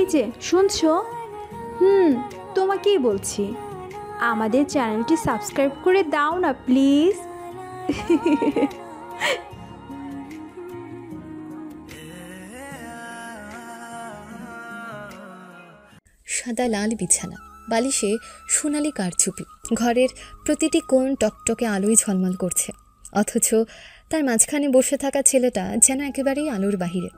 এই যে শুনছো? তোমাকেই বলছি, আমাদের চ্যানেলটি সাবস্ক্রাইব করে দাও না প্লিজ। সাদা লাল বিছানা, বালিশে সোনালি কারচুপি, ঘরের প্রতিটি কোণ টকটকে আলোয় ঝলমল করছে, অথচ তার মাঝখানে বসে থাকা ছেলেটা যেন একেবারেই আলোর বাহিরে।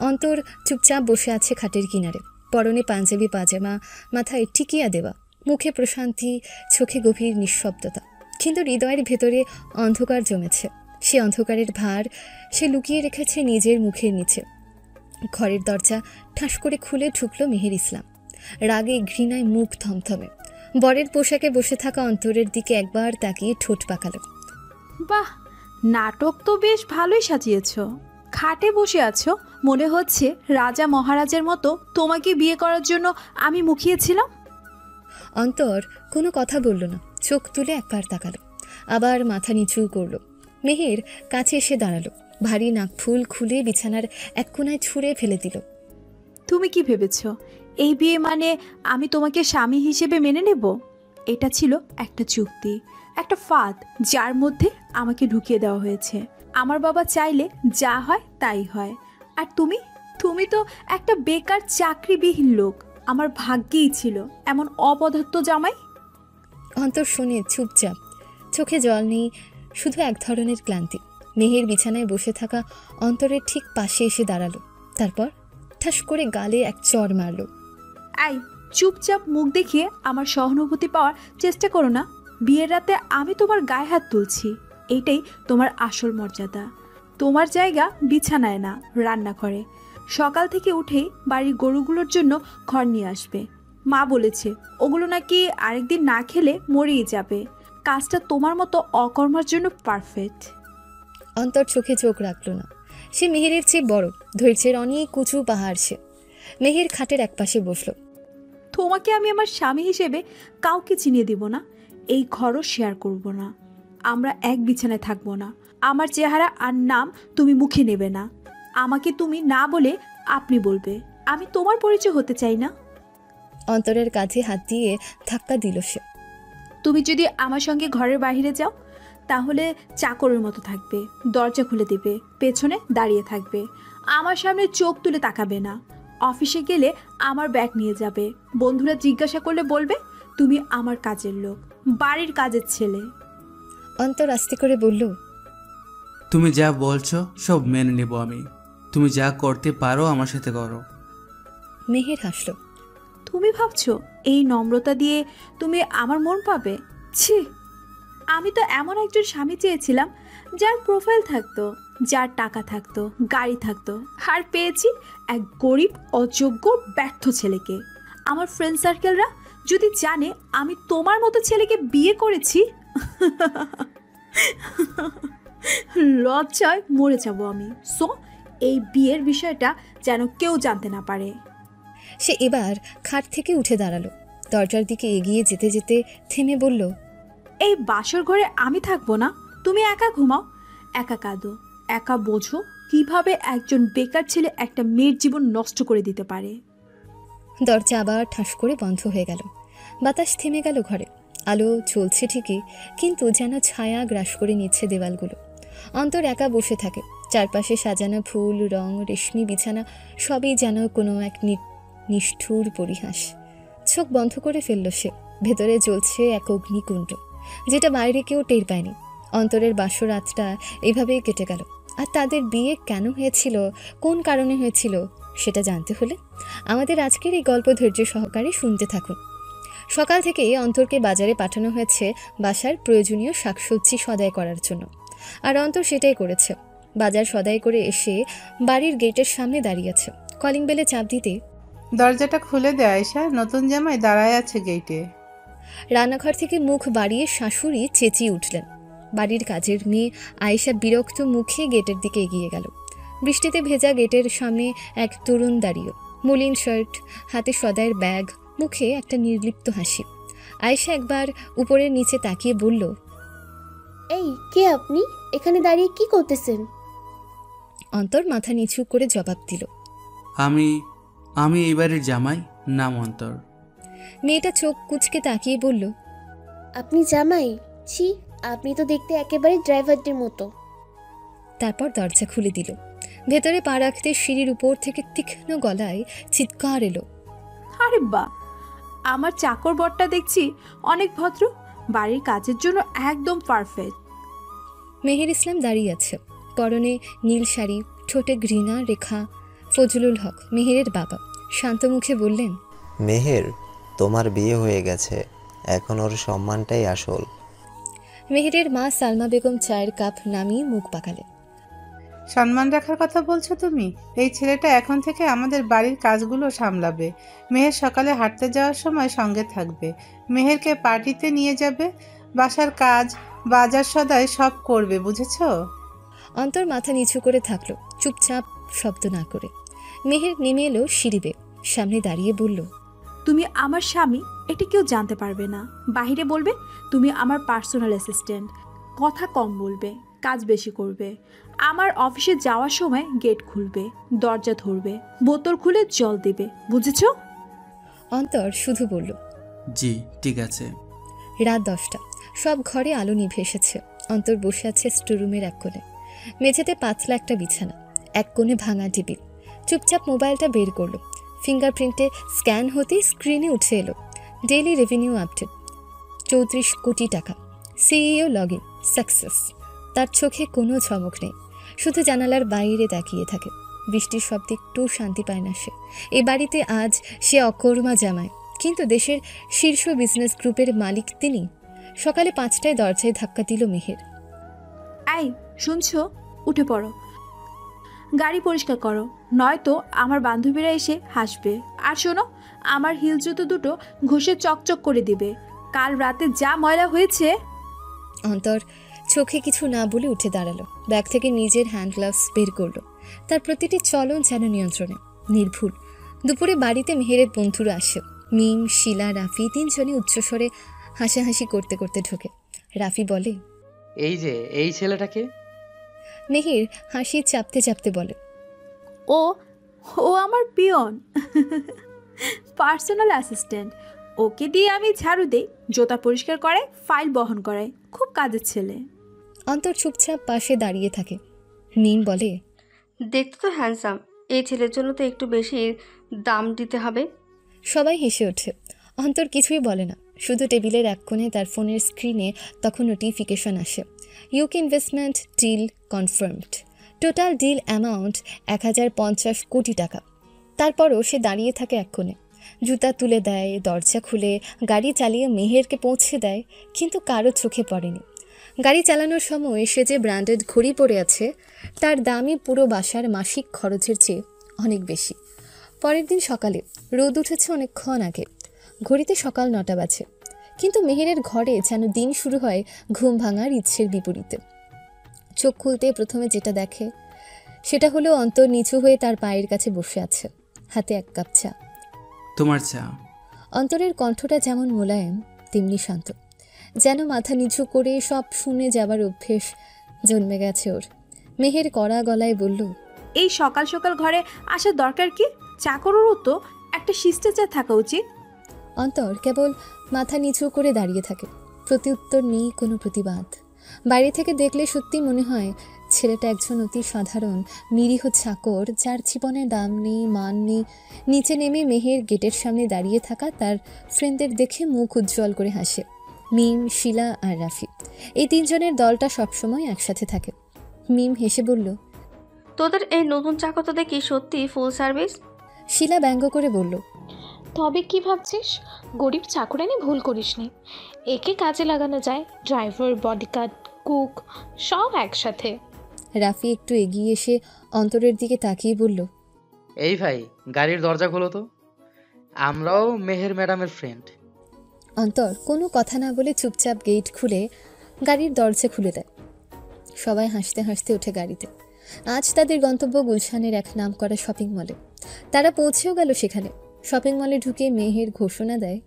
অন্তর চুপচাপ বসে আছে খাটের কিনারে, পরনে পাঞ্জাবি পাজামা, মাথায় টিকিয়া দেওয়া, মুখে প্রশান্তি, চোখে গভীর নিঃশব্দতা, কিন্তু হৃদয়ের ভেতরে অন্ধকার জমেছে। সে অন্ধকারের ভার সে লুকিয়ে রেখেছে নিজের মুখের নিচে। ঘরের দরজা ঠাস করে খুলে ঢুকল মেহের ইসলাম। রাগে ঘৃণায় মুখ থমথমে, বরের পোশাকে বসে থাকা অন্তরের দিকে একবার তাকিয়ে ঠোঁট পাকালো। বাহ, নাটক তো বেশ ভালোই সাজিয়েছ। খাটে বসে আছো, মনে হচ্ছে রাজা মহারাজের মতো তোমাকে বিয়ে করার জন্য আমি মুখিয়েছিলাম। অন্তর কোনো কথা বলল না, চোখ তুলে একবার তাকালো, আবার মাথা নিচু করল। মেহের কাছে এসে দাঁড়ালো, ভারী নাকফুল খুলে বিছানার এক কোণায় ছুঁড়ে ফেলে দিল। তুমি কি ভেবেছ এই বিয়ে মানে আমি তোমাকে স্বামী হিসেবে মেনে নেব? এটা ছিল একটা চুক্তি, একটা ফাঁদ, যার মধ্যে আমাকে ঢুকিয়ে দেওয়া হয়েছে। আমার বাবা চাইলে যা হয় তাই হয়, আর তুমি তো একটা বেকার চাকরিবিহীন লোক। আমার ভাগ্যেই ছিল এমন অপদার্থ জামাই। অন্তর শুনে চুপচাপ, চোখে জল নেই, শুধু এক ধরনের ক্লান্তি। মেহের বিছানায় বসে থাকা অন্তরের ঠিক পাশে এসে দাঁড়ালো, তারপর ঠাস করে গালে এক চড় মারল। আই, চুপচাপ মুখ দেখিয়ে আমার সহানুভূতি পাওয়ার চেষ্টা করো না। বিয়ের রাতে আমি তোমার গায়ে হাত তুলছি, এইটাই তোমার আসল মর্যাদা। তোমার জায়গা বিছানায় না, রান্নাঘরে। সকাল থেকে উঠেই বাড়ির গরুগুলোর জন্য ঘর নিয়ে আসবে। মা বলেছে ওগুলো নাকি আরেকদিন না খেলে মরেই যাবে। কাজটা তোমার মতো অকর্মার জন্য পারফেক্ট। অন্তর চোখে চোখ রাখল না। সে মেহেরের চেয়ে বড়, ধৈর্যের অনেক উঁচু পাহাড় সে। মেহের খাটের একপাশে বসল। তোমাকে আমি আমার স্বামী হিসেবে কাউকে চিনিয়ে দিব না, এই ঘরও শেয়ার করব না। আমরা এক বিছানায় থাকবো না। আমার চেহারা আর নাম তুমি মুখে নেবে না। আমাকে তুমি না বলে আপনি বলবে। আমি তোমার পরিচয় হতে চাই না। অন্তরের কাঁধে হাত দিয়ে ধাক্কা দিল সে। তুমি যদি আমার সঙ্গে ঘরের বাইরে যাও তাহলে চাকরের মতো থাকবে, দরজা খুলে দেবে, পেছনে দাঁড়িয়ে থাকবে, আমার সামনে চোখ তুলে তাকাবে না। অফিসে গেলে আমার ব্যাগ নিয়ে যাবে, বন্ধুরা জিজ্ঞাসা করলে বলবে তুমি আমার কাজের লোক, বাড়ির কাজের ছেলে। অন্তর আস্তে করে বলল, তুমি যা বলছো সব মেনে নেব আমি। তুমি যা করতে পারো আমার সাথে করো। মেহের হাসল। তুমি ভাবছো এই নম্রতা দিয়ে তুমি আমার মন পাবে? ছি, আমি তো এমন একজন স্বামী চেয়েছিলাম যার প্রোফাইল থাকতো, যার টাকা থাকতো, গাড়ি থাকতো, আর পেয়েছি এক গরিব, অযোগ্য, ব্যর্থ ছেলেকে। আমার ফ্রেন্ড সার্কেলরা যদি জানে আমি তোমার মতো ছেলেকে বিয়ে করেছি, লজ্জায় মরে যাব আমি। সো এই বিয়ের বিষয়টা যেন কেউ জানতে না পারে। সে এবার খাট থেকে উঠে দাঁড়ালো, দরজার দিকে এগিয়ে যেতে যেতে থেমে বলল, এই বাসর ঘরে আমি থাকবো না। তুমি একা ঘুমাও, একা কাঁদো, একা বোঝো কিভাবে একজন বেকার ছেলে একটা মেয়ের জীবন নষ্ট করে দিতে পারে। দরজা আবার ঠাস করে বন্ধ হয়ে গেল। বাতাস থেমে গেল ঘরে। আলো চলছে ঠিকই, কিন্তু যেন ছায়া গ্রাস করে নিচ্ছে দেওয়ালগুলো। অন্তর একা বসে থাকে, চারপাশে সাজানো ফুল, রং, রেশমি বিছানা, সবই যেন কোনো এক নিষ্ঠুর পরিহাস। চোখ বন্ধ করে ফেলল সে। ভেতরে জ্বলছে এক অগ্নিকুণ্ড, যেটা বাইরে কেউ টের পায়নি। অন্তরের বাসরাতটা এভাবেই কেটে গেল। আর তাদের বিয়ে কেন হয়েছিল, কোন কারণে হয়েছিল, সেটা জানতে হলে আমাদের আজকের এই গল্প ধৈর্য সহকারে শুনতে থাকুন। সকাল থেকে অন্তরকে বাজারে পাঠানো হয়েছে বাসার প্রয়োজনীয় শাকসবজি সদাই করার জন্য, আর অন্তর সেটাই করেছে। বাজার সদাই করে এসে বাড়ির গেটের সামনে দাঁড়িয়েছে। কলিং বেলে চাপ দিতে, দরজাটা খুলে দে আয়েশা, নতুন জামাই দাঁড়ায় আছে গেটে। রান্নাঘর থেকে মুখ বাড়িয়ে শাশুড়ি চেঁচিয়ে উঠলেন। বাড়ির কাজের মেয়ে আয়েশা বিরক্ত মুখে গেটের দিকে এগিয়ে গেল। বৃষ্টিতে ভেজা গেটের সামনে এক তরুণ দাঁড়িয়ে, মলিন শার্ট, হাতে সদাইয়ের ব্যাগ, মুখে একটা নির্লিপ্ত হাসি। আয়েশা একবার উপরের নিচে তাকিয়ে বলল, এই কে আপনি? এখানে দাঁড়িয়ে কি করতেছেন? অন্তর মাথা নিচু করে জবাব দিল, আমি এই বাড়ির জামাই, নাম অন্তর। মেয়েটা চোখ কুঁচকে তাকিয়ে বলল, আপনি জামাই? ছি, আপনি তো দেখতে একেবারে ড্রাইভারদের মতো। তারপর দরজা খুলে দিল। ভেতরে পা রাখতে সিঁড়ির উপর থেকে তীক্ষ্ণ গলায় চিৎকার এলো, আরে বাহ, আমার চাকর বরটা দেখছি অনেক ভদ্র, বাড়ির কাজের জন্য একদম পারফেক্ট। মেহের ইসলাম দাঁড়িয়ে আছে, পরনে নীল শাড়ি, ঠোঁটে ঘৃণা রেখা। ফজলুল হক, মেহেরের বাবা, শান্ত মুখে বললেন, মেহের, তোমার বিয়ে হয়ে গেছে, এখন ওর সম্মানটাই আসল। মেহেরের মা সালমা বেগম চায়ের কাপ নামিয়ে মুখ পাকালেন। সম্মান রাখার কথা বলছো তুমি? এই ছেলেটা এখন থেকে আমাদের বাড়ির কাজগুলো সামলাবে। মেহের সকালে হাঁটতে যাওয়ার সময় সঙ্গে থাকবে, মেহেরকে পার্টিতে নিয়ে যাবে, বাসার কাজ, বাজার সদাই সব করবে, বুঝেছো? অন্তর মাথা নিচু করে থাকলো, চুপচাপ, শব্দ না করে। মেহের নেমে এলো সিঁড়ি বেয়ে, সামনে দাঁড়িয়ে বলল, তুমি আমার স্বামী, এটা কেউ জানতে পারবে না। বাইরে বলবে তুমি আমার পার্সোনাল অ্যাসিস্ট্যান্ট, কথা কম বলবে, কাজ বেশি করবে। আমার অফিসে যাওয়ার সময় গেট খুলবে, দরজা ধরবে, বোতল খুলে জল দেবে, বুঝেছো? অন্তর শুধু বলল, জি ঠিক আছে। রাত 10টা, সব ঘরে আলো নিভে এসেছে। অন্তর বসে আছে স্টোরুমের এক কোণে। মেঝেতে পাতলা একটা বিছানা, এক কোণে ভাঙা টেবিল। চুপচাপ মোবাইলটা বের করলো। ফিঙ্গারপ্রিন্টে স্ক্যান হতেই স্ক্রিনে উঠে এলো ডেইলি রেভিনিউ আপডেট, 34 কোটি টাকা, সিইও লগ ইন সাকসেস। তার চোখে কোনো চমক নেই, শুধু জানালার বাইরে তাকিয়ে থাকে। বৃষ্টির শব্দে একটু শান্তি পায় না সে। এ বাড়িতে আজ সে অকর্মা জামাই, কিন্তু দেশের শীর্ষ বিজনেস গ্রুপের মালিক তিনি। সকালে 5টায় দরজায় ধাক্কা দিল মেহের। এই শুনছো, উঠে পড়ো, গাড়ি পরিষ্কার করো, নয়তো আমার বান্ধবীরা এসে হাসবে। আর শোনো, আমার হিল জুতো দুটো ঘষে চকচক করে দিবে, কাল রাতে যা ময়লা হয়েছে। অন্তর চোখে কিছু না বলে উঠে দাঁড়ালো, ব্যাগ থেকে নিজের হ্যান্ড গ্লাভস বের করলো। তার প্রতিটি চলন যেন নিয়ন্ত্রণে, নির্ভুল। দুপুরে বাড়িতে মেহেরের বন্ধুরা আসে, মিম, শিলা, রাফি, 3জনই উচ্চস্বরে হাসাহাসি করতে করতে ঢোকে। রাফি বলে, এই যে এই ছেলেটাকে। মেহের হাসি চাপতে চাপতে বলে, ও ও আমার পিয়ন, পার্সোনাল অ্যাসিস্ট্যান্ট। ওকে দিয়ে আমি ঝাড়ু দেই, জুতা পরিষ্কার করে, ফাইল বহন করাই, খুব কাজের ছেলে। অন্তর চুপচাপ পাশে দাঁড়িয়ে থাকে। মিম বলে, দেখতে তো হ্যান্ডসাম, এই ছেলের জন্য তো একটু বেশি দাম দিতে হবে। সবাই হেসে ওঠে। অন্তর কিছুই বলে না, শুধু টেবিলের এক কোণে তার ফোনের স্ক্রিনে তখন নোটিফিকেশন আসে, UK investment deal confirmed, total deal amount 1050 কোটি টাকা। তারপরও সে দাঁড়িয়ে থাকে এক কোণে, জুতা তুলে দেয়, দরজা খুলে গাড়ি চালিয়ে মেহেরকে পৌঁছে দেয়, কিন্তু কারো চোখে পড়েনি। গাড়ি চালানোর সময় সে যে ব্র্যান্ডেড ঘড়ি পরে আছে, তার দামই পুরো বাসার মাসিক খরচের চেয়ে অনেক বেশি। পরের দিন সকালে রোদ উঠেছে অনেকক্ষণ আগে, ঘড়িতে সকাল 9টা বাজে, কিন্তু মেহেরের ঘরে যেন দিন শুরু হয় ঘুম ভাঙার ইচ্ছের বিপরীতে। চোখ খুলতে প্রথমে যেটা দেখে সেটা হলো অন্তর নিচু হয়ে তার পায়ের কাছে বসে আছে, হাতে এক কাপ চা। তোমার চা। অন্তরের কণ্ঠটা যেমন মোলায়েম তেমনি শান্ত, যেন মাথা নিচু করে সব শুনে যাবার অভ্যেস জন্মে গেছে ওর। মেহের কড়া গলায় বলল, এই সকাল সকাল ঘরে আসার দরকার কি? চাকরেরও তো একটা শিষ্টাচার থাকা উচিত। অন্তর কেবল মাথা নিচু করে দাঁড়িয়ে থাকে, প্রত্যুত্তর নেই, কোনো প্রতিবাদ। বাইরে থেকে দেখলে সত্যি মনে হয় ছেলেটা একজন অতি সাধারণ নিরীহ চাকর, যার জীবনে দাম নেই, মান নেই। নিচে নেমে মেহের গেটের সামনে দাঁড়িয়ে থাকা তার ফ্রেন্ডদের দেখে মুখ উজ্জ্বল করে হাসে। মিম, শিলা আর রাফি, এই 3জনের দলটা সবসময় একসাথে থাকে। মিম হেসে বলল, তোদের এই নতুন চাকর তো দেখি সত্যি ফুল সার্ভিস। শিলা ব্যঙ্গ করে বলল, তবে কি ভাবছিস, গরিব চাকরানি ভুল করিসনি, একে কাজে লাগানো যায়, ড্রাইভার, বডিগার্ড, কুক সব একসাথে। রাফি একটু এগিয়ে এসে অন্তরের দিকে তাকিয়ে বলল, এই ভাই, গাড়ির দরজা খোলো তো, আমরাও মেহের ম্যাডামের ফ্রেন্ড। অন্তর কোনো কথা না বলে চুপচাপ গেট খুলে গাড়ির দরজা খুলে দেয়। সবাই হাসতে হাসতে ওঠে গাড়িতে। আজ তাদের গন্তব্য গুলশানের এক নামকরা শপিং মলে। তারা পৌঁছেও গেল সেখানে। শপিং মলে ঢুকে মেহের ঘোষণা দেয়,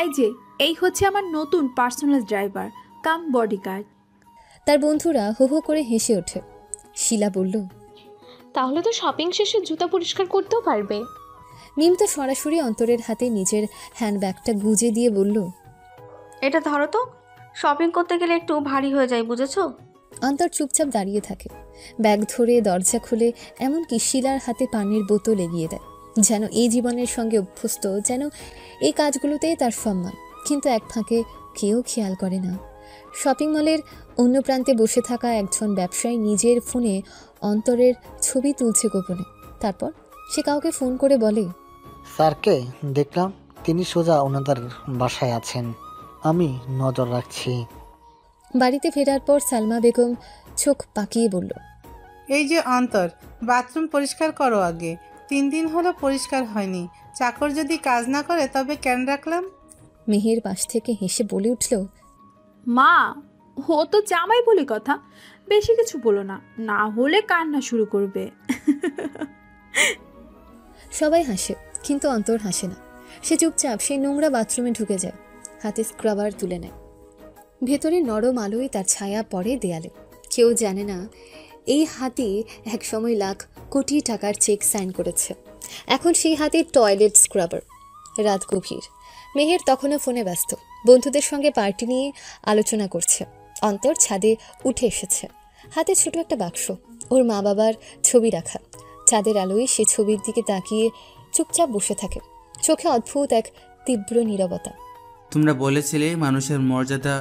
এই যে এই হচ্ছে আমার নতুন পার্সোনাল ড্রাইভার কাম বডিগার্ড। তার বন্ধুরা হো হো করে হেসে ওঠে। শিলা বলল, তাহলে তো শপিং শেষে জুতা পরিষ্কার করতেও পারবে। মিম তো সরাসরি অন্তরের হাতে নিজের হ্যান্ডব্যাগটা গুজে দিয়ে বলল, এটা ধরো তো, শপিং করতে গেলে একটু ভারী হয়ে যায়, বুঝেছো? অন্তর চুপচাপ দাঁড়িয়ে থাকে। ব্যাগ ধরে দরজা খুলে এমনকি শিলার হাতে পানির বোতল এগিয়ে দেয়, যেন এই জীবনের সঙ্গে অভ্যস্ত, যেন এই কাজগুলোতেই তার সম্মান। কিন্তু এক ফাঁকে কেউ খেয়াল করে না, শপিং মলের অন্য প্রান্তে বসে থাকা একজন ব্যবসায়ী নিজের ফোনে অন্তরের ছবি তুলছে গোপনে। তারপর সে কাউকে ফোন করে বলে, স্যারকে দেখলাম, তিনি সোজা ওনাদের বাসায় আছেন, আমি নজর রাখছি। বাড়িতে ফেরার পর সালমা বেগম চোখ পাকিয়ে বলল, এই যে অন্তর, বাথরুম পরিষ্কার করো আগে। 3 দিন হলো পরিষ্কার হয়নি। চাকর যদি কাজ না করে তবে কেন রাখলাম? মেহের পাশ থেকে হেসে বলে উঠল, মা, ও তো জামাই বলে কথা, বেশি কিছু বলো না, না হলে কান্না শুরু করবে। সবাই হাসে, কিন্তু অন্তর হাসে না। সে চুপচাপ সেই নোংরা বাথরুমে ঢুকে যায়, হাতে স্ক্রাবার তুলে নেয়। ভেতরে নরম আলোয় তার ছায়া পড়ে দেয়ালে। কেউ জানে না এই হাতে একসময় লাখ কোটি টাকার চেক সাইন করেছে। এখন সেই হাতে টয়লেট স্ক্রাবার। রাত গভীর। মেহের তখনও ফোনে ব্যস্ত, বন্ধুদের সঙ্গে পার্টি নিয়ে আলোচনা করছে। অন্তর ছাদে উঠে এসেছে, হাতে ছোট একটা বাক্স, ওর মা বাবার ছবি রাখা। চাঁদের আলোয় সে ছবির দিকে তাকিয়ে চুপচাপ বসে থাকে, চোখে অদ্ভুত এক তীব্র নীরবতা। তোমরা বলেছিলে মানুষের মর্যাদা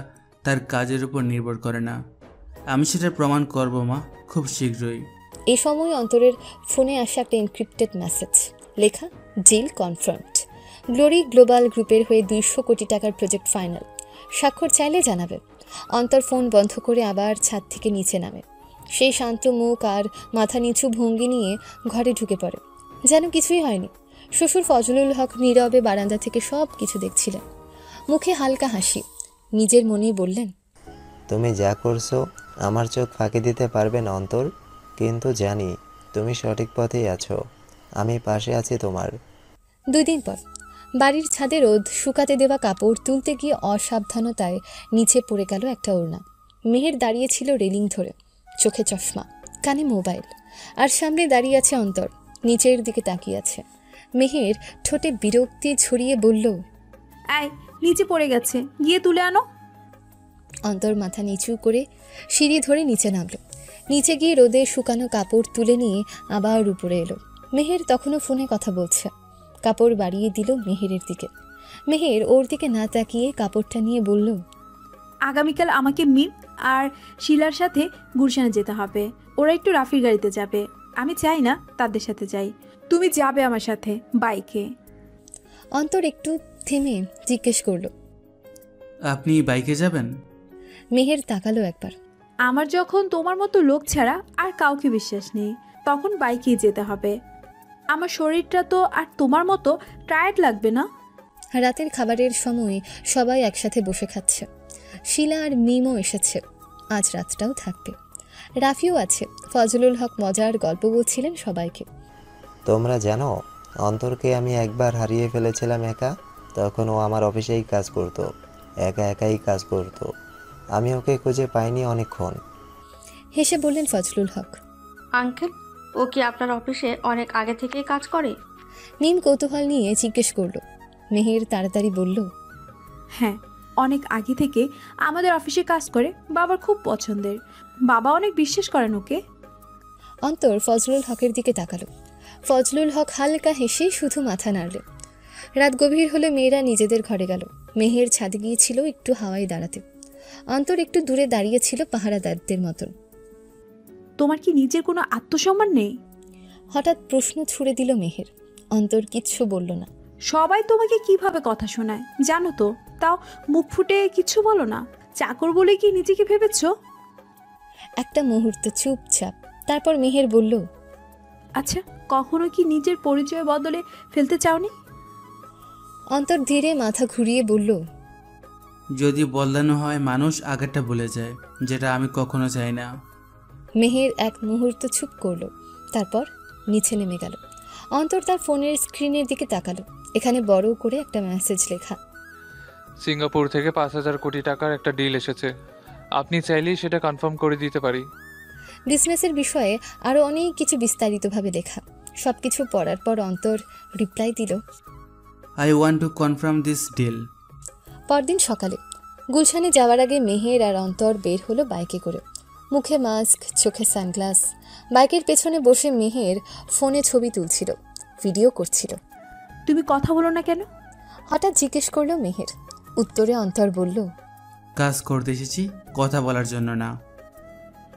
তার কাজের উপর নির্ভর করে না। আমি সেটা প্রমাণ করব মা, খুব শীঘ্রই। এই সময় অন্তরের ফোনে আসে একটা এনক্রিপ্টেড মেসেজ, লেখা ডিল কনফার্মড। গ্লোরি গ্লোবাল গ্রুপের হয়ে 200 কোটি টাকার প্রজেক্ট ফাইনাল। স্বাক্ষর চাইলে জানাবে। অন্তর ফোন বন্ধ করে আবার ছাদ থেকে নিচে নামে। সেই শান্ত মুখ আর মাথা নিচু ভঙ্গি নিয়ে ঘরে ঢুকে পড়ে, যেন কিছুই হয়নি। শ্বশুর ফজলুল হক নীরবে বারান্দা থেকে সব কিছু দেখছিলেন, মুখে হালকা হাসি। নিজের মনেই বললেন, তুমি যা করছো আমার চোখ ফাঁকি দিতে পারবে না অন্তর, কিন্তু জানি তুমি সঠিক পথেই আছো, আমি পাশে আছি তোমার। 2 দিন পর বাড়ির ছাদে রোদ শুকাতে দেওয়া কাপড় তুলতে গিয়ে অসাবধানতায় নিচে পড়ে গেল একটা ওড়না। মেহের দাঁড়িয়ে ছিল রেলিং ধরে, চোখে চশমা, কানে মোবাইল, আর সামনে দাঁড়িয়ে আছে অন্তর, নিচের দিকে তাকিয়ে আছে। মেহের ঠোঁটে বিরক্তি ছড়িয়ে বলল, এই, নিচে পড়ে গেছে, গিয়ে তুলে আনো। অন্তর মাথা নিচু করে সিঁড়ি ধরে নিচে নামল। নিচে গিয়ে রোদে শুকানো কাপড় তুলে নিয়ে আবার উপরে এলো। মেহের তখনও ফোনে কথা বলছে। কাপড় বাড়িয়ে দিল মেহেরের দিকে। মেহের ওর দিকে না তাকিয়ে কাপড়টা নিয়ে বলল, আগামীকাল আমাকে মিম আর শিলার সাথে গুলশানে যেতে হবে। ওরা একটু রাফির গাড়িতে যাবে, আমি চাই না তাদের সাথে যাই। তুমি যাবে আমার সাথে বাইকে। অন্তর একটু থেমে জিজ্ঞেস করল, আপনি বাইকে যাবেন? মেহের তাকালো একবার। আমার যখন তোমার মতো লোক ছাড়া আর কাউকে বিশ্বাস নেই, তখন বাইকেই যেতে হবে। আমার শরীরটা তো আর তোমার মতো টায়ার্ড লাগবে না। রাতের খাবারের সময় সবাই একসাথে বসে খাচ্ছে। শিলা আর মিমও এসেছে, আজ রাতটাও থাকবে। রাফিও আছে। ফজলুল হক মজার গল্প বলছিলেন সবাইকে। তোমরা জানো অন্তরকে আমি একবার হারিয়ে ফেলেছিলাম একা, তখন ও আমার অফিসেই কাজ করতো, একা একাই কাজ করতো, আমি ওকে খুঁজে পাইনি অনেকক্ষণ। হেসে বললেন ফজলুল হক, আঙ্কেল, ও কি আপনার অফিসে অনেক আগে থেকেই কাজ করে? মিম কৌতূহল নিয়ে জিজ্ঞেস করল। মেহের তাড়াতাড়ি বলল, হ্যাঁ, অনেক আগে থেকে আমাদের অফিসে কাজ করে, বাবার খুব পছন্দের, বাবা অনেক বিশ্বাস করেন ওকে। অন্তর ফজলুল হকের দিকে তাকালো। ফজলুল হক হালকা হেসে শুধু মাথা নাড়ল। রাত গভীর হলে মেয়েরা নিজেদের ঘরে গেল। মেহের ছাদে গিয়েছিল একটু হাওয়ায় দাঁড়াতে। অন্তর একটু দূরে দাঁড়িয়েছিল পাহারাদারদের মতন। তোমার কি নিজের কোনো আত্মসম্মান নেই? হঠাৎ প্রশ্ন ছুড়ে দিল মেহের। অন্তর কিচ্ছু বলল না। সবাই তোমাকে কিভাবে কথা শোনায় জানো তো, তাও মুখ ফুটে কিছু বলো না। চাকর বলে কি নিজেকে ভেবেছো? একটা মুহূর্ত চুপচাপ, তারপর মেহের বলল, আচ্ছা, কখনো কি নিজের পরিচয় বদলে ফেলতে চাওনি? অন্তর ধীরে মাথা ঘুরিয়ে বলল, যদি বদলানো হয় মানুষ আগেরটা ভুলে যায়, যেটা আমি কখনো চাই না। মেহের এক মুহূর্ত চুপ করলো, তারপর নিচে নেমে গেল। অন্তর তার ফোনের স্ক্রিনের দিকে তাকালো। এখানে বড় করে একটা মেসেজ লেখা, সিঙ্গাপুর থেকে 5,000 কোটি টাকার একটা ডিল এসেছে, আপনি চাইলেই সেটা কনফার্ম করে দিতে পারি। বিজনেসের বিষয়ে আরও অনেক কিছু বিস্তারিতভাবে লেখা। সব কিছু পড়ার পর অন্তর রিপ্লাই দিল, I want to confirm this deal. পরদিন সকালে গুলশানে যাওয়ার আগে মেহের আর অন্তর বের হলো বাইকে করে। মুখে মাস্ক, চোখে সানগ্লাস। বাইকের পেছনে বসে মেহের ফোনে ছবি তুলছিল, ভিডিও করছিল। তুমি কথা বলো না কেন? হঠাৎ জিজ্ঞেস করলো মেহের। উত্তরে অন্তর বলল, কাজ করতে এসেছি, কথা বলার জন্য না।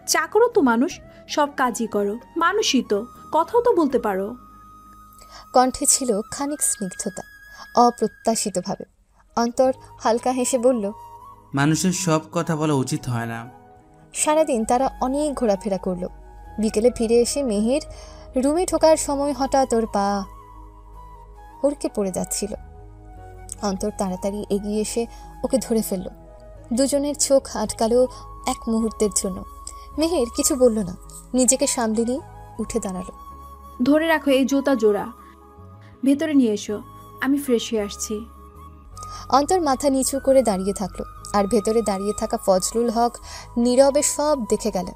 চাকরও তো মানুষ, সব কাজই করো, মানুষই তো, কথাও তো বলতে পারো। কণ্ঠে ছিল খানিক স্নিগ্ধতা, অপ্রত্যাশিতভাবে। অন্তর হালকা হেসে বলল, মানুষের সব কথা বলা উচিত হয় না। সারাদিন তারা অনেক ঘোরাফেরা করলো। বিকেলে ফিরে এসে মেহের রুমে ঢোকার সময় হঠাৎ ওর পা হড়কে পড়ে যাচ্ছিল। অন্তর তাড়াতাড়ি এগিয়ে এসে ওকে ধরে ফেলল। দুজনের চোখ আটকালো এক মুহূর্তের জন্য। মেহের কিছু বলল না, নিজেকে সামলে নিয়ে উঠে দাঁড়ালো। ধরে রাখো এই জুতা জোড়া, ভেতরে নিয়ে এসো, আমি ফ্রেশ হয়ে আসছি। অন্তর মাথা নিচু করে দাঁড়িয়ে থাকলো, আর ভেতরে দাঁড়িয়ে থাকা ফজলুল হক নীরবে সব দেখে গেল।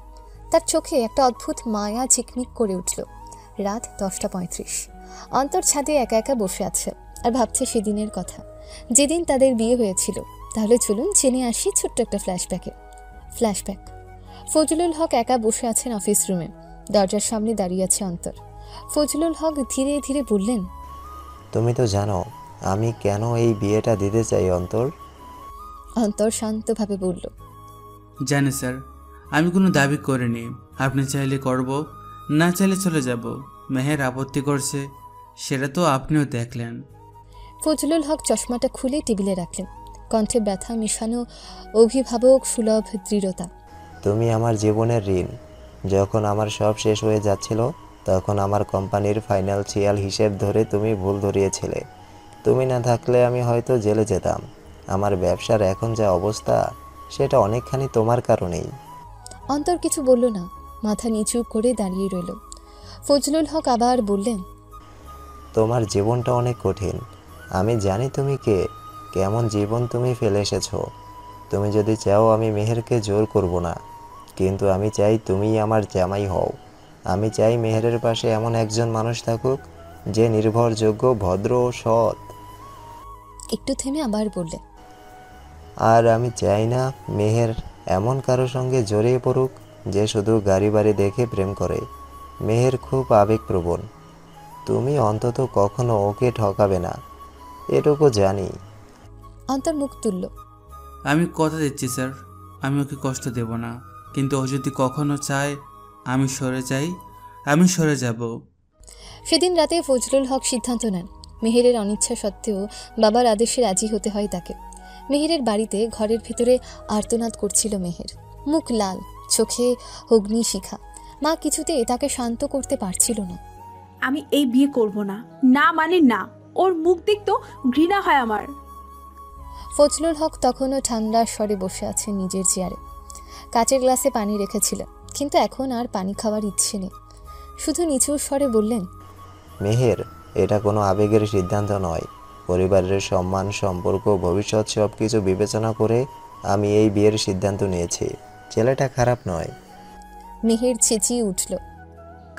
তার চোখে একটা অদ্ভুত মায়া ঝিকমিক করে উঠল। রাত 10:35। অন্তর ছাদে একা একা বসে আছে আর ভাবছে সেদিনের কথা, যেদিন তাদের বিয়ে হয়েছিল। তাহলে চলুন জেনে আসি ছোট্ট একটা ফ্ল্যাশব্যাক। ফজলুল হক একা বসে আছেন অফিস রুমে। দরজার সামনে দাঁড়িয়ে আছে অন্তর। ফজলুল হক ধীরে ধীরে বললেন, তুমি তো জানো আমি কেন এই বিয়েটা দিতে চাই অন্তর। অন্তর শান্তভাবে বলল, জানি স্যার, আমি কোনো দাবি করিনি। আপনি চাইলে করব, না চাইলে চলে যাব। মেহের আপত্তি করছে, সেটা তো আপনিও দেখলেন। ফজলুল হক চশমাটা খুলে টেবিলে রাখলেন। কণ্ঠে ব্যথা মিশানো অভিভাবক সুলভ দৃঢ়তা। তুমি আমার জীবনের ঋণ। যখন আমার সব শেষ হয়ে যাচ্ছিল, তখন আমার কোম্পানির ফাইন্যান্সিয়াল হিসেব ধরে তুমি ভুল ধরিয়েছিলে। তুমি না থাকলে আমি হয়তো জেলে যেতাম। আমার ব্যবসার এখন যা অবস্থা, সেটা অনেকখানি তোমার কারণেই। অন্তর কিছু বলল না, মাথা নিচু করে দাঁড়িয়ে রইল। ফজলুল হক আবার বললেন, তোমার জীবনটা অনেক কঠিন। আমি জানি তুমি কে, কেমন জীবন তুমি ফেলে এসেছো। তুমি যদি চাও আমি মেহেরকে জোর করব না, কিন্তু আমি চাই তুমিই আমার জামাই হও। আমি চাই মেহেরের পাশে এমন একজন মানুষ থাকুক যে নির্ভরযোগ্য, ভদ্র ও সৎ। একটু থেমে আবার বললেন, আর আমি চাই না মেহের এমন কারো সঙ্গে জড়িয়ে পড়ুক যে শুধু গাড়ি বাড়ি দেখে প্রেম করে। মেহের খুব আবেগপ্রবণ। তুমি অন্তত কখনো ওকে ঠকাবে না, এটুকু জানি। অন্তর মুখ তুলল। আমি কথা দিচ্ছি স্যার, আমি ওকে কষ্ট দেব না। কিন্তু ও যদি কখনো চায় আমি সরে যাই, আমি সরে যাব। সেদিন রাতে ফজলুল হক সিদ্ধান্ত নেন, মেহেরের অনিচ্ছা সত্ত্বেও বাবার আদেশে রাজি হতে হয় তাকে। মেহেরের বাড়িতে ঘরের ভেতরে আর্তনাদ করছিল মেহের। মুখ লাল, চোখে অগ্নিশিখা। মা কিছুতে তাকে শান্ত করতে পারছিল না। আমি এই বিয়ে করব না, না মানে না। ওর মুখ দেখতো ঘৃণা হয় আমার। ফজলুল হক তখনও ঠান্ডা স্বরে বসে আছেন নিজের চেয়ারে। কাচের গ্লাসে পানি রেখেছিলেন, কিন্তু এখন আর পানি খাওয়ার ইচ্ছে নেই। শুধু নিচু স্বরে বললেন, মেহের, এটা কোনো আবেগের সিদ্ধান্ত নয়। পরিবারের সম্মান, সম্পর্ক, ভবিষ্যৎ সব কিছু বিবেচনা করে আমি এই বিয়ের সিদ্ধান্ত নিয়েছি। ছেলেটা খারাপ নয়। মেহের চেঁচিয়ে উঠল,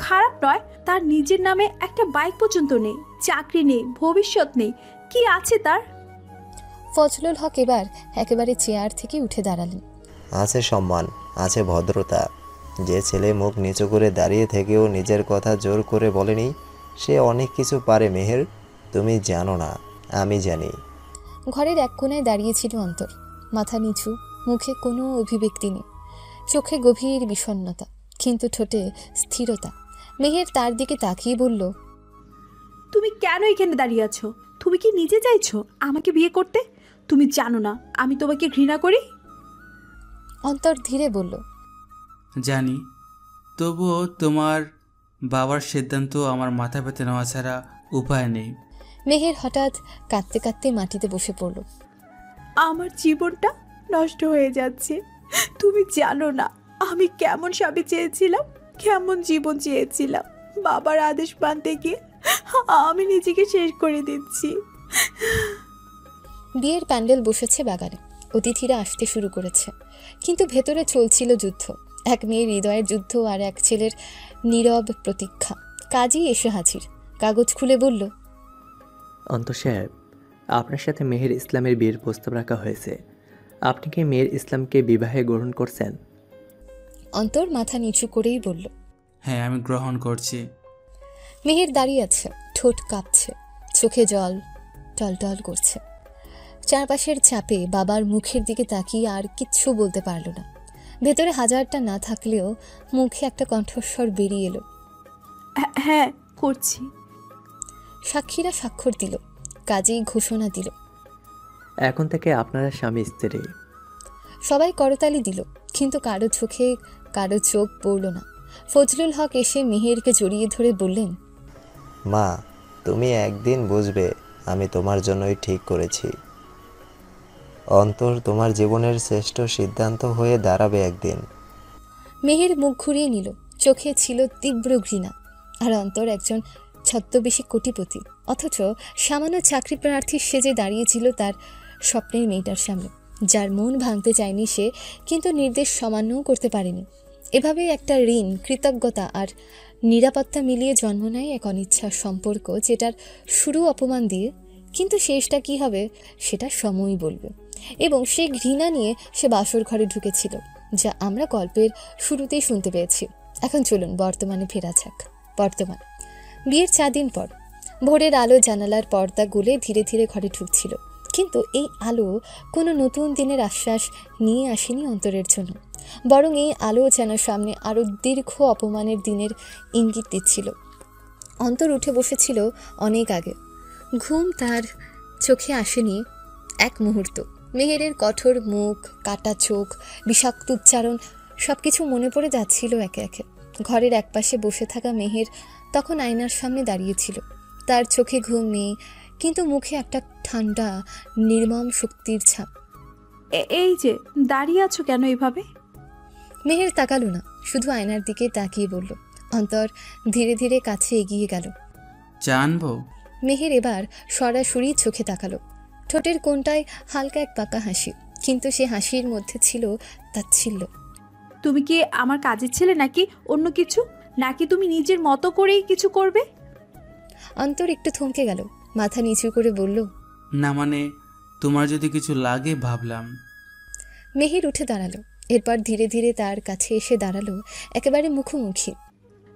খারাপ নয়? তার নিজের নামে একটা বাইক পর্যন্ত নেই, চাকরি নেই, ভবিষ্যৎ নেই, কি আছে তার? ফজলুল হক এবার একেবারে চেয়ার থেকে উঠে দাঁড়ালেন। আছে সম্মান, আছে ভদ্রতা। যে ছেলে মুখ নিচু করে দাঁড়িয়ে থেকেও নিজের কথা জোর করে বলেনি, সে অনেক কিছু পারে মেহের। তুমি জানো না, আমি জানি। ঘরের এক কোণায় দাঁড়িয়েছিল অন্তর, মাথা নিচু, মুখে কোনো অভিব্যক্তি নেই, চোখে গভীর বিষণ্ণতা, কিন্তু ঠোঁটে স্থিরতা। মেহের তার দিকে তাকিয়ে বলল, তুমি কেন এখানে দাঁড়িয়ে আছো? তুমি কি নিজে চাইছো আমাকে বিয়ে করতে? তুমি জানো না আমি তোমাকে ঘৃণা করি? অন্তর ধীরে বলল, জানি, তবুও তোমার বাবার সিদ্ধান্ত আমার মাথা পেতে নেওয়া ছাড়া উপায় নেই। মেহের হঠাৎ কাঁদতে কাঁদতে মাটিতে বসে পড়ল। আমার জীবনটা নষ্ট হয়ে যাচ্ছে। তুমি জানো না আমি কেমন স্বামী চেয়েছিলাম, কেমন জীবন চেয়েছিলাম। বাবার আদেশ মানতে গিয়ে আমি নিজেকে শেষ করে দিচ্ছি। বিয়ের প্যান্ডেল বসেছে বাগানে, অতিথিরা আসতে শুরু করেছে, কিন্তু ভেতরে চলছিল যুদ্ধ। এক মেয়ের হৃদয়ের যুদ্ধ আর এক ছেলের নীরব প্রতীক্ষা। কাজী এসে হাজির, কাগজ খুলে বলল, অন্তর সাহেব, আপনার সাথে মেহের ইসলামের বিয়ের প্রস্তাব রাখা হয়েছে। আপনি কি মেহের ইসলামকে বিবাহে গ্রহণ করছেন? অন্তর মাথা নিচু করেই বলল, হ্যাঁ, আমি গ্রহণ করছি। মেহের দাঁড়িয়ে আছে, ঠোঁট কাঁপছে, চোখে জল টলটল করছে। চারপাশের চাপে বাবার মুখের দিকে তাকিয়ে আর কিচ্ছু বলতে পারল না। ভেতরে হাজারটা না থাকলেও মুখে একটা কণ্ঠস্বর বেরিয়ে এলো, হ্যাঁ করছি। সাক্ষীরা স্বাক্ষর দিল, কাজেই ঘোষণা দিল। এখন থেকে আপনারা স্বামী স্ত্রী। সবাই করতালি দিল, কিন্তু কারো চোখে কারো চোখ পড়ল না। ফজলুল হক এসে মেহেরকে জড়িয়ে ধরে বললেন, মা, তুমি একদিন বুঝবে আমি তোমার জন্যই ঠিক করেছি। অন্তর তোমার জীবনের শ্রেষ্ঠ সিদ্ধান্ত হয়ে দাঁড়াবে একদিন। মেহের মুখ ঘুরিয়ে নিল, চোখে ছিল তীব্র ঘৃণা। আর অন্তর একজন ছদ্মবেশী কোটিপতি, অথচ সামান্য চাকরি প্রার্থী সেজে দাঁড়িয়েছিল তার স্বপ্নের মেয়েটার সামনে, যার মন ভাঙতে চায়নি সে, কিন্তু নির্দেশ সমান্যও করতে পারেনি। এভাবে একটা ঋণ, কৃতজ্ঞতা আর নিরাপত্তা মিলিয়ে জন্ম নেয় এক অনিচ্ছার সম্পর্ক, যেটার শুরু অপমান দিয়ে, কিন্তু শেষটা কি হবে সেটা সময়ই বলবে। এবং সেই ঘৃণা নিয়ে সে বাসর ঘরে ঢুকেছিল, যা আমরা গল্পের শুরুতেই শুনতে পেয়েছি। এখন চলুন বর্তমানে ফেরা যাক। বর্তমান বিয়ের 4 দিন পর ভোরের আলো জানালার পর্দা গুলে ধীরে ধীরে ঘরে ঢুকছিল, কিন্তু এই আলো কোনো নতুন দিনের আশ্বাস নিয়ে আসেনি অন্তরের জন্য, বরং এই আলো যেন সামনে আরও দীর্ঘ অপমানের দিনের ইঙ্গিত দিচ্ছিল। অন্তর উঠে বসেছিল অনেক আগে, ঘুম তার চোখে আসেনি এক মুহূর্ত। মেহেরের কঠোর মুখ, কাটা চোখ, বিষাক্ত উচ্চারণ সব কিছু মনে পড়ে যাচ্ছিল একে একে। ঘরের একপাশে বসে থাকা মেহের তখন আয়নার সামনে দাঁড়িয়েছিল। তার চোখে ঘুম নেই, কিন্তু মুখে একটা ঠান্ডা নির্মম শক্তির ছাপ। এই যে দাঁড়িয়ে আছো কেন এভাবে? মেহের তাকালো না, শুধু আয়নার দিকে তাকিয়ে বলল। অন্তর ধীরে ধীরে কাছে এগিয়ে গেল। জানবো? মেহের এবার সরাসরি চোখে তাকালো। ঠোঁটের কোণটায় হালকা এক পাকা হাসি, কিন্তু সে হাসির মধ্যে ছিল তাচ্ছিল্য। তুমি কি আমার কাজের ছেলে নাকি অন্য কিছু? নাকি তুমি নিজের মতো করেই কিছু করবে? অন্তর একটু থমকে গেল, মাথা নিচু করে বলল, না মানে, তোমার যদি কিছু লাগে ভাবলাম। মেহের উঠে দাঁড়ালো, এরপর ধীরে ধীরে তার কাছে এসে দাঁড়ালো, একেবারে মুখোমুখি।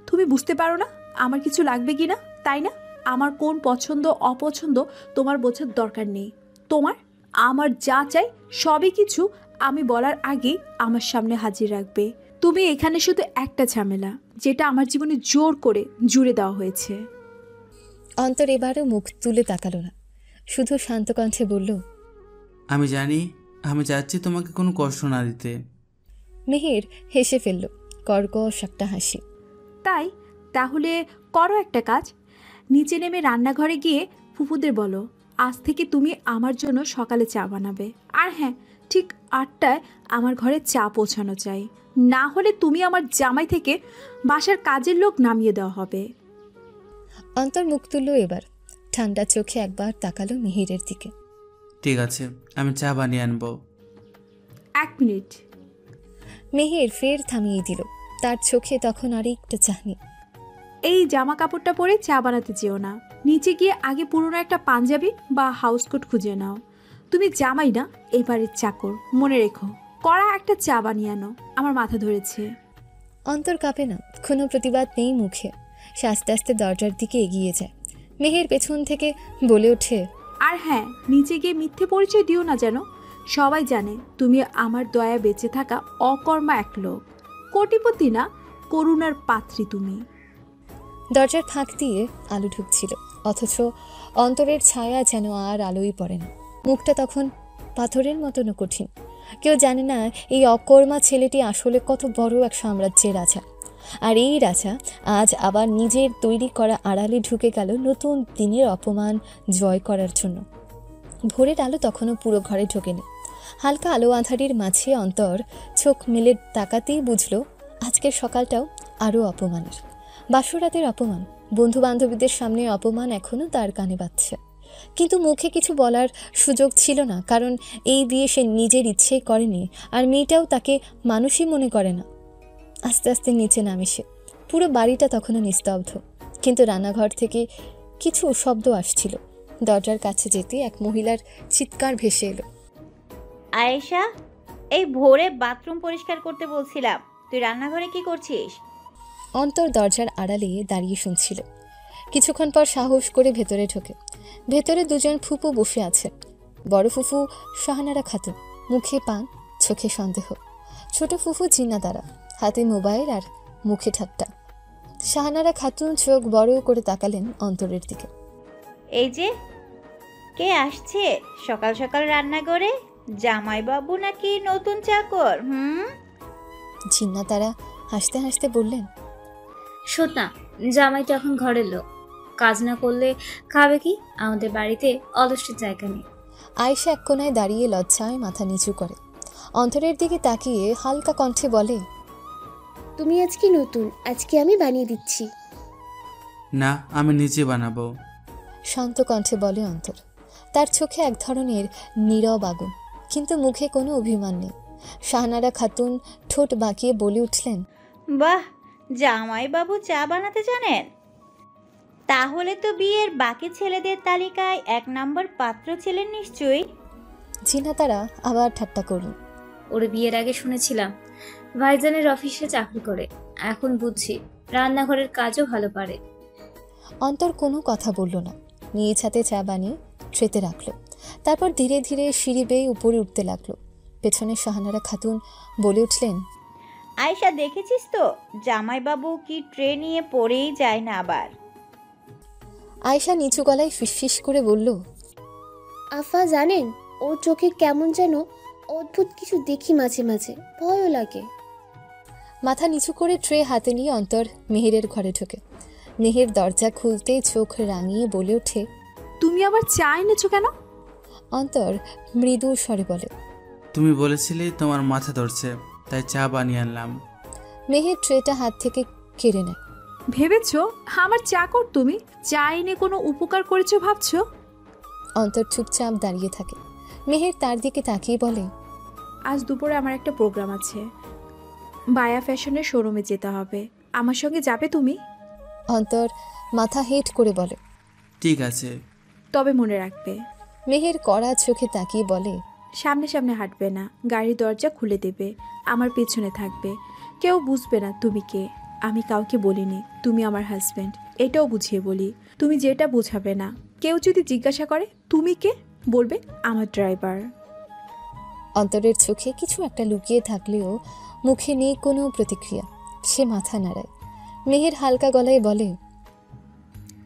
তুমি বুঝতে পারো না আমার কিছু লাগবে কিনা, তাই না? আমার কোন পছন্দ অপছন্দ তোমার বোঝার দরকার নেই। তোমার আমার যা চাই সবই কিছু আমি বলার আগেই আমার সামনে হাজির রাখবে। তুমি এখানে শুধু একটা ঝামেলা, যেটা আমার জীবনে জোর করে জুড়ে দেওয়া হয়েছে। অন্তর এবারও মুখ তুলে তাকালো না, শুধু শান্ত কণ্ঠে বলল, আমি জানি, আমি চাচ্ছি তোমাকে কোনো কষ্ট না দিতে। মেহের হেসে ফেলল, কর্কশ একটা হাসি। তাই তাহলে করো একটা কাজ, নিচে নেমে রান্নাঘরে গিয়ে ফুফুদের বলো আজ থেকে তুমি আমার জন্য সকালে চা বানাবে। আর হ্যাঁ, ঠিক 8টায় আমার ঘরে চা পৌঁছানো চাই, না হলে তুমি আমার জামাই থেকে বাসার কাজের লোক নামিয়ে দেওয়া হবে। অন্তর মুখ তুলল, এবার ঠান্ডা চোখে একবার তাকালো মেহেরের দিকে। ঠিক আছে, আমি চা বানিয়ে আনবো। 1 মিনিট। মেহের ফের থামিয়ে দিল, তার চোখে তখন আর একটা চাহনি। এই জামা কাপড়টা পরে চা বানাতে যেও না, নিচে গিয়ে আগে পুরনো একটা পাঞ্জাবি বা হাউসকোট খুঁজে নাও। তুমি জামাই না, এবারের চাকর, মনে রেখো। কড়া একটা চা বানিয়ে আনো, আমার মাথা ধরেছে। অন্তর কাঁপে না, কোনো প্রতিবাদ নেই মুখে। সে আস্তে আস্তে দরজার দিকে এগিয়ে যায়। মেহের পেছন থেকে বলে ওঠে, আর হ্যাঁ, নিচে গিয়ে মিথ্যে পরিচয় দিও না যেন। সবাই জানে তুমি আমার দয়া বেঁচে থাকা অকর্মা এক লোক, কোটিপতি না, করুণার পাত্রী তুমি। দরজার ফাঁক দিয়ে আলো ঢুকছিল, অথচ অন্তরের ছায়া যেন আর আলোই পড়ে না। মুখটা তখন পাথরের মতনও কঠিন। কেউ জানে না এই অকর্মা ছেলেটি আসলে কত বড় এক সাম্রাজ্যের রাজা। আর এই রাজা আজ আবার নিজের তৈরি করা আড়ালে ঢুকে গেল নতুন দিনের অপমান জয় করার জন্য। ভোরের আলো তখনও পুরো ঘরে ঢোকেনি। হালকা আলো আঁধারির মাঝে অন্তর চোখ মেলে তাকাতেই বুঝল আজকের সকালটাও আরও অপমানের। বাসরাতের অপমান, বন্ধু বান্ধবীদের সামনে অপমান এখনও তার কানে বাজছে, কিন্তু মুখে কিছু বলার সুযোগ ছিল না, কারণ এই বিয়ে সে নিজের ইচ্ছেই করেনি, আর মেয়েটাও তাকে মানুষই মনে করে না। আস্তে আস্তে নিচে নামে সে। পুরো বাড়িটা তখনও নিস্তব্ধ, কিন্তু রান্নাঘর থেকে কিছু শব্দ আসছিল। দরজার কাছে যেতে এক মহিলার চিৎকার ভেসে এলো। আয়েশা, এই ভোরে বাথরুম পরিষ্কার করতে বলছিলাম, তুই রান্নাঘরে কি করছিস? অন্তর দরজার আড়ালে দাঁড়িয়ে শুনছিল। কিছুক্ষণ পর সাহস করে ভেতরে ঢোকে। ভেতরে দুজন ফুপু বসে আছে। বড় ফুফু শাহানারা খাতুন, মুখে পান, চোখে সন্দেহ। ছোট ফুফু জিন্নাতারা, হাতে মোবাইল আর মুখে ঠাট্টা। শাহানারা খাতুন চোখ বড় করে তাকালেন অন্তরের দিকে। এই যে, কে আসছে সকাল সকাল রান্নাঘরে? জামাইবাবু নাকি নতুন চাকর? জিন্নাতারা হাসতে হাসতে বললেন, শোন না, জামাই তো এখন ঘরের লোক, কাজ না করলে খাবে কি? আমাদের বাড়িতে অলসের জায়গা নেই। আয়েশা এক কোনায় দাঁড়িয়ে লজ্জায় মাথা নিচু করে। অন্তরের দিকে তাকিয়ে হালকা কণ্ঠে বলে, তুমি আজকে নতুন, আজকে আমি বানিয়ে দিচ্ছি। না, আমি নিজে বানাবো। শান্ত কণ্ঠে বলে অন্তর। তার চোখে এক ধরনের নীরব আগুন, কিন্তু মুখে কোনো অভিমান নেই। শাহানারা খাতুন ঠোঁট বাঁকিয়ে বলে উঠলেন, বাহ, জামাইবাবু চা বানাতে জানেন? তাহলে তো বিয়ের বাকি ছেলেদের তালিকায় 1 নম্বর পাত্র ছিলেন নিশ্চয়ই। জিন্নাতারা আবার ঠাট্টা করল, ওরে বিয়ের আগে শুনেছিলাম ভাইজানের অফিসে চাকরি করে, এখন বুঝছি রান্নাঘরের কাজও ভালো পারে। অন্তর কোনো কথা বলল না, নিজ হাতে চা বানিয়ে ট্রেতে রাখলো। তারপর ধীরে ধীরে সিঁড়ি বেয়ে উপরে উঠতে লাগলো। পেছনে শাহানারা খাতুন বলে উঠলেন, আয়েশা, দেখেছিস তো জামাইবাবু কি ট্রে নিয়ে পড়েই যায় না আবার। আয়েশা নিচু গলায় ফিসফিস করে বলল, আফা জানেন, ওর চোখে কেমন যেন অদ্ভুত কিছু দেখি, মাঝে মাঝে ভয়ও লাগে। মাথা নিচু করে ট্রে হাতে নিয়ে অন্তর মেহেরের ঘরে ঢোকে। মেহের দরজা খুলতে চোখ রাঙিয়ে বলে ওঠে, তুমি আবার চা এনেছো কেন? অন্তর মৃদু স্বরে বলে, তুমি বলেছিলে তোমার মাথা ধরছে, তাই চা বানিয়ে আনলাম। মেহের ট্রেটা হাত থেকে কেড়ে নেয়। ভেবেছো আমার চাকর তুমি? চা এনে কোনো উপকার করেছো ভাবছো? অন্তর চুপচাপ দাঁড়িয়ে থাকে। মেহের তার দিকে তাকিয়ে বলে, আজ দুপুরে আমার একটা প্রোগ্রাম আছে, বায়া ফ্যাশনের শোরুমে যেতে হবে, আমার সঙ্গে যাবে তুমি? অন্তর মাথা হেট করে বলে, ঠিক আছে, তবে মনে রাখবে। মেহের কড়া চোখে তাকিয়ে বলে, সামনে সামনে হাঁটবে না, গাড়ির দরজা খুলে দেবে, আমার পেছনে থাকবে, কেউ বুঝবে না তুমি কে। আমি কাউকে বলিনি তুমি আমার হাজব্যান্ড, এটাও বুঝিয়ে বলি। তুমি যেটা বোঝাবে না, কেউ যদি জিজ্ঞাসা করে তুমি কে, বলবে আমার ড্রাইভার। অন্তরের চোখে কিছু একটা লুকিয়ে থাকলেও মুখে নেই কোনো প্রতিক্রিয়া। সে মাথা নাড়ায়। মেহের হালকা গলায় বলে,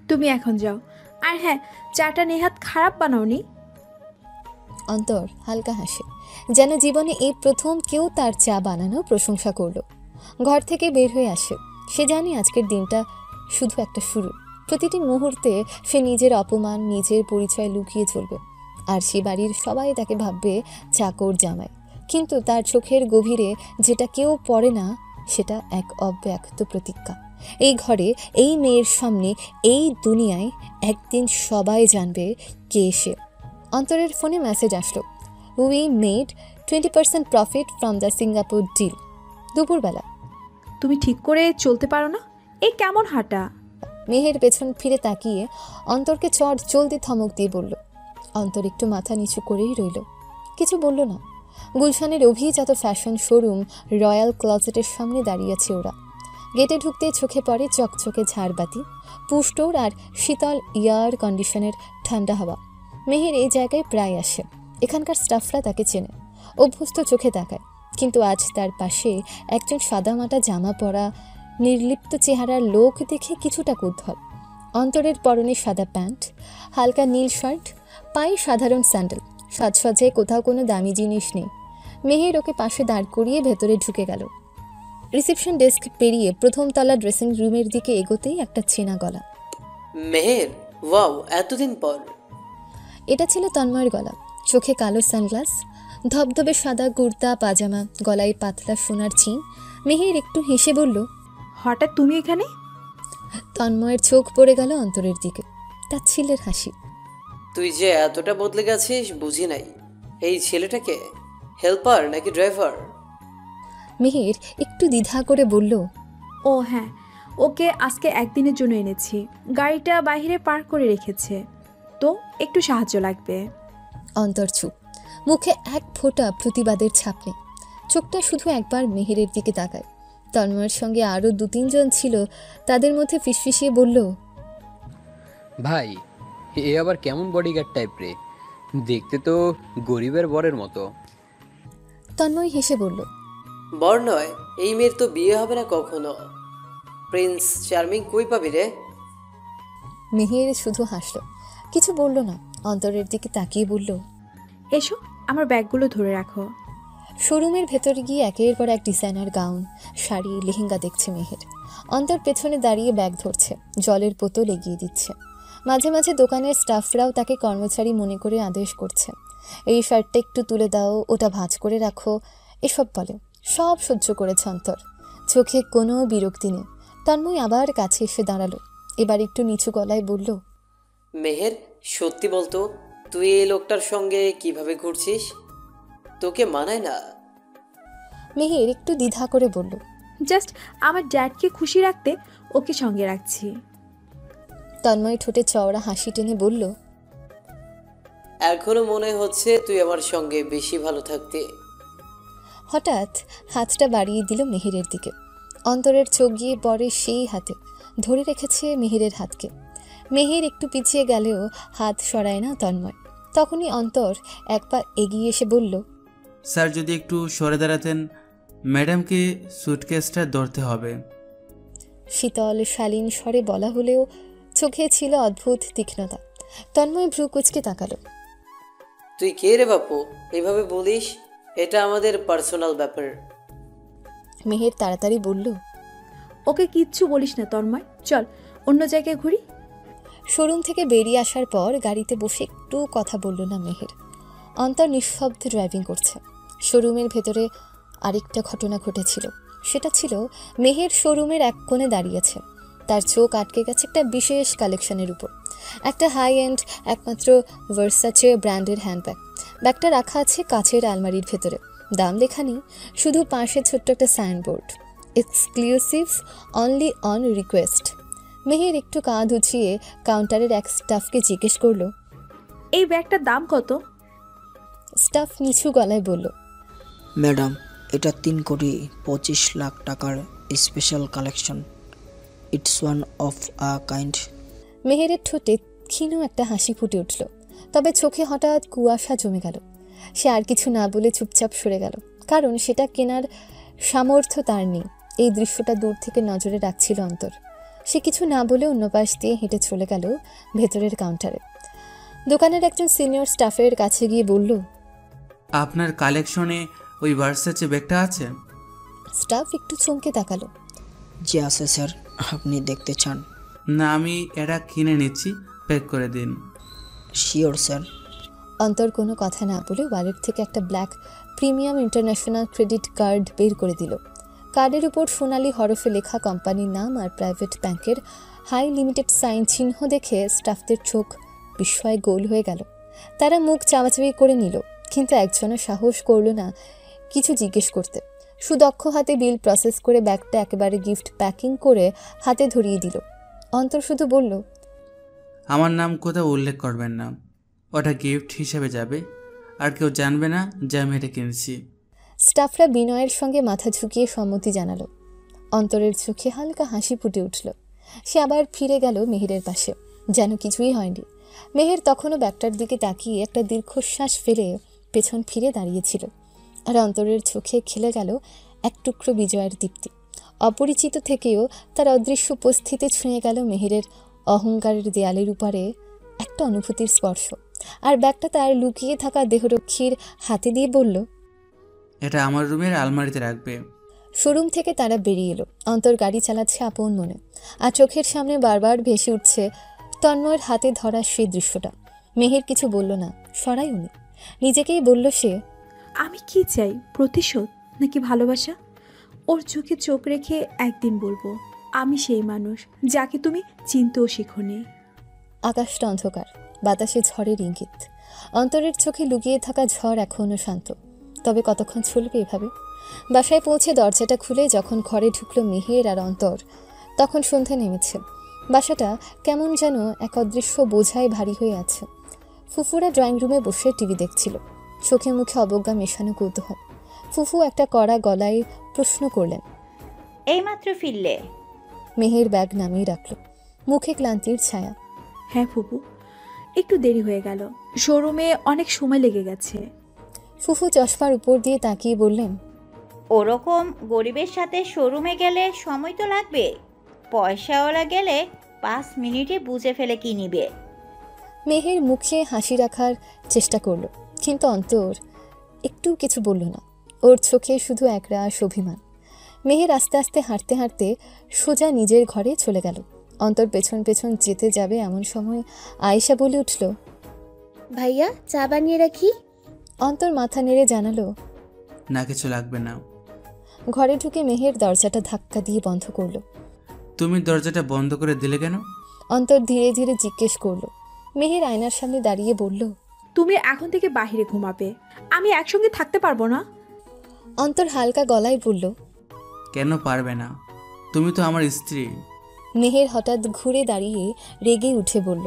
তুমি এখন যাও। আর হ্যাঁ, চাটা নেহাত খারাপ বানাওনি। অন্তর হালকা হাসে, যেন জীবনে এই প্রথম কেউ তার চা বানানো প্রশংসা করলো। ঘর থেকে বের হয়ে আসে। সে জানে আজকের দিনটা শুধু একটা শুরু। প্রতিটি মুহূর্তে সে নিজের অপমান, নিজের পরিচয় লুকিয়ে চলবে। আর সে বাড়ির সবাই তাকে ভাববে চাকর জামাই। কিন্তু তার চোখের গভীরে যেটা কেউ পড়ে না, সেটা এক অব্যক্ত প্রতিজ্ঞা। এই ঘরে, এই মেয়ের সামনে, এই দুনিয়ায় একদিন সবাই জানবে কে সে। অন্তরের ফোনে মেসেজ আসলো, we made 20% profit from the Singapore deal. দুপুরবেলা। তুমি ঠিক করে চলতে পারো না? এই কেমন হাঁটা? মেহের পেছন ফিরে তাকিয়ে অন্তরকে জলদি ধমক দিয়ে বলল। অন্তর একটু মাথা নিচু করেই রইল, কিছু বলল না। গুলশানের অভিজাত ফ্যাশন শোরুম রয়্যাল ক্লজেটের সামনে দাঁড়িয়ে আছে ওরা। গেটে ঢুকতে চোখে পড়ে চকচকে ঝাড়বাতি, পুস্টোর আর শীতল এয়ার কন্ডিশনের ঠান্ডা হাওয়া। মেহের এই জায়গায় প্রায় আসে, এখানকার স্টাফরা তাকে চেনে, অভ্যস্ত চোখে তাকায়। কিন্তু আজ তার পাশে একজন সাদামাটা জামা পরা নির্লিপ্ত চেহারার লোক দেখে কিছুটা কৌতূহল। অন্তরের পরনে সাদা প্যান্ট, হালকা নীল শার্ট, পায়ে সাধারণ স্যান্ডেল, সাজসজ্জায় কোথাও কোনো দামি জিনিস নেই। মেহের ওকে পাশে দাঁড় করিয়ে ভেতরে ঢুকে গেল। রিসেপশন ডেস্ক পেরিয়ে প্রথম তলা ড্রেসিং রুমের দিকে এগোতেই একটা চেনা গলা। মেহের, ওয়াও, এতদিন পর। এটা ছিল তন্ময়ের গলা। চোখে কালো সানগ্লাস, ধবধবে সাদা কুর্তা পাজামা, গলায় পাতলা সোনার চিন। মেহের একটু হেসে বলল, হঠাৎ তুমি এখানে? তন্ময়ের চোখ পড়ে গেল অন্তরের দিকে, তার ছিলের হাসি। তুই যে এতটা বদলে গেছিস বুঝি নাই। এই ছেলেটাকে হেল্পার নাকি ড্রাইভার? মেহের একটু দ্বিধা করে বলল, ও হ্যাঁ, ও ওকে আজকে একদিনের জন্য এনেছি। গাড়িটা বাইরে পার্ক করে রেখেছে, তো একটু সাহায্য লাগবে। অন্তর চুপ, মুখে এক ফোঁটা প্রতিবাদের ছাপ নেই। চোখটা শুধু একবার মেহেরের দিকে তাকায়। তন্ময়ের সঙ্গে আরও 2-3 জন ছিল, তাদের মধ্যে ফিসফিসিয়ে বলল, ভাই এ আবার কেমন বডিগার্ড টাইপ রে, দেখতে তো গরিবের বরের মতো। তন্ময় হেসে বলল, বর নয়, এই মেয়ের তো বিয়ে হবে না কখনো। প্রিন্স চার্মিং কই পাবি রে? মেহের শুধু হাসল, কিছু বলল না। অন্তরের দিকে তাকিয়ে বলল, এসো, আমার ব্যাগগুলো ধরে রাখো। শোরুমের ভেতরে গিয়ে একের পর এক ডিজাইনার গাউন, শাড়ি, লেহেঙ্গা দেখছে মেহের। অন্তর পেছনে দাঁড়িয়ে ব্যাগ ধরছে, জলের বোতল এগিয়ে দিচ্ছে। মাঝে মাঝে দোকানের স্টাফরাও তাকে কর্মচারী মনে করে আদেশ করছে, এই শার্টটা একটু তুলে দাও, ওটা ভাঁজ করে রাখো, এসব বলে। সব সহ্য করেছে অন্তর, চোখে কোনো বিরক্তি নেই। তন্ময় আবার কাছে এসে দাঁড়ালো, এবার একটু নিচু গলায় বলল, মেহের, সত্যি বলতো তুই এই লোকটার সঙ্গে কিভাবে ঘুরছিস? তোকে মানায় না? মেহের একটু দ্বিধা করে বলল, জাস্ট আমার ড্যাডকে খুশি রাখতে ওকে সঙ্গে রাখছি। তন্ময় ঠোঁটে চওড়া হাসি টেনে বলল, এখনো মনে হচ্ছে তুই আমার সঙ্গে বেশি ভালো থাকতে। হঠাৎ হাতটা বাড়িয়ে দিল মেহেরের দিকে। অন্তরের চোখ গিয়ে পড়ে সেই হাতে, ধরে রেখেছে মেহেরের হাতকে। মেহের একটু পিছিয়ে গেলেও হাত সরায় না তন্ময়। তখনই অন্তর এক পা এগিয়ে এসে বলল, স্যার যদি একটু সরে দাঁড়াতেন, ম্যাডামকে সুটকেসটা ধরতে হবে। শীতল শালীন স্বরে বলা হলেও চোখে ছিল অদ্ভুত তীক্ষ্ণতা। তন্ময় ভ্রু কুঁচকে তাকালো। তুই কে রে বাপু, এভাবে বলিস? এটা আমাদের পার্সোনাল ব্যাপার। মেহের তাড়াতাড়ি বলল, ওকে কিচ্ছু বলিস না তন্ময়, চল অন্য জায়গায় ঘুরি। শোরুম থেকে বেরিয়ে আসার পর গাড়িতে বসে একটু কথা বলল না মেহের। অন্তর নিঃশব্দে ড্রাইভিং করছে। শোরুমের ভেতরে আরেকটা ঘটনা ঘটেছিল। সেটা ছিল মেহের শোরুমের এক কোণে দাঁড়িয়েছে, তার চোখ আটকে গেছে একটা বিশেষ কালেকশনের উপর। একটা হাই এন্ড একমাত্র ভার্সাচে ব্র্যান্ডের হ্যান্ডব্যাগ। ব্যাগটা রাখা আছে কাচের আলমারির ভেতরে, দাম লেখা নেই, শুধু পাশে ছোট্ট একটা signboard, exclusive, only on request. Meher একটু কাঁধ উঁচিয়ে কাউন্টারের এক স্টাফকে জিজ্ঞেস করলো, এই ব্যাগটার দাম কত? স্টাফ নিচু গলায় বলল, ম্যাডাম, এটা 3,25,00,000 টাকার special collection. It's one of a kind. মেহেরের ঠোঁটে ক্ষীণ একটা হাসি ফুটে উঠল, তবে চোখে হঠাৎ কুয়াশা জমে গেল। সে আর কিছু না বলে চুপচাপ সরে গেল, কারণ সেটা কেনার সামর্থ্য তার নেই। এই দৃশ্যটা দূর থেকে নজরে রাখছিল অন্তর। সে কিছু না বলে অন্য পাশ দিয়ে হেঁটে চলে গেল ভেতরের কাউন্টারে। দোকানের একজন সিনিয়র স্টাফের কাছে গিয়ে বলল, আপনার কালেকশনে ওই ভার্সাচে ব্যাগটা আছে? স্টাফ একটু চমকে তাকালো। জি আছে স্যার, আপনি দেখতে চান? না, আমি এটা কিনে নিচ্ছি, প্যাক করে দিন। Sure sir. অন্তর কোনো কথা না বলে ওয়ালেট থেকে একটা black premium international credit card বের করে দিল। কার্ডের উপর সোনালি হরফে লেখা কোম্পানির নাম আর প্রাইভেট ব্যাংকের হাই লিমিটেড সাইন চিহ্ন দেখে স্টাফদের চোখ বিস্ময়ে গোল হয়ে গেল। তারা মুখ চাওয়াচাওয়ি করে নিল, কিন্তু একজনও সাহস করল না কিছু জিজ্ঞেস করতে। সুদক্ষ হাতে বিল প্রসেস করে ব্যাগটা একেবারে গিফট প্যাকিং করে হাতে ধরিয়ে দিল। অন্তর শুধু বলল, আমার নাম কোথাও উল্লেখ করবেন না, ওটা গিফট হিসেবে যাবে, আর কেউ জানবে না যে আমি এটা কিনেছি। স্টাফরা বিনয়ের সঙ্গে মাথা ঝুঁকিয়ে সম্মতি জানালো। অন্তরের চোখে হালকা হাসি ফুটে উঠল। সে আবার ফিরে গেল মেহেরের পাশে, যেন কিছুই হয়নি। মেহের তখনও ব্যাগটার দিকে তাকিয়ে একটা দীর্ঘশ্বাস ফেলে পেছন ফিরে দাঁড়িয়েছিল, আর অন্তরের চোখে খেলে গেল এক টুকরো বিজয়ের দীপ্তি। অপরিচিত থেকেও তার অদৃশ্য উপস্থিতি ছুঁয়ে গেল মেহেরের অহংকারের দেয়ালের উপরে একটা অনুভূতির স্পর্শ। আর ব্যাগটা তার লুকিয়ে থাকা দেহরক্ষীর হাতে দিয়ে বলল, এটা আমার রুমের আলমারিতে রাখবে। শোরুম থেকে তারা বেরিয়ে এলো। অন্তর গাড়ি চালাচ্ছে আপন মনে, আর চোখের সামনে বারবার ভেসে উঠছে তন্ময়ের হাতে ধরা সেই দৃশ্যটা। মেহের কিছু বলল না, সরাই উনি। নিজেকেই বলল সে, আমি কি চাই, প্রতিশোধ নাকি ভালোবাসা? ওর চোখে চোখ রেখে একদিন বলবো, আমি সেই মানুষ যাকে তুমি চিনতেও শিখোনি। আকাশটা অন্ধকার, বাতাসে ঝড়ের ইঙ্গিত। অন্তরের চোখে লুকিয়ে থাকা ঝড় এখনও শান্ত, তবে কতক্ষণ চলবে এভাবে? বাসায় পৌঁছে দরজাটা খুলে যখন ঘরে ঢুকলো মেহের আর অন্তর, তখন সন্ধ্যা নেমেছে। বাসাটা কেমন যেন এক অদৃশ্য বোঝায় ভারী হয়ে আছে। ফুফুরা ড্রয়িং রুমে বসে টিভি দেখছিল, চোখে মুখে অবজ্ঞা মেশানো কৌতূহল। ফুফু একটা কড়া গলায় প্রশ্ন করলেন, এইমাত্র ফিরলে? মেহের ব্যাগ নামিয়ে রাখল, মুখে ক্লান্তির ছায়া। হ্যাঁ ফুপু, একটু দেরি হয়ে গেল, শোরুমে অনেক সময় লেগে গেছে। ফুফু চশমার উপর দিয়ে তাকিয়ে বললেন, ওরকম গরিবের সাথে শোরুমে গেলে সময় তো লাগবে, পয়সাওয়ালা গেলে 5 মিনিটে বুঝে ফেলে কি নিবে। মেহের মুখে হাসি রাখার চেষ্টা করল, কিন্তু অন্তর একটু কিছু বলল না। ওর চোখে শুধু একরাশ অভিমান। মেহের আস্তে আস্তে হাঁটতে হাঁটতে সোজা নিজের ঘরে চলে গেল। অন্তর পেছন পেছন যেতে যাবে এমন সময় আয়েশা বলে উঠল, ভাইয়া চা বানিয়ে রাখি? অন্তর মাথা নেড়ে জানালো, না, কিছু লাগবে না। ঘরে ঢুকে মেহের দরজাটা ধাক্কা দিয়ে বন্ধ করলো। তুমি দরজাটা বন্ধ করে দিলে কেন? অন্তর ধীরে ধীরে জিজ্ঞেস করলো। মেহের আয়নার সামনে দাঁড়িয়ে বলল, তুমি এখন থেকে বাইরে ঘুমাবে, আমি একসঙ্গে থাকতে পারবো না। অন্তর হালকা গলায় বলল, কেন পারবে না? তুমি তো আমার স্ত্রী। মেহের হঠাৎ ঘুরে দাঁড়িয়ে রেগে উঠে বলল,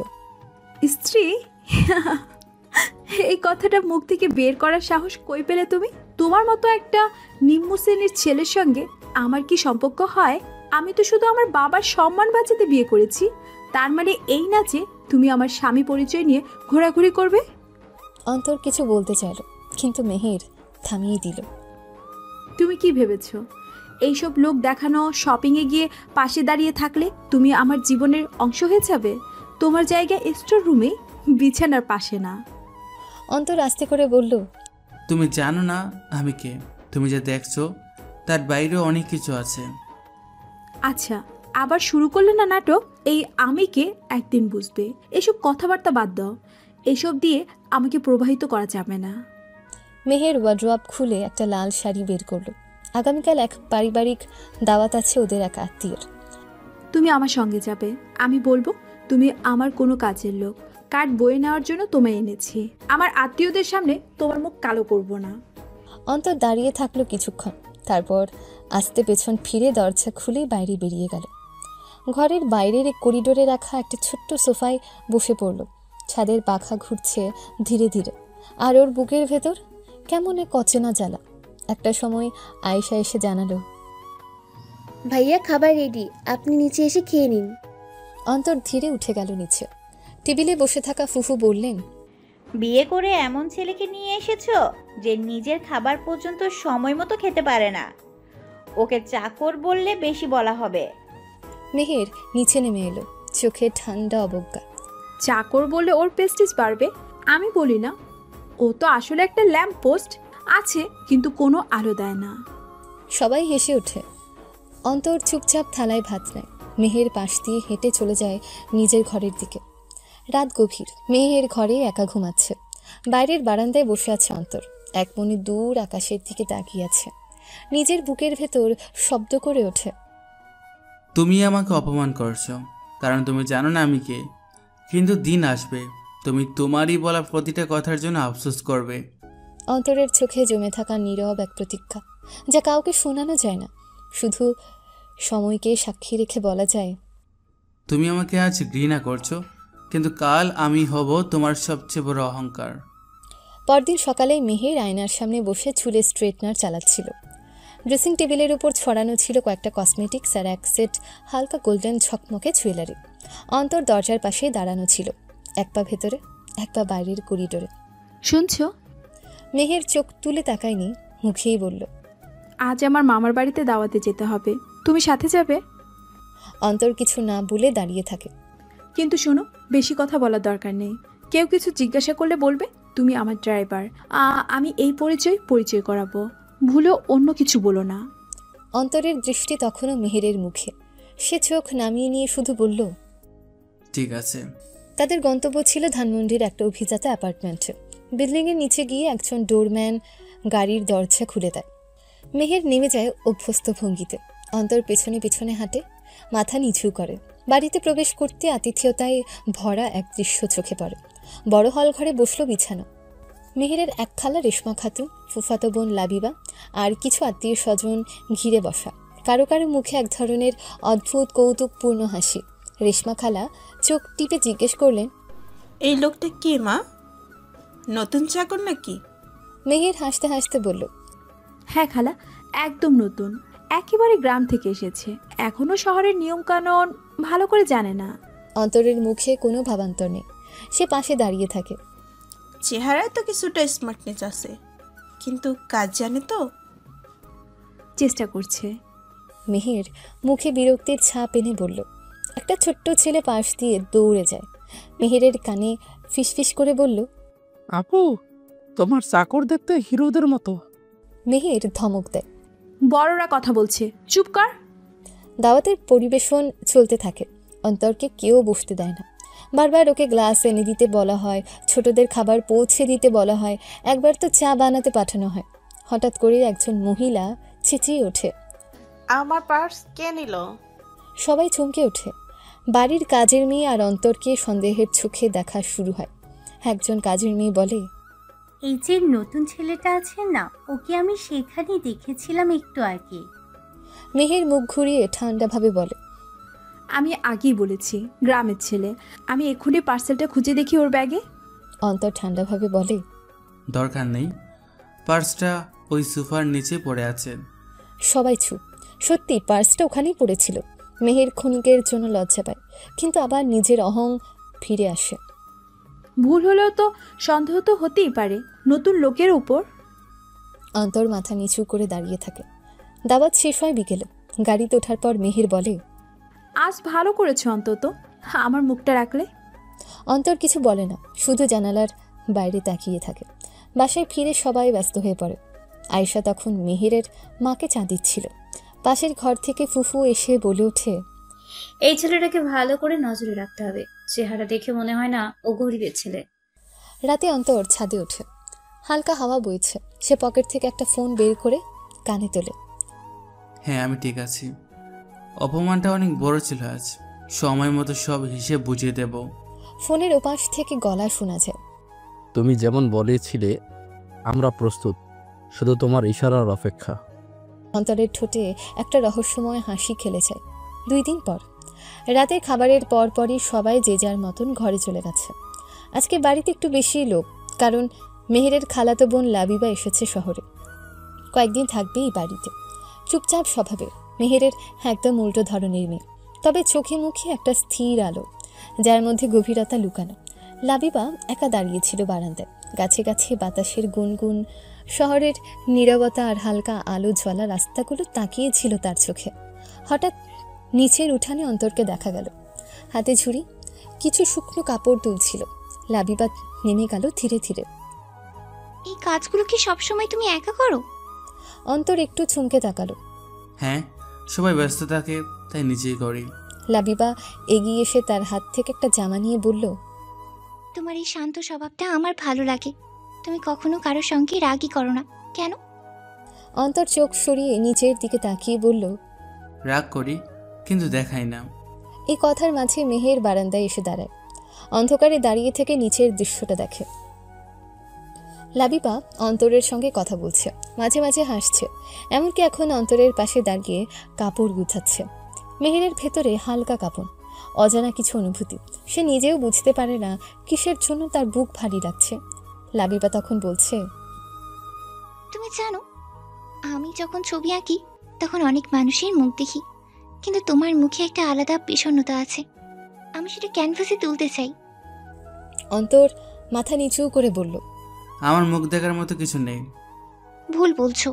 স্ত্রী? এই কথাটা মুখ থেকে বের করার সাহস কই পেলে তুমি? তোমার মতো একটা নিম্ন শ্রেণীর ছেলের সঙ্গে আমার কি সম্পর্ক হয়? আমি তো শুধু আমার বাবার সম্মান বাঁচাতে বিয়ে করেছি। তার মানে এই না যে তুমি আমার স্বামী পরিচয় নিয়ে ঘোরাঘুরি করবে। অন্তর কিছু বলতে চাইল, কিন্তু মেহের থামিয়ে দিল। তুমি কি ভেবেছো এইসব লোক দেখানো শপিংয়ে গিয়ে পাশে দাঁড়িয়ে থাকলে তুমি আমার জীবনের অংশ হয়ে যাবে? তোমার জায়গা স্টোর রুমে, বিছানার পাশে না। অন্তর আস্তে করে বলল, তুমি জানো না আমি কে? তুমি যা দেখছো তার বাইরেও অনেক কিছু আছে। আচ্ছা, আবার শুরু করলে না নাটক? এই আমি কে একদিন বুঝবে। এসব কথাবার্তা বাদ দাও, এসব দিয়ে আমাকে প্রবাহিত করা যাবে না। মেহের ওয়ার্ড্রপ খুলে একটা লাল শাড়ি বের করলো। আগামীকাল এক পারিবারিক দাওয়াত আছে ওদের এক আত্মীয়ের। তুমি আমার সঙ্গে যাবে। আমি বলবো তুমি আমার কোনো কাজের লোক, কার্ড বয়ে নেওয়ার জন্য তোমায় এনেছি। আমার আত্মীয়দের সামনে তোমার মুখ কালো করব না। অন্তর দাঁড়িয়ে থাকলো কিছুক্ষণ, তারপর আস্তে পেছন ফিরে দরজা খুলে বাইরে বেরিয়ে গেল। ঘরের বাইরের এক করিডোরে রাখা একটা ছোট্ট সোফায় বসে পড়ল। ছাদের পাখা ঘুরছে ধীরে ধীরে, আর ওর বুকের ভেতর কেমন এক অচেনা জ্বালা। একটা সময় আয়েশা এসে জানালো, ভাইয়া খাবার রেডি, আপনি নিচে এসে খেয়ে নিন। অন্তর ধীরে উঠে গেল নিচে। টেবিলে বসে থাকা ফুফু বললেন, বিয়ে করে এমন ছেলেকে নিয়ে এসেছো যে নিজের খাবার পর্যন্ত সময় মতো খেতে পারে না। ওকে চাকর বললে বেশি বলা হবে। মেহের নিচে নেমে এলো, চোখে ঠান্ডা অবজ্ঞা। চাকর বললে ওর প্রেস্টিজ বাড়বে? আমি বলি না, ও তো আসলে একটা ল্যাম্প পোস্ট আছে, কিন্তু কোনো আলো দেয় না। সবাই হেসে ওঠে। অন্তর চুপচাপ থালায় ভাত নেয়। মেহের পাশ দিয়ে হেঁটে চলে যায় নিজের ঘরের দিকে। রাত গভীর, মেহের ঘরে একা ঘুমাচ্ছে। বাইরের বারান্দায় বসে আছে অন্তর, এক মনে দূর আকাশের দিকে তাকিয়ে আছে। নিজের বুকের ভেতর শব্দ করে ওঠে, তুমি আমাকে অপমান করছো, কারণ তুমি জানো না আমি কে। কিন্তু দিন আসবে তুমি তোমারই বলা প্রতিটা কথার জন্য আফসোস করবে। অন্তরের চোখে জমে থাকা নীরব এক প্রতীক্ষা, যা কাউকে শোনানো যায় না, শুধু সময়কে সাক্ষী রেখে বলা যায়, তুমি আমাকে আজ ঘৃণা করছো, কিন্তু কাল আমি হব তোমার সবচেয়ে বড় অহংকার। পরদিন সকালে মেহের আয়নার সামনে বসে চুলে স্ট্রেটনার চালাচ্ছিল। ড্রেসিং টেবিলের উপর ছড়ানো ছিল কয়েকটা কসমেটিক্স আর এক সেট হালকা গোল্ডেন ঝকমকে জুয়েলারি। অন্তর দরজার পাশে দাঁড়ানো ছিল, এক পা ভেতরে এক পা বাইরের করিডোরে। শুনছো? মেহের চোখ তুলে তাকায়নি, মুখেই বলল, আজ আমার মামার বাড়িতে দাওয়াতে যেতে হবে, তুমি সাথে যাবে? অন্তর কিছু না বলে দাঁড়িয়ে থাকে। কিন্তু শোনো, বেশি কথা বলার দরকার নেই। কেউ কিছু জিজ্ঞাসা করলে বলবে তুমি আমার ড্রাইভার, আমি এই পরিচয় করাবো, ভুলেও অন্য কিছু বলো না। অন্তরের দৃষ্টি তখনও মেহেরের মুখে। সে চোখ নামিয়ে নিয়ে শুধু বলল, ঠিক আছে। তাদের গন্তব্য ছিল ধানমন্ডির একটা অভিজাত অ্যাপার্টমেন্টে। বিল্ডিংয়ের নিচে গিয়ে একজন ডোরম্যান গাড়ির দরজা খুলে দেয়। মেহের নেমে যায় অভ্যস্ত ভঙ্গিতে। অন্তর পেছনে পেছনে হাঁটে, মাথা নিচু করে। বাড়িতে প্রবেশ করতে আতিথেয়তায় ভরা এক দৃশ্য চোখে পড়ে। বড় হল ঘরে বসলো বিছানা। মেহেরের এক খালা রেশমা খাতুন, ফুফাতো বোন লাবিবা আর কিছু আত্মীয় স্বজন ঘিরে বসা। কারো কারো মুখে এক ধরনের অদ্ভুত কৌতুকপূর্ণ হাসি। রেশমা খালা চোখ টিপে জিজ্ঞেস করলেন, এই লোকটা কে মা? নতুন চাকর নাকি? মেহের হাসতে হাসতে বলল, হ্যাঁ খালা, একদম নতুন, একেবারে গ্রাম থেকে এসেছে, এখনো শহরের নিয়মকানুন ভালো করে জানে না। অন্তরের মুখে কোনো ভাবান্তর নেই, সে পাশে দাঁড়িয়ে থাকে। চেহারায় তো কিছুটা স্মার্টনেস আছে, কিন্তু কাজ জানে তো? চেষ্টা করছে। মেহের মুখে বিরক্তির ছাপ এনে বলল। একটা ছোট্ট ছেলে পাশ দিয়ে দৌড়ে যায়, মেহেরের কানে ফিসফিস করে বলল, আপু, তোমার চাকর দেখতে হিরোদের মতো। মেহের ধমক দেয়, বড়রা কথা বলছে, চুপ কর। দাওয়াতের পরিবেশন চলতে থাকে, অন্তরকে কেউ বসতে দেয় না। বারবার ওকে গ্লাস এনে দিতে বলা হয়, ছোটদের খাবার পৌঁছে দিতে বলা হয়, একবার তো চা বানাতে পাঠানো হয়। হঠাৎ করে একজন মহিলা চেঁচিয়ে ওঠে, আমার পার্স কে নিল? সবাই চমকে ওঠে। বাড়ির কাজের মেয়ে আর অন্তরকে সন্দেহের চোখে দেখা শুরু হয়। একজন কাজের মেয়ে বলে, এই যে নতুন ছেলেটা আছে না, ওকে আমি সেখানেই দেখেছিলাম একটু আগে। মেহের মুখ ঘুরিয়ে ঠান্ডাভাবে বলে, আমি আগেই বলেছি গ্রামের ছেলে, আমি এক্ষুনি পার্সেলটা খুঁজে দেখি ওর ব্যাগে। অন্তর ঠান্ডাভাবে বলে, দরকার নেই, পার্সটা ওই সোফার নিচে পড়ে আছে। সবাই চুপ। সত্যি পার্সটা ওখানেই পড়েছিল। মেহের ক্ষণিকের জন্য লজ্জা পায়, কিন্তু আবার নিজের অহং ফিরে আসে। ভুল হলেও তো সন্দেহ তো হতেই পারে নতুন লোকের উপর। অন্তর মাথা নিচু করে দাঁড়িয়ে থাকে। দাওয়াত শেষ হয় বিকেলে। গাড়িতে ওঠার পর মেহের বলে, আজ ভালো করেছো অন্তত আমার মুখটা রাখলে। অন্তর কিছু বলে না, শুধু জানালার বাইরে তাকিয়ে থাকে। বাসায় ফিরে সবাই ব্যস্ত হয়ে পড়ে। আয়েশা তখন মেহেরের মাকে চা দিচ্ছিল। পাশের ঘর থেকে ফুফু এসে বলে ওঠে, এই ছেলেটাকে ভালো করে নজরে রাখতে হবে, চেহারা দেখে মনে হয় না ও গরিবের ছেলে। রাতে অন্তর ছাদে ওঠে। হালকা হাওয়া বইছে। সে পকেট থেকে একটা ফোন বের করে কানে তোলে। হ্যাঁ, আমি ঠিক আছি। অপমানটা অনেক বড় ছিল আজ, সময় মতো সব হিসেব বুঝিয়ে দেব। ফোনের ওপাশ থেকে গলা শোনা যায়, তুমি যেমন বলেছিলে আমরা প্রস্তুত, শুধু তোমার ইশারার অপেক্ষা। অন্তরের ঠোঁটে একটা রহস্যময় হাসি খেলে যায়। 2 দিন পর রাতে খাবারের পরপরই সবাই যে যার মতন ঘরে চলে গেছে। আজকে বাড়িতে একটু বেশি লোক, কারণ মেহেরের খালাতো বোন লাবিবা এসেছে শহরে। কয়েকদিন থাকবে এই বাড়িতে। চুপচাপ স্বভাবের, মেহেরের একদম উল্টো ধরনের মেয়ে, তবে চোখে মুখে একটা স্থির আলো, যার মধ্যে গভীরতা লুকানো। লাবিবা একা দাঁড়িয়েছিল বারান্দায়। গাছে গাছে বাতাসের গুনগুন, শহরের নীরবতা আর হালকা আলো জ্বলা রাস্তাগুলো তাকিয়েছিল তার চোখে। হঠাৎ নিচের উঠানে অন্তরকে দেখা গেল, হাতে ঝুড়ি, কিছু শুকনো কাপড় তুলছিল। লাবিবা নেমে গেল ধীরে ধীরে। এই কাজগুলো কি সবসময় তুমি একা করো? অন্তর একটু চমকে তাকালো। হ্যাঁ, সবাই ব্যস্ত থাকে তাই নিজেই করি। লাবিবা এগিয়ে এসে তার হাত থেকে একটা জামা নিয়ে বলল, তোমার এই শান্ত স্বভাবটা আমার ভালো লাগে, তুমি কখনো কারোর সঙ্গে রাগই করো না কেন? অন্তর চোখ সরিয়ে নিচের দিকে তাকিয়ে বলল, রাগ করি কিন্তু দেখাই না। এই কথার মাঝে মেহের বারান্দায় এসে দাঁড়ায়। অন্ধকারে দাঁড়িয়ে থেকে নিচের দৃশ্যটা দেখে। লাবিবা অন্তরের সঙ্গে কথা বলছে, মাঝে মাঝে হাসছে, এমনকি এখন অন্তরের পাশে দাঁড়িয়ে কাপড় গুছাচ্ছে। মেহেরের ভেতরে হালকা কাঁপন, অজানা কিছু অনুভূতি। সে নিজেও বুঝতে পারে না কিসের জন্য তার বুক ভারী লাগছে। লাবিবা তখন বলছে, তুমি জানো, আমি যখন ছবি আঁকি তখন অনেক মানুষের মুখ দেখি, কিন্তু তোমার মুখে একটা আলাদা বিষণ্ণতা আছে, আমি সেটা ক্যানভাসে তুলতে চাই। অন্তর মাথা নিচু করে বলল, আমার মুখ দেখার মতো কিছু নেই। ভুল বলছো।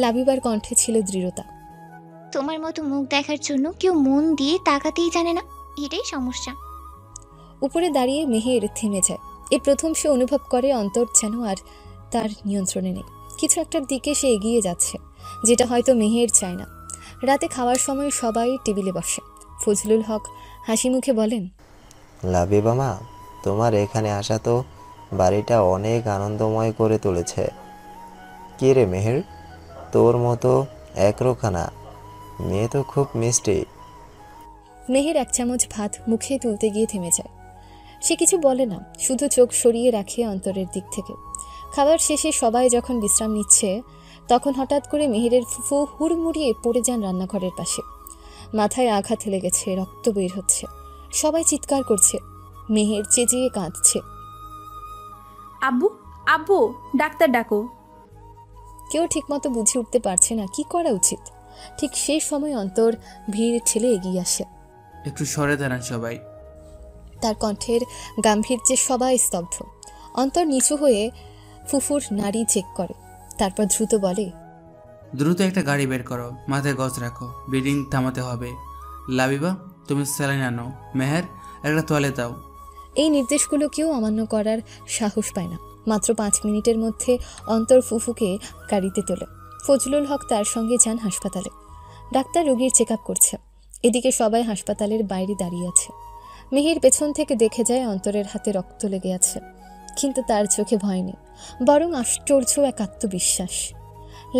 লাবিবার কণ্ঠে ছিল দৃঢ়তা। তোমার মতো মুখ দেখার জন্য কেউ মন দিয়ে তাকাতেই জানে না, এটাই সমস্যা। উপরে দাঁড়িয়ে মেহের থেমে যায়। এই প্রথম সে অনুভব করে অন্তর যেন আর তার নিয়ন্ত্রণে নেই। কিছু একটার দিকে সে এগিয়ে যাচ্ছে, যেটা হয়তো মেহের চায় না। রাতে খাওয়ার সময় সবাই টেবিলে বসে। ফজলুল হক হাসি মুখে বলেন, লাবিবা মা, তোমার এখানে আসা তো বাড়িটা অনেক আনন্দময় করে তুলেছে। কে রে মেহের, তোর মতো একরোখানা মেয়ে তো খুব মিষ্টি। মেহের 1 চামচ ভাত মুখে তুলতে গিয়ে থেমে যায়। সে কিছু বলে না, শুধু চোখ সরিয়ে রাখে অন্তরের দিক থেকে। খাবার শেষে সবাই যখন বিশ্রাম নিচ্ছে তখন হঠাৎ করে মেহেরের ফুফু হুড়মুড়িয়ে পড়ে যান রান্নাঘরের পাশে। মাথায় আঘাত লেগেছে, রক্ত বের হচ্ছে। সবাই চিৎকার করছে, মেহের চেঁচিয়ে কাঁদছে। আব্বু, আব্বু, ডাক্তার ডাকো। কেউ ঠিকমতো বুঝে উঠতে পারছে না কি করা উচিত। ঠিক সেই সময় অন্তর ভিড় ঠেলে এগিয়ে আসে। একটু সরে দাঁড়ান সবাই। তার কণ্ঠের গাম্ভীর্যে সবাই স্তব্ধ। অন্তর নিচু হয়ে ফুফুর নাড়ি চেক করে, তারপর দ্রুত বলে, দ্রুত একটা গাড়ি বের করো, মাথায় গজ রাখো, ব্লিডিং থামাতে হবে। লাবিবা, তুমি স্যালাইন আনো। মেহের, একটা তোয়ালে দাও। এই নির্দেশগুলো কেউ অমান্য করার সাহস পায় না। মাত্র 5 মিনিটের মধ্যে অন্তর ফুফুকে গাড়িতে তোলে। ফজলুল হক তার সঙ্গে যান হাসপাতালে। ডাক্তার রোগীর চেক আপ করছে। এদিকে সবাই হাসপাতালের বাইরে দাঁড়িয়ে আছে। মেহের পেছন থেকে দেখে যায় অন্তরের হাতে রক্ত লেগে আছে, কিন্তু তার চোখে ভয় নেই, বরং আশ্চর্য এক আত্মবিশ্বাস।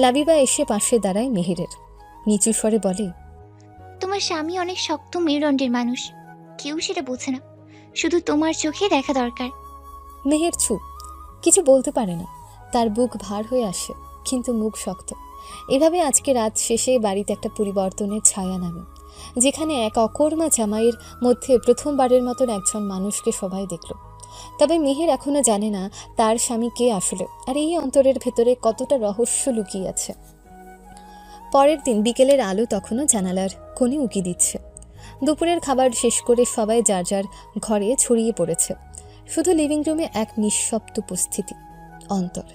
লাবিবা এসে পাশে দাঁড়ায় মেহেরের, নিচু স্বরে বলে, তোমার স্বামী অনেক শক্ত মেরুদণ্ডের মানুষ, কেউ সেটা বোঝে না, শুধু তোমার চোখে দেখা দরকার। মেহের চুপ, কিছু বলতে পারে না। তার বুক ভার হয়ে আসে, কিন্তু মুখ শক্ত। এভাবে আজকে রাত শেষে বাড়িতে একটা পরিবর্তনের ছায়া নামে, যেখানে এক অকর্মা জামাইয়ের মধ্যে প্রথমবারের মতন একজন মানুষকে সবাই দেখল। তবে মেহের এখনো জানে না তার স্বামী কে আসলে, আর এই অন্তরের ভেতরে কতটা রহস্য লুকিয়ে আছে। পরের দিন বিকেলের আলো তখনও জানালার কোণে উকি দিচ্ছে। দুপুরের খাবার শেষ করে সবাই যার যার ঘরে ছড়িয়ে পড়েছে। শুধু লিভিং রুমে এক নিঃশব্দ উপস্থিতি। অন্তর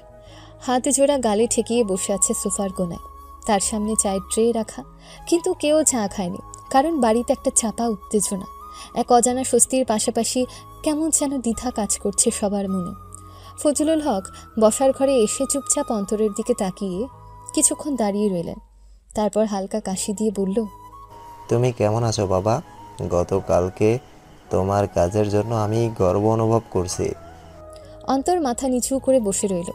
হাত জোড়া গালে ঠেকিয়ে বসে আছে সোফার কোনায়। তার সামনে চায়ের ট্রে রাখা, কিন্তু কেউ চা খায়নি, কারণ বাড়িতে একটা চাপা উত্তেজনা, এক অজানা স্বস্তির পাশাপাশি কেমন যেন দ্বিধা কাজ করছে সবার মনে। ফজলুল হক বসার ঘরে এসে চুপচাপ অন্তরের দিকে তাকিয়ে কিছুক্ষণ দাঁড়িয়ে রইলেন। তারপর হালকা কাশি দিয়ে বলল, তুমি কেমন আছো বাবা? গতকালকে তোমার কাজের জন্য আমি গর্ব অনুভব করছি। অন্তর মাথা নিচু করে বসে রইল,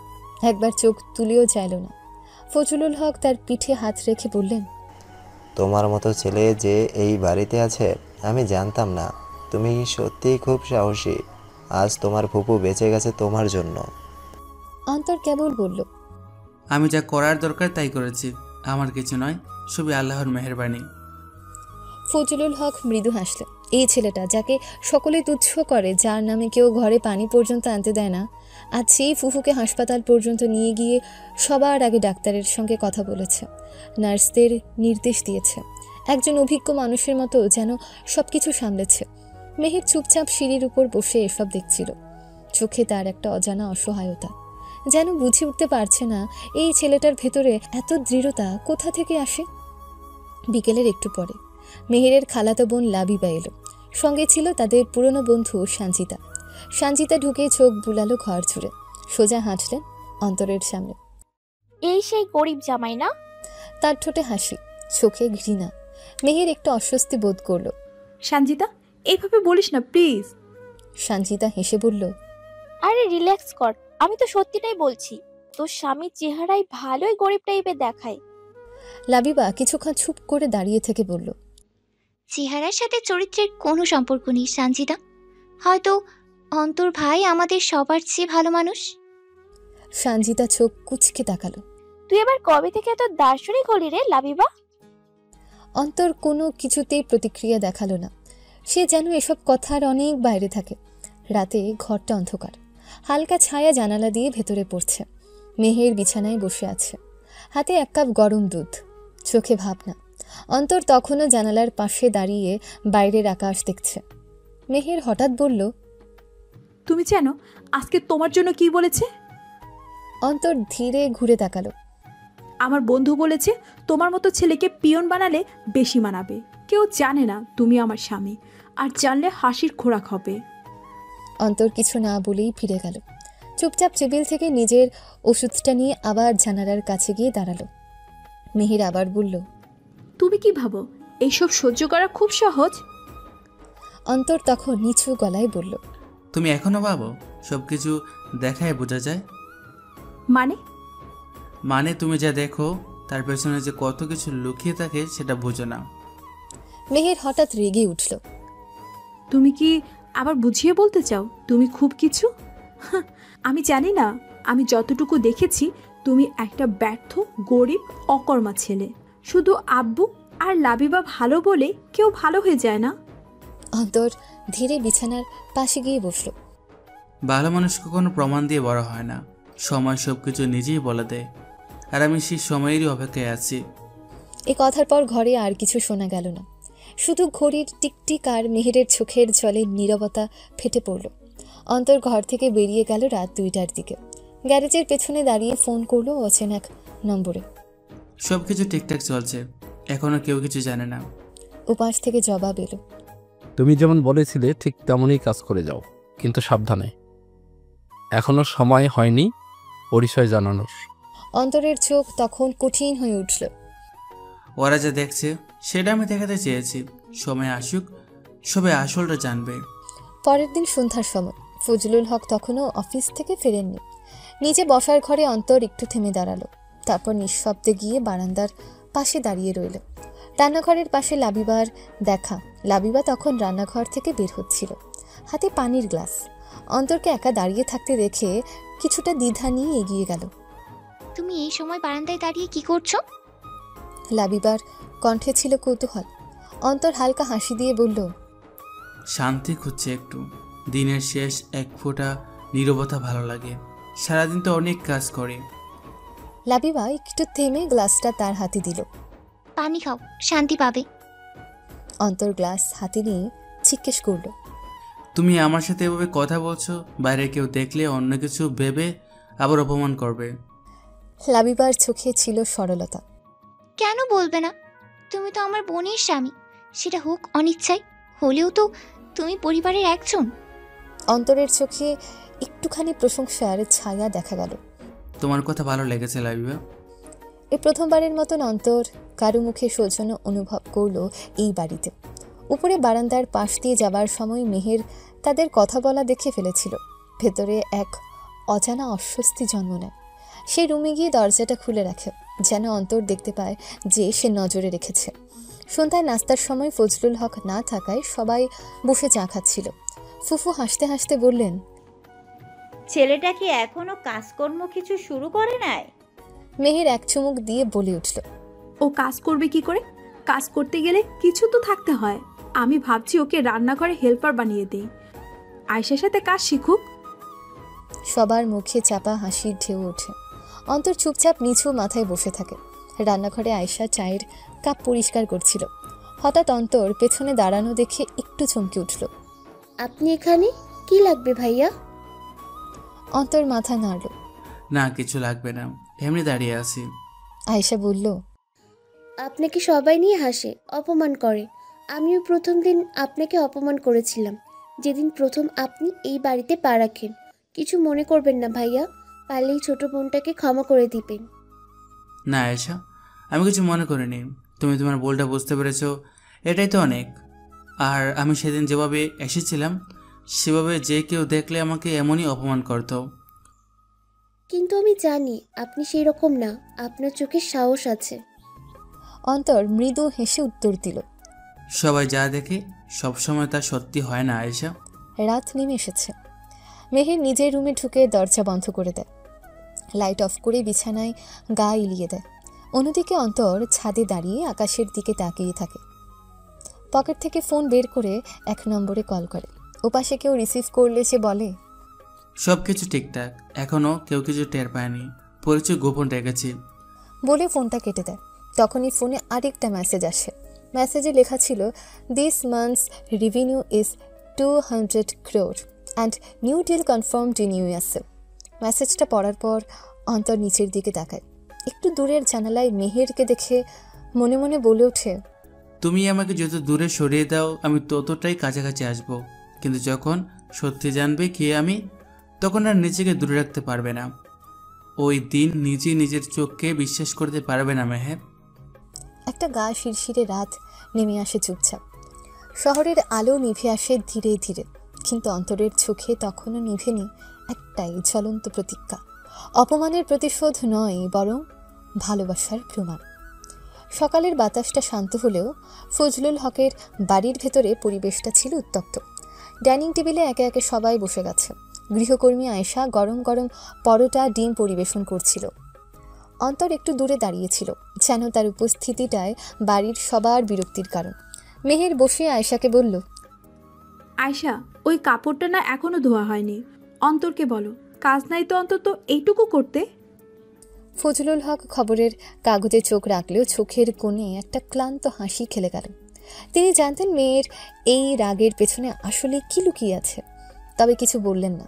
একবার চোখ তুলেও চাইল না। ফজলুল হক তার পিঠে হাত রেখে বললেন, তোমার মতো ছেলে যে এই বাড়িতে আছে আমি জানতাম না। তুমি সত্যিই খুব সাহসী। আজ তোমার ফুপু বেঁচে গেছে তোমার জন্য। অন্তর কেবল বলল, আমি যা করার দরকার তাই করেছি, আমার কিছু নয়, সবই আল্লাহর মেহেরবানি। ফজলুল হক মৃদু হাসলেন। এই ছেলেটা যাকে সকলে তুচ্ছ করে, যার নামে কেউ ঘরে পানি পর্যন্ত আনতে দেয় না, আজ সেই ফুফুকে হাসপাতাল পর্যন্ত নিয়ে গিয়ে সবার আগে ডাক্তারের সঙ্গে কথা বলেছে, নার্সদের নির্দেশ দিয়েছে, একজন অভিজ্ঞ মানুষের মতো যেন সব কিছু সামলেছে। মেহের চুপচাপ সিঁড়ির উপর বসে এসব দেখছিল। চোখে তার একটা অজানা অসহায়তা, যেন বুঝে উঠতে পারছে না এই ছেলেটার ভেতরে এত দৃঢ়তা কোথা থেকে আসে। বিকেলের একটু পরে মেহেরের খালাতো বোন লাবিবা এলো। সঙ্গে ছিল তাদের পুরনো বন্ধু সঞ্জিতা। সঞ্জিতা ঢুকে চোখ বুলালো ঘর জুড়ে, সোজা হাঁটলেন অন্তরের সামনে। এই সেই গরিব জামাই না? তার ঠোঁটে হাসি, চোখে ঘৃণা। মেহের একটু অস্বস্তি বোধ করল। সঞ্জিতা, এইভাবে বলিস না প্লিজ। সঞ্জিতা হেসে বলল, আরে রিল্যাক্স কর, আমি তো সত্যিটাই বলছি, তোর স্বামীর চেহারায় ভালোই গরিব টাইপের দেখায়। লাবিবা কিছুক্ষণ চুপ করে দাঁড়িয়ে থেকে বলল, চেহারার সাথে চরিত্রের কোনো সম্পর্ক নেই সঞ্জিতা, হয়তো অন্তর ভাই আমাদের সবার চেয়ে ভালো মানুষ। সঞ্জিতা চোখ কুচকে তাকালো। তুই এবার কবে থেকে এত দার্শনিক হলি রে লাবিবা? অন্তর কোনো কিছুতেই প্রতিক্রিয়া দেখালো না। সে যেন এসব কথার অনেক বাইরে থাকে। রাতে ঘরটা অন্ধকার, হালকা ছায়া জানালা দিয়ে ভেতরে পড়ছে। মেহের বিছানায় বসে আছে, হাতে 1 কাপ গরম দুধ, চোখে ভাবনা। অন্তর তখনও জানালার পাশে দাঁড়িয়ে বাইরের আকাশ দেখছে। মেহের হঠাৎ বলল, তুমি জানো আজকে তোমার জন্য কি বলেছে? অন্তর ধীরে ঘুরে তাকালো। আমার বন্ধু বলেছে তোমার মতো ছেলেকে পিয়ন বানালে বেশি মানাবে। কেউ জানে না তুমি আমার স্বামী, আর জানলে হাসির খোরাক হবে। অন্তর কিছু না বলেই ফিরে গেল। চুপচাপ টেবিল থেকে নিজের ওষুধটা নিয়ে আবার জানালার কাছে গিয়ে দাঁড়ালো। মেহের আবার বলল, তুমি কি ভাবো এইসব সহ্য করা খুব সহজ? অন্তর তখন নিচু গলায় বলল, তুমি এখনো ভাবো সব কিছু দেখায় বোঝা যায়? মানে তুমি যা দেখো তার পেছনে যে কত কিছু লুকিয়ে থাকে সেটা বোঝো না। মেহের হঠাৎ রেগে উঠল। তুমি কি আবার বুঝিয়ে বলতে চাও তুমি খুব কিছু? আমি জানি না, আমি যতটুকু দেখেছি তুমি একটা ব্যর্থ গরিব অকর্মা ছেলে। শুধু আব্বু আর লাবিবা ভালো বলে কেউ ভালো হয়ে যায় না। অন্তর ধীরে বিছানার পাশে গিয়ে বসল। ভালো মানুষ কখনো প্রমাণ দিয়ে বড় হয় না, সময় সব কিছু নিজেই বলে দেয়, আর আমি সেই সময়েরই অপেক্ষায় আছি। এই কথার পর ঘরে আর কিছু শোনা গেল না, শুধু ঘড়ির টিকটিক আর মেহেরের চোখের জলে নীরবতা ফেটে পড়ল। অন্তর ঘর থেকে বেরিয়ে গেল রাত 2টার দিকে। গ্যারেজের পেছনে দাঁড়িয়ে ফোন করলো অচেনা এক নম্বরে। সব কিছু ঠিকঠাক চলছে, এখনো কেউ কিছু জানে না। উপাস থেকে জবাব এলো, তুমি যেমন বলেছিলে ঠিক তেমনই কাজ করে যাও, কিন্তু সাবধানে, এখনো সময় হয়নি পরিচয় জানানোর। অন্তরের চোখ তখন কঠিন হয়ে উঠল। ওরা যা দেখছে সেটা আমি দেখাতে চেয়েছি, সময় আসুক সবাই আসলটা জানবে। পরের দিন সন্ধ্যার সময় ফজলুল হক তখনও অফিস থেকে ফেরেননি। নিজে বসার ঘরে অন্তর একটু থেমে দাঁড়ালো, তারপর নিঃশব্দে গিয়ে বারান্দার পাশে দাঁড়িয়ে রইল। রান্নাঘরের পাশে লাবিবার দেখা। লাবিবা তখন রান্নাঘর থেকে বের হচ্ছিল, হাতে পানির গ্লাস। অন্তরকে একা দাঁড়িয়ে থাকতে দেখে কিছুটা দ্বিধা নিয়ে এগিয়ে গেল। তুমি এই সময় বারান্দায় দাঁড়িয়ে কি করছো? লাবিবার কণ্ঠে ছিল কৌতূহল। অন্তর হালকা হাসি দিয়ে বলল, শান্তি খুঁজছে একটু, দিনের শেষ এক ফোঁটা নীরবতা ভালো লাগে, সারাদিন তো অনেক কাজ করে। লাবিবা একটু থেমে গ্লাসটা তার হাতে দিল। পানি খাও, শান্তি পাবে। অন্তর গ্লাস হাতে নিয়ে জিজ্ঞেস করল, তুমি আমার সাথে এভাবে কথা বলছো, বাইরে কেউ দেখলে অন্য কিছু ভেবে আবার অপমান করবে। লাবিবার চোখে ছিল সরলতা। কেন বলবে না? তুমি তো আমার বোনের স্বামী, সেটা হোক অনিচ্ছায় হলেও তো তুমি পরিবারের একজন। অন্তরের চোখে একটুখানি প্রশংসার ছায়া দেখা গেল। তোমার কথা ভালো লেগেছে লাবিবা। এই প্রথমবারের মতন অন্তর কারো মুখে সৌজন্য অনুভব করলো এই বাড়িতে। উপরে বারান্দার পাশ দিয়ে যাবার সময় মেহের তাদের কথা বলা দেখে ফেলেছিল। ভেতরে এক অজানা অস্বস্তি জন্ম নেয়। সে রুমে গিয়ে দরজাটা খুলে রাখে, যেন অন্তর দেখতে পায় যে সে নজরে রেখেছে। সন্ধ্যায় নাস্তার সময় ফজলুল হক না থাকায় সবাই বসে চা খাচ্ছিল। ফুফু হাসতে হাসতে বললেন, ছেলেটা কি এখনো কাজকর্ম কিছু শুরু করে নাই? মেহের এক চুমুক দিয়ে বলে উঠল, ও কাজ করবে কি করে? কাজ করতে গেলে কিছু তো থাকতে হয়। আমি ভাবছি ওকে রান্নাঘরে হেল্পার বানিয়ে দেই, আয়েশার সাথে কাজ শিখুক। সবার মুখে চাপা হাসির ঢেউ ওঠে। অন্তর চুপচাপ নিচু মাথায় বসে থাকে। রান্নাঘরে আয়েশা চায়ের কাপ পরিষ্কার করছিল। হঠাৎ অন্তর পেছনে দাঁড়ানো দেখে একটু চমকে উঠল। আপনি এখানে? কি লাগবে ভাইয়া? অন্তর মাথা নাড়ল। না কিছু লাগবে না, এমনি দাঁড়িয়ে আছি। আয়েশা বলল, আপনাকে সবাই নিয়ে হাসে, অপমান করে। আমিও প্রথম দিন আপনাকে অপমান করেছিলাম, যেদিন প্রথম আপনি এই বাড়িতে পা রাখেন। কিছু মনে করবেন না ভাইয়া, পারলেই ছোট বোনটাকে ক্ষমা করে দিবেন। না আয়েশা, আমি কিছু মনে করিনি। তুমি তোমার ভুলটা বুঝতে পেরেছো, এটাই তো অনেক। আর আমি সেদিন যেভাবে এসেছিলাম সেভাবে যে কেউ দেখলে আমাকে এমনই অপমান করতো। কিন্তু আমি জানি আপনি সেই রকম না, আপনার চোখে সাহস আছে। অন্তর মৃদু হেসে উত্তর দিল, সবাই যা দেখে সবসময় তা সত্যি হয় না আয়েশা। রাত নেমে এসেছে। মেহের নিজের রুমে ঢুকে দরজা বন্ধ করে দেয়, লাইট অফ করে বিছানায় গা এলিয়ে দেয়। অন্যদিকে অন্তর ছাদে দাঁড়িয়ে আকাশের দিকে তাকিয়ে থাকে। পকেট থেকে ফোন বের করে 1 নম্বরে কল করে। ওপাশে কেউ রিসিভ করলে সে বলে, সব কিছু ঠিকঠাক, এখনো কেউ কিছু টের পায়নি, পরিচয় গোপন রেখেছি বলে ফোনটা কেটে দেয়। তখনই ফোনে আরেকটা মেসেজ আসে। মেসেজে লেখা ছিল, this month's revenue is 200 crore and new deal confirmed in USA. মেসেজটা পড়ার পর অন্তর নিচের দিকে তাকায়। একটু দূরের জানালায় মেহেরকে দেখে মনে মনে বলে ওঠে, তুমি আমাকে যত দূরে সরিয়ে দাও আমি ততটাই কাছাকাছি আসব, কিন্তু যখন সত্যি জানবে কে আমি, তখন আর নিজেকে দূরে রাখতে পারবে না। ওই দিন নিজের চোখকে বিশ্বাস করতে পারবে না মেহের। একটা গা শিরশিরে রাত নেমে আসে চুপচাপ। শহরের আলো নিভে আসে ধীরে ধীরে, কিন্তু অন্তরের চোখে তখনও নিভেনি একটাই জ্বলন্ত প্রতিজ্ঞা। অপমানের প্রতিশোধ নয়, বরং ভালোবাসার প্রমাণ। সকালের বাতাসটা শান্ত হলেও ফজলুল হকের বাড়ির ভেতরে পরিবেশটা ছিল উত্তপ্ত। ডাইনিং টেবিলে একে একে সবাই বসে গেছে। গৃহকর্মী আয়েশা গরম গরম পরোটা ডিম পরিবেশন করছিল। অন্তর একটু দূরে দাঁড়িয়েছিল, যেন তার উপস্থিতিটায় বাড়ির সবার বিরক্তির কারণ। মেহের বসে আয়েশাকে বলল, আয়শা, ওই কাপড়টা না এখনো ধোয়া হয়নি। অন্তরকে বলো, কাজ নাই তো অন্তত এইটুকু করতে। ফজলুল হক খবরের কাগজে চোখ রাখলেও চোখের কোণে একটা ক্লান্ত হাসি খেলে গেল। তিনি জানতেন মেয়ের এই রাগের পেছনে আসলে কি লুকিয়ে আছে, তবে কিছু বললেন না।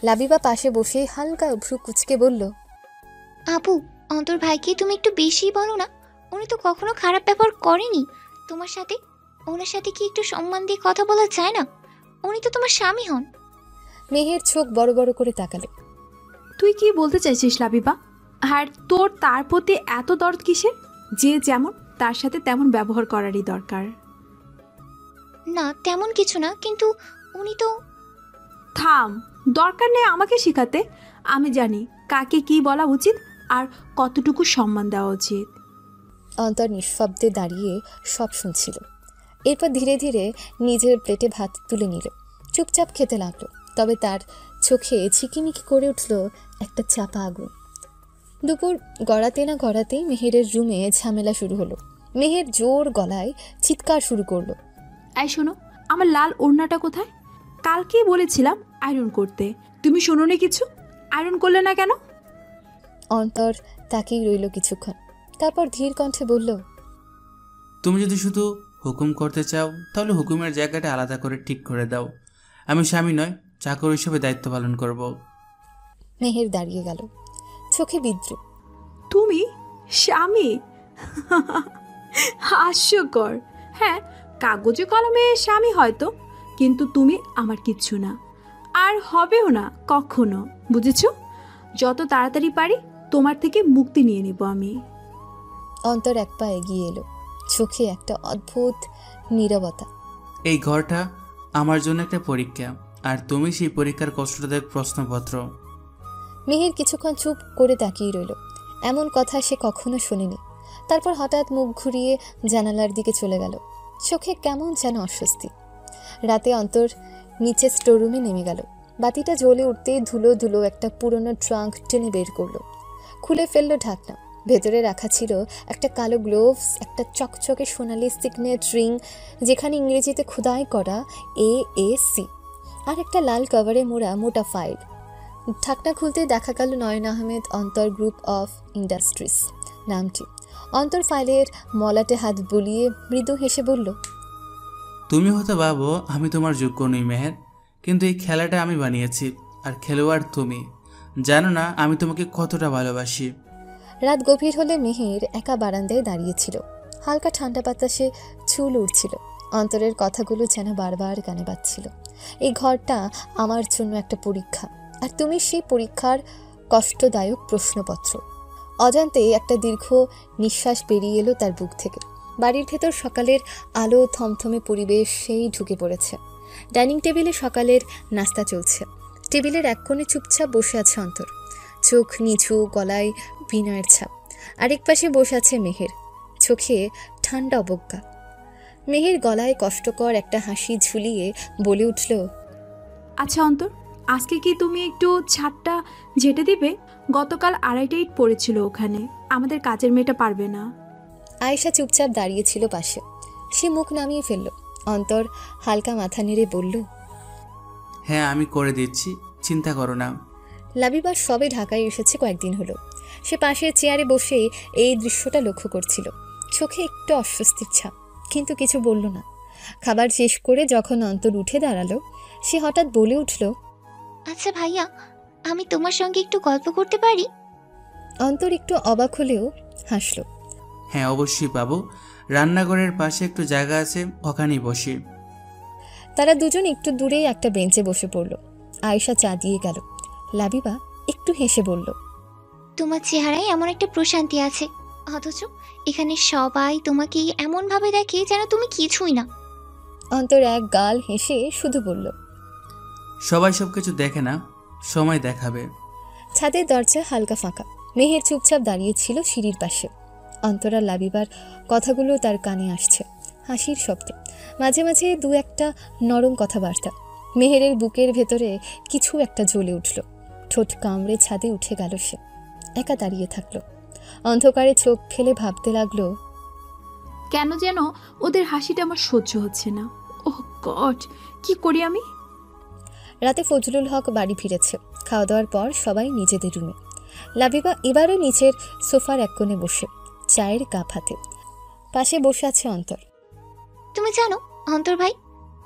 লাবিবা পাশে বসে হালকা ভ্রু কুচকে বলল, আপু, অন্তর ভাইকে তুমি একটু বেশি বলো না। উনি তো কখনো খারাপ ব্যবহার করেনি তোমার সাথে। ওনার সাথে কি একটু সম্মান দিয়ে কথা বলা যায় না? উনি তো তোমার স্বামী হন। মেহের চোখ বড় বড় করে তাকালো। তুই কি বলতে চাইছিস লাবিবা? আর তোর তার প্রতি এত দরদ কিসের? যে যেমন তার সাথে তেমন ব্যবহার করারই দরকার। না, তেমন কিছু না, কিন্তু উনি তো। থাম, দরকার নেই আমাকে শেখাতে। আমি জানি কাকে কি বলা উচিত আর কতটুকু সম্মান দেওয়া উচিত। অন্তর নিঃশব্দে দাঁড়িয়ে সব শুনছিল। এরপর ধীরে ধীরে নিজের প্লেটে ভাত তুলে নিল, চুপচাপ খেতে লাগলো। তবে তার চোখে ঝিকিমিকি করে উঠল একটা চাপা আগুন। দুপুর গড়াতে না গড়াতেই মেহেরের রুমে ঝামেলা শুরু হলো। মেহের জোর গলায় চিৎকার শুরু করলো, এই শোনো, আমার লাল ওড়নাটা কোথায়? কালকেই বলেছিলাম আয়রন করতে, তুমি শোনোনি কিছু? আয়রন করলে না কেন? অন্তর তাকেই রইল কিছুক্ষণ, তারপর ধীর কণ্ঠে বলল, তুমি যদি শুধু হুকুম করতে চাও তাহলে হুকুমের জায়গাটা আলাদা করে ঠিক করে দাও। আমি স্বামী নয়, চাকর হিসেবে দায়িত্ব পালন করব। মেহের দাঁড়িয়ে গেল, চোখে বিদ্রুপ। তুমি স্বামী? হাস্যকর। হ্যাঁ, কাগজে কলমে স্বামী হয়তো, কিন্তু তুমি আমার কিচ্ছু না, আর হবেও না কখনো, বুঝেছো? যত তাড়াতাড়ি পারি তোমার থেকে মুক্তি নিয়ে নেব আমি। অন্তর এক পা এগিয়ে এলো, চোখে একটা অদ্ভুত নীরবতা। এই ঘরটা আমার জন্য একটা পরীক্ষা, আর তুমি সেই পরীক্ষার কষ্টদায়ক প্রশ্নপত্র। মেহের কিছুক্ষণ চুপ করে তাকিয়ে রইল। এমন কথা সে কখনো শোনেনি। তারপর হঠাৎ মুখ ঘুরিয়ে জানালার দিকে চলে গেল, চোখে কেমন যেন অস্বস্তি। রাতে অন্তর নিচে স্টোররুমে নেমে গেল। বাতিটা জ্বলে উঠতে ধুলো ধুলো একটা পুরনো ট্রাঙ্ক টেনে বের করলো, খুলে ফেললো ঢাকনা। ভেতরে রাখা ছিল একটা কালো গ্লোভস, একটা চকচকে সোনালি সিগনেট রিং যেখানে ইংরেজিতে খোদাই করা AAC, আর একটা লাল কভারে মোড়া মোটা ফাইল। ঢাকনা খুলতে দেখা গেল নয়ন আহমেদ অন্তর গ্রুপ অফ ইন্ডাস্ট্রিজ নামটি। অন্তর ফাইলের মলাটে হাত বুলিয়ে মৃদু হেসে বলল, তুমি হয়তো ভাবো আমি তোমার যোগ্য নই মেহের, কিন্তু এই খেলাটা আমি বানিয়েছি, আর খেলোয়াড় তুমি। জানো না আমি তোমাকে কতটা ভালোবাসি। রাত গভীর হলে মেহের একা বারান্দায় দাঁড়িয়েছিল। হালকা ঠান্ডা বাতাসে চুল উড়ছিল। অন্তরের কথাগুলো যেন বারবার কানে বাজছিল। এই ঘরটা আমার জন্য একটা পরীক্ষা, আর তুমি সেই পরীক্ষার কষ্টদায়ক প্রশ্নপত্র। অজান্তে একটা দীর্ঘ নিঃশ্বাস বেরিয়ে এলো তার বুক থেকে। বাড়ির ভেতর সকালের আলো থমথমে পরিবেশ সেই ঢুকে পড়েছে। ডাইনিং টেবিলে সকালের নাস্তা চলছে। টেবিলের এক কোণে চুপচাপ বসে আছে অন্তর, চোখ নিচু, গলায় বিনয়ের ছাপ। আরেক পাশে বসে আছে মেহের, চোখে ঠান্ডা অবজ্ঞা। মেহের গলায় কষ্টকর একটা হাসি ঝুলিয়ে বলে উঠল, আচ্ছা অন্তর, আজকে কি তুমি একটু ছাদটা ঝেঁটে দিবে? গতকাল 2.5 ইট পড়েছিল ওখানে, আমাদের কাজের মেয়েটা পারবে না। আয়েশা চুপচাপ দাঁড়িয়েছিল পাশে, সে মুখ নামিয়ে ফেলল। অন্তর হালকা মাথা নেড়ে বলল, হ্যাঁ আমি করে দিচ্ছি, চিন্তা করো না। লাবিবা সবে ঢাকায় এসেছে কয়েকদিন হলো। সে পাশের চেয়ারে বসে এই দৃশ্যটা লক্ষ্য করছিল, চোখে একটু অস্বস্তির ছাপ, কিন্তু কিছু বলল না। খাবার শেষ করে যখন অন্তর উঠে দাঁড়ালো, সে হঠাৎ বলে উঠল, আচ্ছা ভাইয়া, আমি তোমার সঙ্গে একটু গল্প করতে পারি? অন্তর একটু অবাক হলেও হাসল। হ্যাঁ অবশ্যই পাবো, রান্নাঘরের পাশে একটু জায়গা আছে, ওখানেই বসি। তারা দুজন একটু দূরেই একটা বেঞ্চে বসে পড়ল। আয়েশা চা দিয়ে গেল। লাবিবা একটু হেসে বলল, তোমার চেহারায় এমন একটা প্রশান্তি আছে, অথচ এখানে সবাই তোমাকে এমনভাবে দেখে যেন তুমি কিছুই না। অন্তর এক গাল হেসে শুধু বলল, সবাই সবকিছু দেখে না, সময় দেখাবে। ছাদের দরজা হালকা ফাঁকা। মেহের চুপচাপ দাঁড়িয়েছিল সিঁড়ির পাশে। অন্তরা লাবিবার কথাগুলো তার কানে আসছে, হাসির শব্দ, মাঝে মাঝে দু একটা নরম কথাবার্তা। মেহেরের বুকের ভেতরে কিছু একটা জ্বলে উঠল। ঠোঁট কামড়ে ছাদে উঠে গেল। সে একা দাঁড়িয়ে থাকলো। অন্ধকারে চোখ ফেলে ভাবতে লাগলো, কেন যেন ওদের হাসিটা আমার সহ্য হচ্ছে না। ওহ গড, কি করি আমি? রাতে ফজলুল হক বাড়ি ফিরেছে। খাওয়া দাওয়ার পর সবাই নিজেদের রুমে। লাবিবা এবারও নিচের সোফার এক কোণে বসে, চায়ের কাপ হাতে। পাশে বসে আছে অন্তর। তুমি জানো অন্তর ভাই,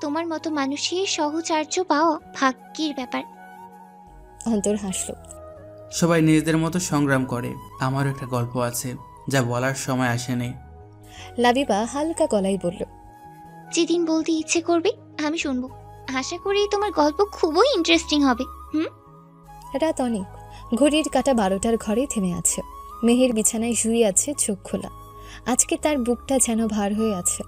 তোমার মতো মানুষের সহচার্য পাওয়া ভাগ্যের ব্যাপার। অন্তর হাসলো। সবাই নিজেদের মতো সংগ্রাম করে। আমারও একটা গল্প আছে, যা বলার সময় আসেনি। লাবিবা হালকা গলায় বলল, যেদিন বলতে ইচ্ছে করবে আমি শুনবো। আশা করি তোমার গল্প খুবই ইন্টারেস্টিং হবে। রাত অনেক। ঘড়ির কাঁটা 12টার ঘরে থেমে আছে। মেহের বিছানায় শুয়ে আছে, চোখ খোলা। আজকে তার বুকটা যেন ভার হয়ে আছে।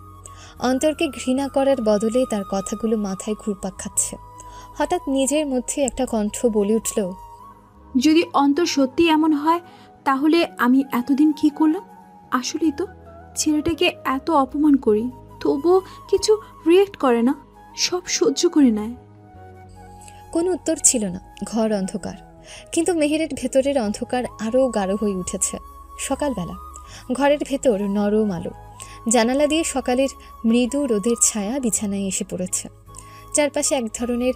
অন্তরকে ঘৃণা করার বদলে তার কথাগুলো মাথায় ঘুরপাক খাচ্ছে। হঠাৎ নিজের মধ্যে একটা কণ্ঠ বলে উঠল, যদি অন্তর সত্যি এমন হয় তাহলে আমি এতদিন কি করলাম? আসলেই তো ছেলেটাকে এত অপমান করি, তবুও কিছু রিয়েক্ট করে না, সব সহ্য করে নেয়। কোনো উত্তর ছিল না। ঘর অন্ধকার, কিন্তু মেহেরের ভেতরের অন্ধকার আরও গাঢ় হয়ে উঠেছে। সকালবেলা ঘরের ভেতর নরম আলো, জানালা দিয়ে সকালের মৃদু রোদের ছায়া বিছানায় এসে পড়েছে। চারপাশে এক ধরনের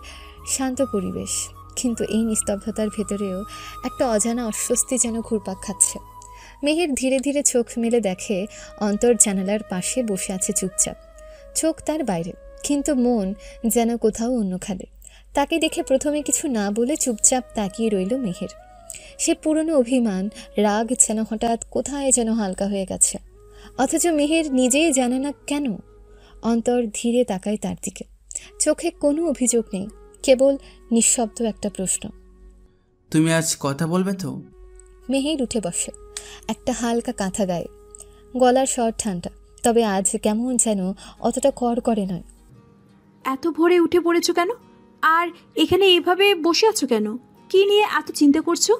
শান্ত পরিবেশ, কিন্তু এই নিস্তব্ধতার ভেতরেও একটা অজানা অস্বস্তি যেন ঘুরপাক খাচ্ছে। মেহের ধীরে ধীরে চোখ মেলে দেখে অন্তর জানালার পাশে বসে আছে চুপচাপ। চোখ তার বাইরে, কিন্তু মন যেন কোথাও অন্যখানে। তাকে দেখে প্রথমে কিছু না বলে চুপচাপ তাকিয়ে রইল মেহের। সে পুরনো অভিমান, রাগ যেন হঠাৎ কোথায় যেন হালকা হয়ে গেছে। অথচ মেহের নিজেই জানে না কেন। অন্তর ধীরে তাকায় তার দিকে। চোখে কোনো অভিযোগ নেই, কেবল নিঃশব্দ একটা প্রশ্ন, তুমি আজ কথা বলবে তো? মেহের উঠে বসে, একটা হালকা কাঁথা গায়ে, গলার স্বর ঠান্ডা, তবে আজ কেমন যেন অতটা কড়কড়ে নয়। এত ভোরে উঠে পড়েছো কেন? আর এখানে এভাবে বসে আছো কেন? কি নিয়ে এত চিন্তা করছো?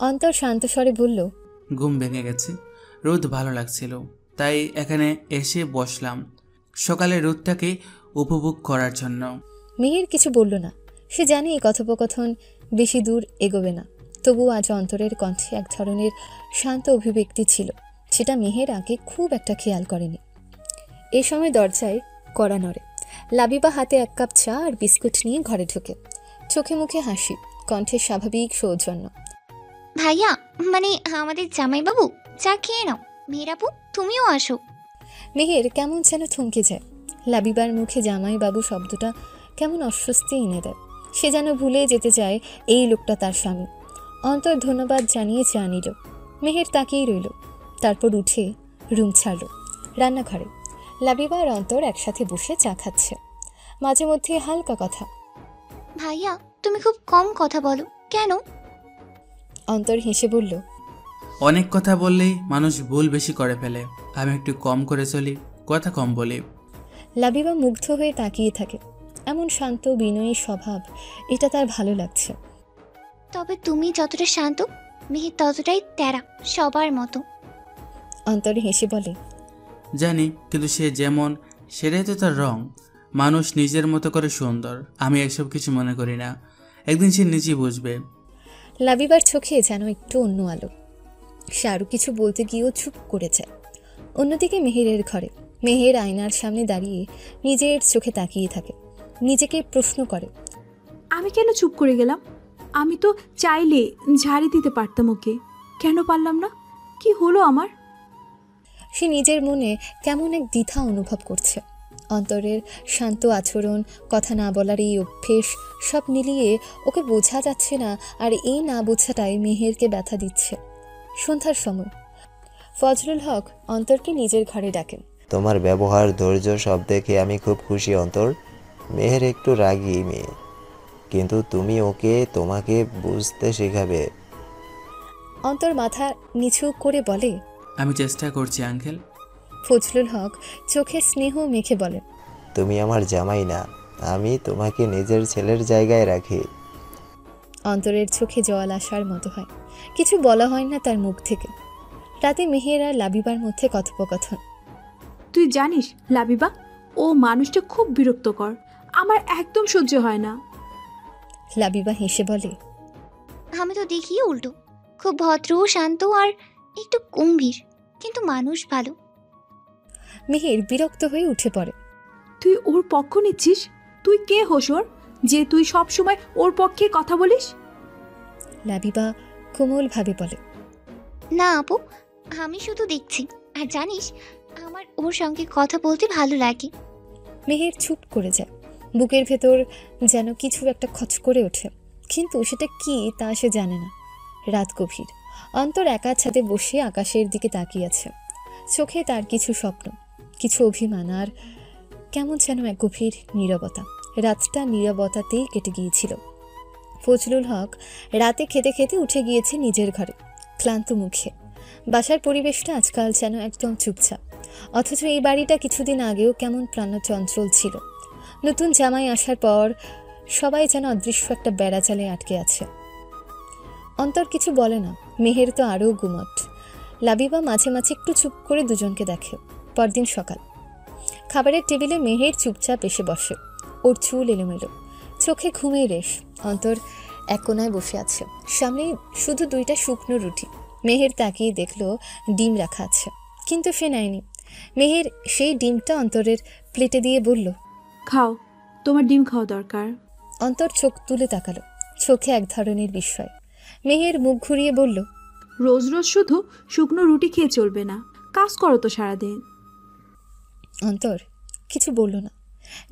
অন্তর শান্ত স্বরে বলল, ঘুম ভেঙে গেছে, রোদ ভালো লাগছিল, তাই এখানে এসে বসলাম সকালের রোদটাকে উপভোগ করার জন্য। মেহের কিছু বলল না। সে জানে এই কথোপকথন বেশি দূর এগোবে না। তবুও আজ অন্তরের কণ্ঠে এক ধরনের শান্ত অভিব্যক্তি ছিল, সেটা মেহের আগে খুব একটা খেয়াল করেনি। এ সময় দরজায় কড়া নড়ে। লাবিবা হাতে এক কাপ চা আর বিস্কুট নিয়ে ঘরে ঢোকে। চোখে মুখে হাসি, কণ্ঠে স্বাভাবিক সৌজন্য। ভাইয়া, মানে আমাদের জামাইবাবু, চা খেয়ে নাও। মেহেরাপু, তুমিও আসো। মেহের কেমন যেন থমকে যায়। লাবিবার মুখে জামাইবাবু শব্দটা কেমন অস্বস্তি এনে দেয়। সে যেন ভুলে যেতে চায় এই লোকটা তার স্বামী। অন্তর ধন্যবাদ জানিয়ে চা নিল। মেহের তাকিয়েই রইল, তারপর উঠে রুম ছাড়ল। রান্নাঘরে লাবিবা আর অন্তর একসাথে বসে চা খাচ্ছে। মাঝে মধ্যে হালকা কথা। ভাইয়া, তুমি খুব কম কথা বলো কেন? অন্তর হেসে বলল, অনেক কথা বললেই মানুষ ভুল বেশি করে ফেলে, আমি একটু কম করে চলি, কথা কম বলি। লাবিবা মুগ্ধ হয়ে তাকিয়ে থাকে। এমন শান্ত বিনয়ী স্বভাব, এটা তার ভালো লাগছে। তবে তুমি যতটা শান্ত, মেহের ততটাই তেরা, সবার মতো। অন্তর হেসে বলে, জানি, কিন্তু সে যেমন সেটাই তো তার রং। মানুষ নিজের মতো করে সুন্দর, আমি এসব কিছু মনে করি না। একদিন সে নিজেই বুঝবে। লাবিবার চোখে যেন একটু অন্য আলো। সে আরও কিছু বলতে গিয়েও চুপ করে যায়। অন্যদিকে মেহেরের ঘরে মেহের আয়নার সামনে দাঁড়িয়ে নিজের চোখে তাকিয়ে থাকে। নিজেকে প্রশ্ন করে, আমি কেন চুপ করে গেলাম? আমি তো চাইলে ঝাড়ি দিতে পারতাম ওকে, কেন পারলাম না? কি হলো আমার? সে নিজের মনে কেমন এক দ্বিধা অনুভব করছে। অন্তরের শান্ত আচরণ, কথা না বলার এই অভ্যেস, সব মিলিয়ে ওকে বোঝা যাচ্ছে না, আর এই না বোঝাটাই মেহেরকে ব্যথা দিচ্ছে। সন্ধ্যার সময় ফজলুল হক অন্তরকে নিজের ঘরে ডাকেন। তোমার ব্যবহার, ধৈর্য সব দেখে আমি খুব খুশি অন্তর। মেহের একটু রাগী মেয়ে, কিন্তু তুমি ওকে তোমাকে বুঝতে শেখাবে। অন্তর মাথা নিচু করে বলে, আমি চেষ্টা করছি আঙ্কেল। ফজলুল হক চোখে স্নেহ মেখে বলে, তুমি আমার জামাই না, আমি তোমাকে নিজের ছেলের জায়গায় রাখি। অন্তরের চোখে জল আসার মতো হয়। কিছু বলা হয় না তার মুখ থেকে। রাতে মেহের আর লাবিবার মধ্যে কথোপকথন। তুই জানিস লাবিবা, ও মানুষটা খুব বিরক্তকর, আমার একদম সহ্য হয় না। লাবিবা হেসে বলে, আমি তো দেখি উল্টো, খুব ভদ্র, শান্ত আর একটু গম্ভীর, কিন্তু মানুষ ভালো। মেহের বিরক্ত হয়ে উঠে পড়ে। তুই ওর পক্ষ নিচ্ছিস? তুই কে হোস ওর, যে তুই সব সময় ওর পক্ষে কথা বলিস? লাবিবা কোমলভাবে বলে। না আপু, আমি শুধু দেখছি। আর জানিস, আমার ওর সঙ্গে কথা বলতে ভালো লাগে। মেহের চুপ করে যায়। বুকের ভেতর যেন কিছু একটা খচ করে ওঠে, কিন্তু সেটা কি তা সে জানে না। রাত গভীর। অন্তর একা ছাদে বসে আকাশের দিকে তাকিয়ে আছে। চোখে তার কিছু স্বপ্ন, কিছু অভিমান, আর কেমন যেন এক গভীর নীরবতা। রাতটা নীরবতাতেই কেটে গিয়েছিল। ফজলুল হক রাতে খেতে খেতে উঠে গিয়েছে নিজের ঘরে, ক্লান্ত মুখে। বাসার পরিবেশটা আজকাল যেন একদম চুপচাপ, অথচ এই বাড়িটা কিছুদিন আগেও কেমন প্রাণচঞ্চল ছিল। নতুন জামাই আসার পর সবাই যেন অদৃশ্য একটা বেড়াচালে আটকে আছে। অন্তর কিছু বলে না, মেহের তো আরও গুমট। লাবিবা মাঝে মাঝে একটু চুপ করে দুজনকে দেখে। পরদিন সকাল, খাবারের টেবিলে মেহের চুপচাপ এসে বসে। ওর চুল এলোমেলো, চোখে ঘুমের রেশ। অন্তর এক কোনায় বসে আছে, সামনে শুধু 2টা শুকনো রুটি। মেহের তাকিয়ে দেখলো ডিম রাখা আছে, কিন্তু সে নেয়নি। মেহের সেই ডিমটা অন্তরের প্লেটে দিয়ে বলল, খাও, তোমার ডিম খাওয়া দরকার। অন্তর চোখ তুলে তাকালো, চোখে এক ধরনের বিস্ময়। মেহের মুখ ঘুরিয়ে বলল, রোজ রোজ শুধু শুকনো রুটি খেয়ে চলবে না, কাজ করো তো সারাদিন। অন্তর কিছু বলল না,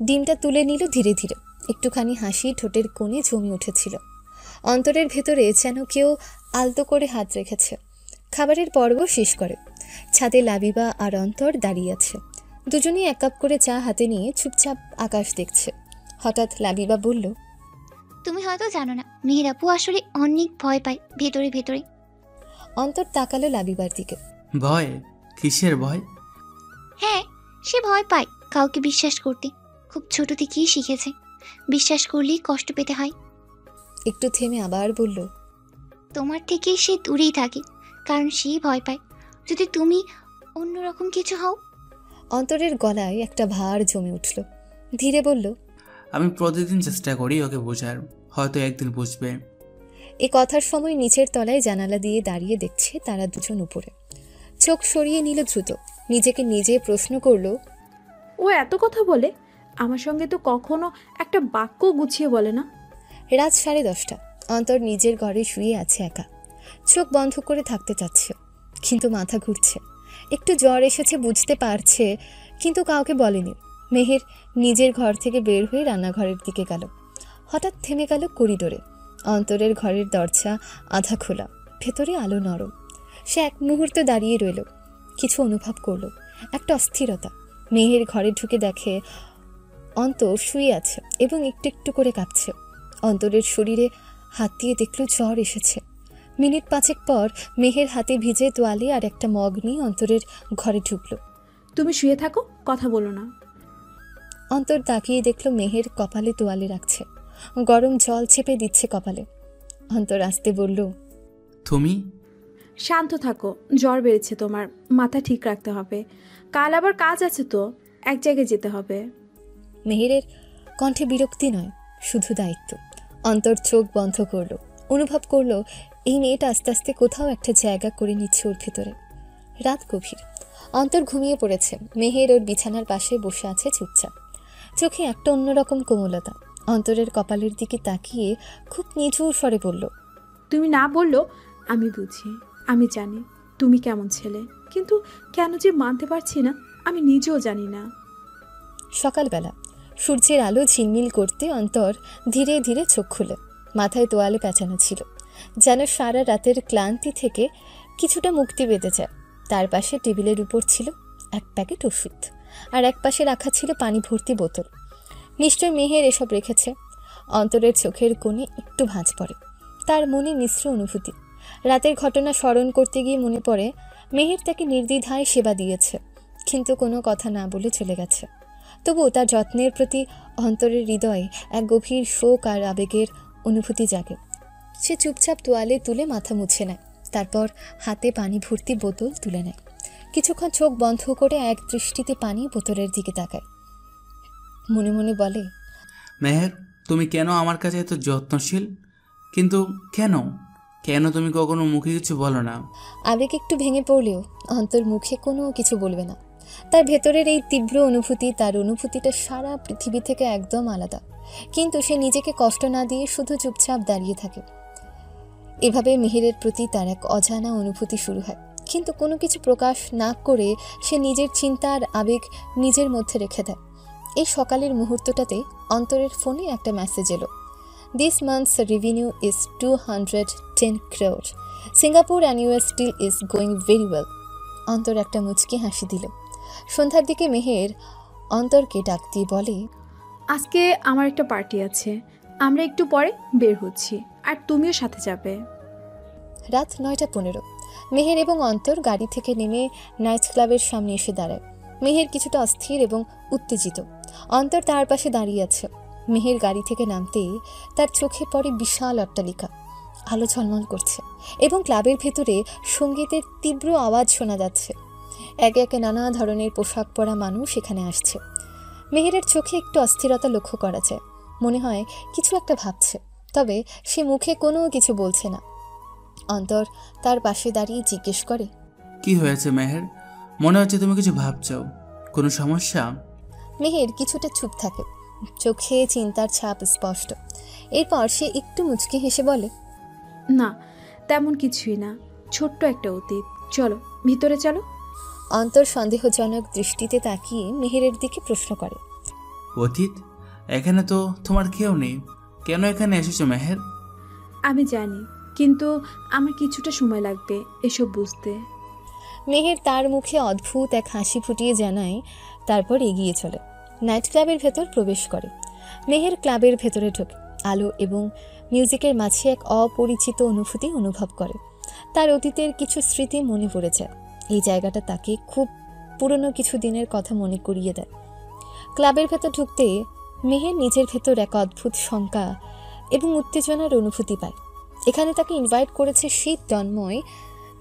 ডিমটা তুলে নিল ধীরে ধীরে। একটুখানি হাসি ঠোঁটের কোণে জমে উঠেছিল। অন্তরের ভেতরে যেন কেউ আলতো করে হাত রেখেছে। খাবারের পর্ব শেষ করে ছাদে লাবিবা আর অন্তর দাঁড়িয়ে আছে। দুজনেই 1 কাপ করে চা হাতে নিয়ে চুপচাপ আকাশ দেখছে। হঠাৎ লাবিবা বলল, তুমি হয়তো জানো না, মেহের আপু আসলে অনেক ভয় পায় ভেতরে ভেতরে। অন্তর তাকালো লাবিবার দিকে। ভয়? কিসের ভয়? হ্যাঁ, সে ভয় পায় কাউকে বিশ্বাস করতে। খুব ছোট থেকেই শিখেছে, বিশ্বাস করলেই কষ্ট পেতে হয়। একটু থেমে আবার বলল, তোমার থেকে সে দূরেই থাকে, কারণ সে ভয় পায় যদি তুমি অন্যরকম কিছু হও। অন্তরের গলায় একটা ভার জমে উঠল। ধীরে বলল, আমি প্রতিদিন চেষ্টা করি ওকে বোঝার, হয়তো একদিন বুঝবে। এ কথার সময় নিচের তলায় জানালা দিয়ে দাঁড়িয়ে দেখছে তারা দুজন উপরে। চোখ সরিয়ে নিল দ্রুত। নিজেকে নিজে প্রশ্ন করলো, ও এত কথা বলে, আমার সঙ্গে তো কখনো একটা বাক্য গুছিয়ে বলে না। রাত 10:30। অন্তর নিজের ঘরে শুয়ে আছে একা। চোখ বন্ধ করে থাকতে চাচ্ছে, কিন্তু মাথা ঘুরছে। একটু জ্বর এসেছে বুঝতে পারছে, কিন্তু কাউকে বলেনি। মেহের নিজের ঘর থেকে বের হয়ে রান্নাঘরের দিকে গেল। হঠাৎ থেমে গেল করিডোরে। অন্তরের ঘরের দরজা আধা খোলা, ভেতরে আলো নরম। সে এক মুহূর্তে দাঁড়িয়ে রইল, কিছু অনুভব করলো, একটা অস্থিরতা। মেহের ঘরে ঢুকে দেখে অন্তর শুয়ে আছে এবং একটু একটু করে কাঁপছে। অন্তরের শরীরে হাত দিয়ে দেখল জ্বর এসেছে। মিনিট 5 পর মেহের হাতে ভিজে তোয়ালে আর একটা মগ নিয়ে অন্তরের ঘরে ঢুকলো। তুমি শুয়ে থাকো, কথা বলো না। অন্তর তাকিয়ে দেখল মেহের কপালে তোয়ালে রাখছে, গরম জল চেপে দিচ্ছে কপালে। অন্তর আসতে বলল, তুমি শান্ত থাকো, জ্বর বেড়েছে তোমার, মাথা ঠিক রাখতে হবে, কাল আবার কাজ আছে তো, এক জায়গায় যেতে হবে। মেহেরের কণ্ঠে বিরক্তি নয়, শুধু দায়িত্ব। অন্তর চোখ বন্ধ করলো, অনুভব করলো এই মেয়েটা আস্তে আস্তে কোথাও একটা জায়গা করে নিচ্ছে ওর ভেতরে। রাত গভীর। অন্তর ঘুমিয়ে পড়েছে। মেহের ওর বিছানার পাশে বসে আছে চুপচাপ, চোখে একটা অন্যরকম কোমলতা। অন্তরের কপালের দিকে তাকিয়ে খুব নিচুর স্বরে বলল, তুমি না বললো আমি বুঝি, আমি জানি তুমি কেমন ছেলে, কিন্তু কেন যে মানতে পারছি না আমি নিজেও জানি না। সকালবেলা সূর্যের আলো ঝিলমিল করতে অন্তর ধীরে ধীরে চোখ খুলে। মাথায় তোয়ালে পেঁচানো ছিল, যেন সারা রাতের ক্লান্তি থেকে কিছুটা মুক্তি পেতে চায়। তার পাশে টেবিলের উপর ছিল এক প্যাকেট ওষুধ, আর এক পাশে রাখা ছিল পানি ভর্তি বোতল। নিশ্চয় মেহের এসব রেখেছে। অন্তরের চোখের কোণে একটু ভাঁজ পড়ে, তার মনে মিশ্র অনুভূতি। রাতের ঘটনা স্মরণ করতে গিয়ে মনে পড়ে মেহের তাকে নির্দ্বিধায় সেবা দিয়েছে, কিন্তু কোনো কথা না বলে চলে গেছে। তবুও তার যত্নের প্রতি অন্তরের হৃদয়ে এক গভীর শোক আর আবেগের অনুভূতি জাগে। সে চুপচাপ তোয়ালে তুলে মাথা মুছে নেয়, তারপর হাতে পানি ভর্তি বোতল তুলে নেয়। কিছুক্ষণ চোখ বন্ধ করে এক দৃষ্টিতে পানি বোতলের দিকে তাকায়। মনে মনে বলে, মেহের, তুমি কেন আমার কাছে এত যত্নশীল? কিন্তু কেন? কেন তুমি কখনো মুখে কিছু বলো না? আবেগ একটু ভেঙে পড়লেও অন্তর মুখে কোনো কিছু বলবে না। তার ভেতরের এই তীব্র অনুভূতি, তার অনুভূতিটা সারা পৃথিবী থেকে একদম আলাদা, কিন্তু সে নিজেকে কষ্ট না দিয়ে শুধু চুপচাপ দাঁড়িয়ে থাকে। এভাবে মেহেরের প্রতি তার এক অজানা অনুভূতি শুরু হয়, কিন্তু কোনো কিছু প্রকাশ না করে সে নিজের চিন্তা আর আবেগ নিজের মধ্যে রেখে দেয়। এই সকালের মুহূর্তটাতে অন্তরের ফোনে একটা মেসেজ এলো, this month's revenue is 210 crore, Singapore and US deal is going very well. Antar একটা মুচকি হাসি দিল। সন্ধ্যার দিকে মেহের অন্তরকে ডাক দিয়ে বলে, আজকে আমার একটা পার্টি আছে, আমরা একটু পরে বের হচ্ছি, আর তুমিও সাথে যাবে। রাত 9:15। মেহের এবং অন্তর গাড়ি থেকে নেমে নাইট ক্লাবের সামনে এসে দাঁড়ায়। মেহের কিছুটা অস্থির এবং উত্তেজিত। অন্তর তার পাশে দাঁড়িয়ে আছে। মেহের গাড়ি থেকে নামতেই তার চোখে পড়ে বিশাল অট্টালিকা, আলো ঝলমল করছে এবং ক্লাবের ভেতরে সঙ্গীতের তীব্র আওয়াজ শোনা যাচ্ছে। একে একে নানা ধরনের পোশাক পরা মানুষ এখানে আসছে। মেহেরের চোখে একটু অস্থিরতা লক্ষ্য করা যায়, মনে হয় কিছু একটা ভাবছে, তবে সে মুখে কোনো কিছু বলছে না। অন্তর তার পাশে দাঁড়িয়ে জিজ্ঞেস করে, কি হয়েছে মেহের? মনে হচ্ছে তুমি কিছু ভাবছো, কোনো সমস্যা? মেহের কিছুটা চুপ থাকে, চোখে চিন্তার ছাপ স্পষ্ট। এরপর সে একটু মুচকি হেসে বলে, না তেমন কিছুই না, ছোট্ট একটা অতীত, চলো ভিতরে চলো। অন্তর সন্দেহজনক দৃষ্টিতে তাকিয়ে মেহেরের দিকে প্রশ্ন করে, অতীত? এখানে তো তোমার কেউ নেই, কেন এখানে এসেছো মেহের? আমি জানি, কিন্তু আমার কিছুটা সময় লাগবে এসব বুঝতে। মেহের তার মুখে অদ্ভুত এক হাসি ফুটিয়ে জানায়, তারপর এগিয়ে চলে নাইট ক্লাবের ভেতর প্রবেশ করে। মেহের ক্লাবের ভেতরে ঢোকে। আলো এবং মিউজিকের মাঝে এক অপরিচিত অনুভূতি অনুভব করে। তার অতীতের কিছু স্মৃতি মনে পড়ে যায়। এই জায়গাটা তাকে খুব পুরনো কিছু দিনের কথা মনে করিয়ে দেয়। ক্লাবের ভেতর ঢুকতে মেহের নিজের ভেতর এক অদ্ভুত শঙ্কা এবং উত্তেজনার অনুভূতি পায়। এখানে তাকে ইনভাইট করেছে সেই তন্ময়,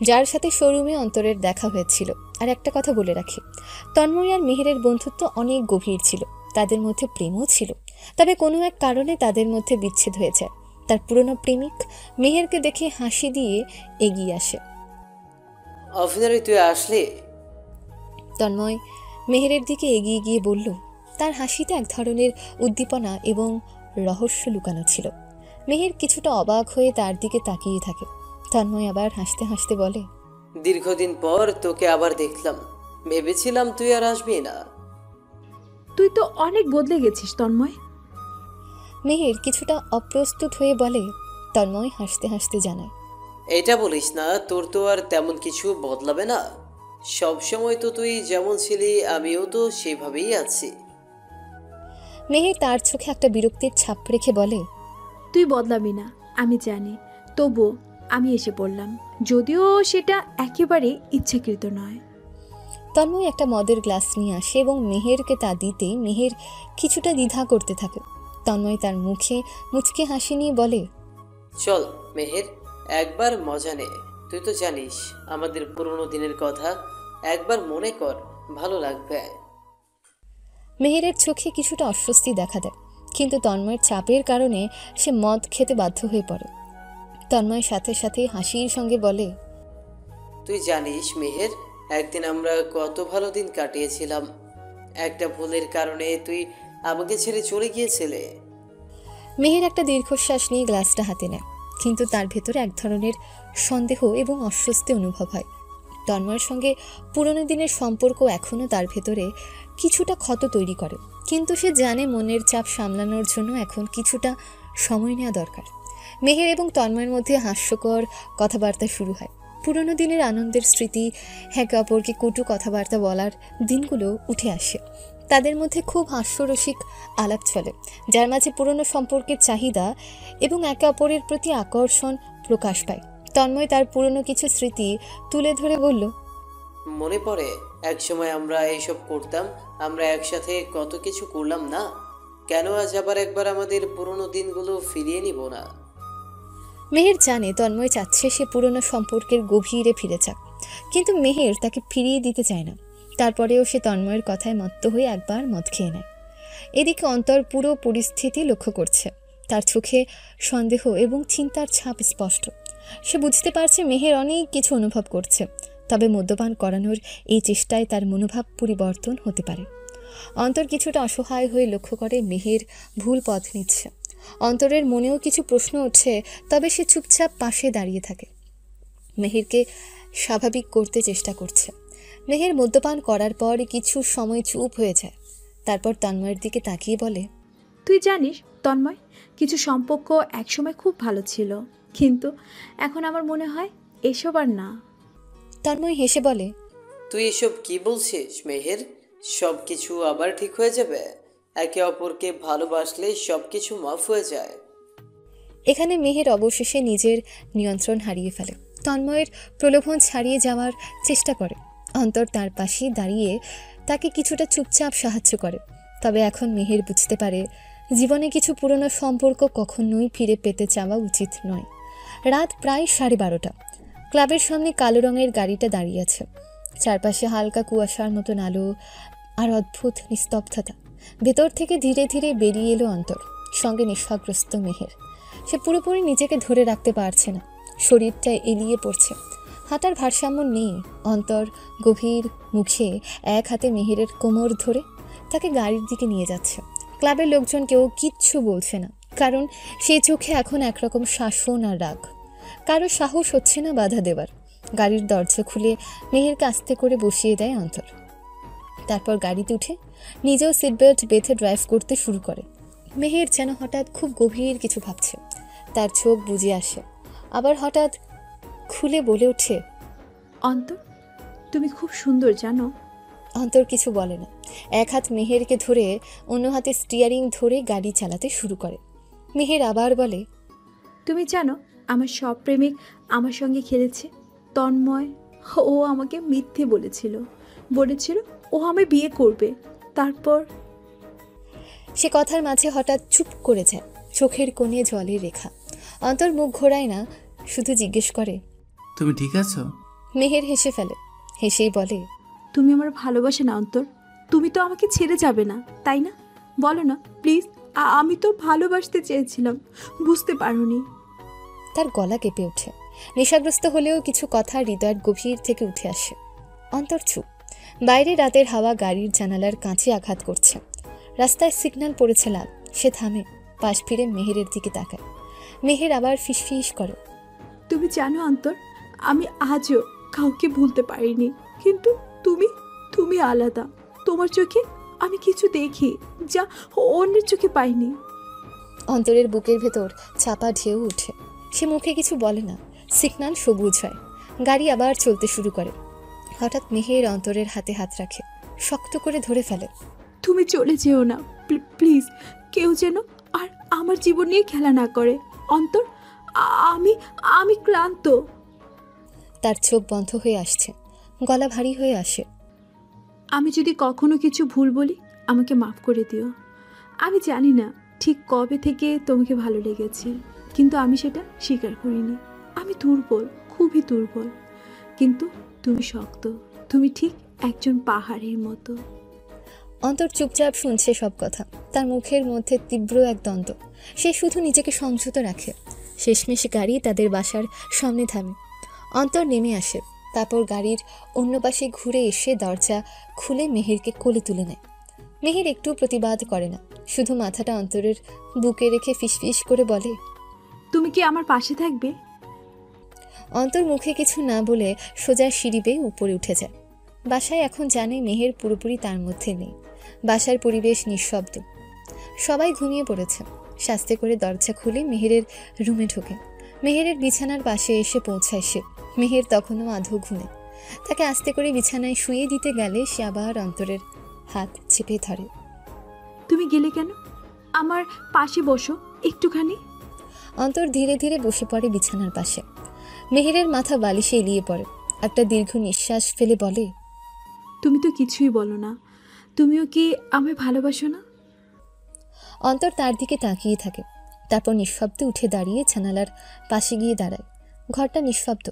যার সাথে শোরুমে অন্তরের দেখা হয়েছিল। আর একটা কথা বলে রাখি, তন্ময় আর মেহেরের বন্ধুত্ব অনেক গভীর ছিল, তাদের মধ্যে প্রেমও ছিল, তবে কোনো এক কারণে তাদের মধ্যে বিচ্ছেদ হয়ে যায়। তার পুরনো প্রেমিক মেহেরকে দেখে হাসি দিয়ে এগিয়ে আসে। অফিসারে তুই আসলি? তন্ময় মেহেরের দিকে এগিয়ে গিয়ে বলল, তার হাসিতে এক ধরনের উদ্দীপনা এবং রহস্য লুকানো ছিল। মেহের কিছুটা অবাক হয়ে তার দিকে তাকিয়ে থাকে। তন্ময় আবার হাসতে হাসতে বলে, দীর্ঘদিন পর তোকে আবার দেখলাম, ভেবেছিলাম তুই আর আসবি না। তুই তো অনেক বদলে গেছিস তন্ময়। মেহের কিছুটা অপ্রস্তুত হয়ে বলে। তন্ময় হাসতে হাসতে জানায়, এটা বলিস না, তোর তো আর তেমন কিছু বদলাবে না, সব সময় তো তুই যেমন ছিলি আমিও তো সেভাবেই আছি। মেহের তার চোখে একটা বিরক্তির ছাপ রেখে বলে, তুই বদলাবি না আমি জানি, তবু আমি এসে পড়লাম, যদিও সেটা একেবারে ইচ্ছাকৃত নয়। তন্ময় একটা মদের গ্লাস নিয়ে আসে এবং মেহেরকে তা দিতে মেহের কিছুটা দ্বিধা করতে থাকে। তন্ময় তার মুখে মুচকে হাসি নিয়ে বলে, চল মেহের, একবার মজা নে, তুই তো জানিস আমাদের পুরনো দিনের কথা, একবার মনে কর, ভালো লাগবে। মেহেরের চোখে কিছুটা অস্বস্তি দেখা দেয়, কিন্তু তন্ময়ের চাপের কারণে সে মদ খেতে বাধ্য হয়ে পড়ে। তন্ময় সাথে সাথে হাসির সঙ্গে বলে, তুই জানিস মেহের, একদিন আমরা কত ভালো দিন কাটিয়েছিলাম, একটা ভুলের কারণে তুই আমাকে ছেড়ে চলে গিয়েছিলে। মেহের একটা দীর্ঘশ্বাস নিয়ে গ্লাসটা হাতে নেয়, কিন্তু তার ভেতরে এক ধরনের সন্দেহ এবং অস্বস্তি অনুভব হয়। তন্ময়ের সঙ্গে পুরনো দিনের সম্পর্ক এখনও তার ভেতরে কিছুটা ক্ষত তৈরি করে, কিন্তু সে জানে মনের চাপ সামলানোর জন্য এখন কিছুটা সময় নেওয়া দরকার। মেহের এবং তন্ময়ের মধ্যে হাস্যকর কথাবার্তা শুরু হয়। পুরনো দিনের আনন্দের স্মৃতি, একে অপরকে কটু কথাবার্তা বলার দিনগুলো উঠে আসে। তাদের মধ্যে খুব হাস্যরসিক আলাপ চলে, যার মাঝে পুরনো সম্পর্কের চাহিদা এবং একে অপরের প্রতি আকর্ষণ প্রকাশ পায়। তন্ময় তার পুরনো কিছু স্মৃতি তুলে ধরে বলল, মনে পড়ে একসময় আমরা এইসব করতাম, আমরা একসাথে কত কিছু করলাম না, কেন আজ আবার একবার আমাদের পুরনো দিনগুলো ফিরিয়ে নিব না? মেহের জানে তন্ময় চাচ্ছে সে পুরনো সম্পর্কের গভীরে ফিরে যাক, কিন্তু মেহের তাকে ফিরিয়ে দিতে চায় না। তারপরেও সে তন্ময়ের কথায় মত্ত হয়ে একবার মদ খেয়ে নেয়। এদিকে অন্তর পুরো পরিস্থিতি লক্ষ্য করছে, তার চোখে সন্দেহ এবং চিন্তার ছাপ স্পষ্ট। সে বুঝতে পারছে মেহের অনেক কিছু অনুভব করছে, তবে মদ্যপান করানোর এই চেষ্টায় তার মনোভাব পরিবর্তন হতে পারে। অন্তর কিছুটা অসহায় হয়ে লক্ষ্য করে মেহের ভুল পথ নিচ্ছে। অন্তরের মনেও কিছু প্রশ্ন উঠছে, তবে সে চুপচাপ পাশে দাঁড়িয়ে থাকে, মেহেরকে স্বাভাবিক করতে চেষ্টা করছে। মেহের মদ্যপান করার পর কিছু সময় চুপ হয়ে যায়, তারপর তন্ময়ের দিকে তাকিয়ে বলে, তুই জানিস তন্ময়, কিছু সম্পর্ক একসময় খুব ভালো ছিল, কিন্তু এখন আমার মনে হয় এসব আর না। তন্ময় হেসে বলে, তুই এসব কি বলছিস মেহের? সব কিছু আবার ঠিক হয়ে যাবে? একে অপরকে ভালোবাসলে সব কিছু মাফ হয়ে যায়। এখানে মেহের অবশেষে নিজের নিয়ন্ত্রণ হারিয়ে ফেলে। তন্ময়ের প্রলোভন ছাড়িয়ে যাওয়ার চেষ্টা করে। অন্তর তার পাশে দাঁড়িয়ে তাকে কিছুটা চুপচাপ সাহায্য করে। তবে এখন মেহের বুঝতে পারে জীবনে কিছু পুরনো সম্পর্ক কখনোই ফিরে পেতে চাওয়া উচিত নয়। রাত প্রায় 12:30। ক্লাবের সামনে কালো রঙের গাড়িটা দাঁড়িয়ে আছে। চারপাশে হালকা কুয়াশার মতন আলো আর অদ্ভুত নিস্তব্ধতা। ভেতর থেকে ধীরে ধীরে বেরিয়ে এলো অন্তর, সঙ্গে নেশাগ্রস্ত মেহের। সে পুরোপুরি নিজেকে ধরে রাখতে পারছে না, শরীরটা এলিয়ে পড়ছে, হাঁটার ভারসাম্য নেই। অন্তর গভীর মুখে এক হাতে মেহেরের কোমর ধরে তাকে গাড়ির দিকে নিয়ে যাচ্ছে। ক্লাবের লোকজন কেউ কিচ্ছু বলছে না, কারণ সেই চোখে এখন একরকম শাসন আর রাগ। কারো সাহস হচ্ছে না বাধা দেবার। গাড়ির দরজা খুলে মেহেরকে আস্তে করে বসিয়ে দেয় অন্তর। তারপর গাড়িতে উঠে নিজেও সিট বেল্ট বেঁধে ড্রাইভ করতে শুরু করে। মেহের যেন হঠাৎ খুব গভীর কিছু ভাবছে। তার চোখ বুজে আসে, আবার হঠাৎ খুলে বলে ওঠে, অন্তর তুমি খুব সুন্দর জানো। অন্তর কিছু বলে না, এক হাত মেহেরকে ধরে অন্য হাতে স্টিয়ারিং ধরে গাড়ি চালাতে শুরু করে। মেহের আবার বলে, তুমি জানো আমার সব প্রেমিক আমার সঙ্গে খেলেছে। তন্ময়, ও আমাকে মিথ্যে বলেছিল ও আমায় বিয়ে করবে। তারপর সে কথার মাঝে হঠাৎ চুপ করে যায়, চোখের কোণে জলের রেখা। অন্তর মুখ ঘোরায় না, শুধু জিজ্ঞেস করে, তুমি ঠিক আছো? মেহের হেসে ফেলে, হেসেই বলে, তুমি আমার ভালোবাসে না অন্তর? তুমি তো আমাকে ছেড়ে যাবে না, তাই না? বলো না প্লিজ। আমি তো ভালোবাসতে চেয়েছিলাম, বুঝতে পারোনি। তার গলা কেঁপে ওঠে। নেশাগ্রস্ত হলেও কিছু কথা হৃদয়ের গভীর থেকে উঠে আসে। অন্তর চুপ। বাইরে রাতের হাওয়া গাড়ির জানালার কাঁচে আঘাত করছে। রাস্তায় সিগন্যাল পড়েছে লাল। সে থামে, পাশ ফিরে মেহেরের দিকে তাকায়। মেহের আবার ফিসফিস করে, তুমি জানো অন্তর, আমি আজও কাউকে ভুলতে পারিনি, কিন্তু তুমি আলাদা। তোমার চোখে আমি কিছু দেখি যা অন্যের চোখে পাইনি। অন্তরের বুকের ভেতর চাপা ঢেউ উঠে। সে মুখে কিছু বলে না। সিগন্যাল সবুজ হয়, গাড়ি আবার চলতে শুরু করে। হঠাৎ মেহের অন্তরের হাতে হাত রাখে, শক্ত করে ধরে ফেলে। তুমি চলে যেও না প্লিজ। কেউ যেন আর আমার জীবন নিয়ে খেলা না করে অন্তর। আমি ক্লান্ত। তার চোখ বন্ধ হয়ে আসছে, গলা ভারী হয়ে আসে। আমি যদি কখনো কিছু ভুল বলি আমাকে মাফ করে দিও। আমি জানি না ঠিক কবে থেকে তোমাকে ভালো লেগেছে, কিন্তু আমি সেটা স্বীকার করিনি। আমি দুর্বল, খুবই দুর্বল, কিন্তু তুমি শক্ত। তুমি ঠিক একজন পাহাড়ের মতো। অন্তর চুপচাপ শুনছে সব কথা। তার মুখের মধ্যে তীব্র এক দ্বন্দ্ব। সে শুধু নিজেকে সংযত রাখে। শেষমেশ গাড়ি তাদের বাসার সামনে থামে। অন্তর নেমে আসে, তারপর গাড়ির অন্য পাশে ঘুরে এসে দরজা খুলে মেহেরকে কোলে তুলে নেয়। মেহের একটু প্রতিবাদ করে না, শুধু মাথাটা অন্তরের বুকে রেখে ফিসফিস করে বলে, তুমি কি আমার পাশে থাকবে? অন্তর মুখে কিছু না বলে সোজা সিঁড়ি বেয়ে উপরে উঠে যায়। বাসায় এখন জানে মেহের পুরোপুরি তার মধ্যে নেই। বাসার পরিবেশ নিঃশব্দ, সবাই ঘুমিয়ে পড়েছে। শাস্তে করে দরজা খুলে মেহেরের রুমে ঢোকে। মেহেরের বিছানার পাশে এসে পৌঁছায় সে। মেহের তখনও আধো ঘুমে। তাকে আস্তে করে বিছানায় শুয়ে দিতে গেলে সে আবার অন্তরের হাত চেপে ধরে। তুমি গেলে কেন? আমার পাশে বসো একটুখানি। অন্তর ধীরে ধীরে বসে পড়ে বিছানার পাশে। মেহেরের মাথা বালিশে এলিয়ে পড়ে। একটা দীর্ঘ নিঃশ্বাস ফেলে বলে, তুমি তো কিছুই বলো না। তুমিও কি আমায় ভালোবাসো না? অন্তর তার দিকে তাকিয়ে থাকে, তারপর নিঃশব্দে উঠে দাঁড়িয়ে জানালার পাশে গিয়ে দাঁড়ায়। ঘরটা নিঃশব্দ।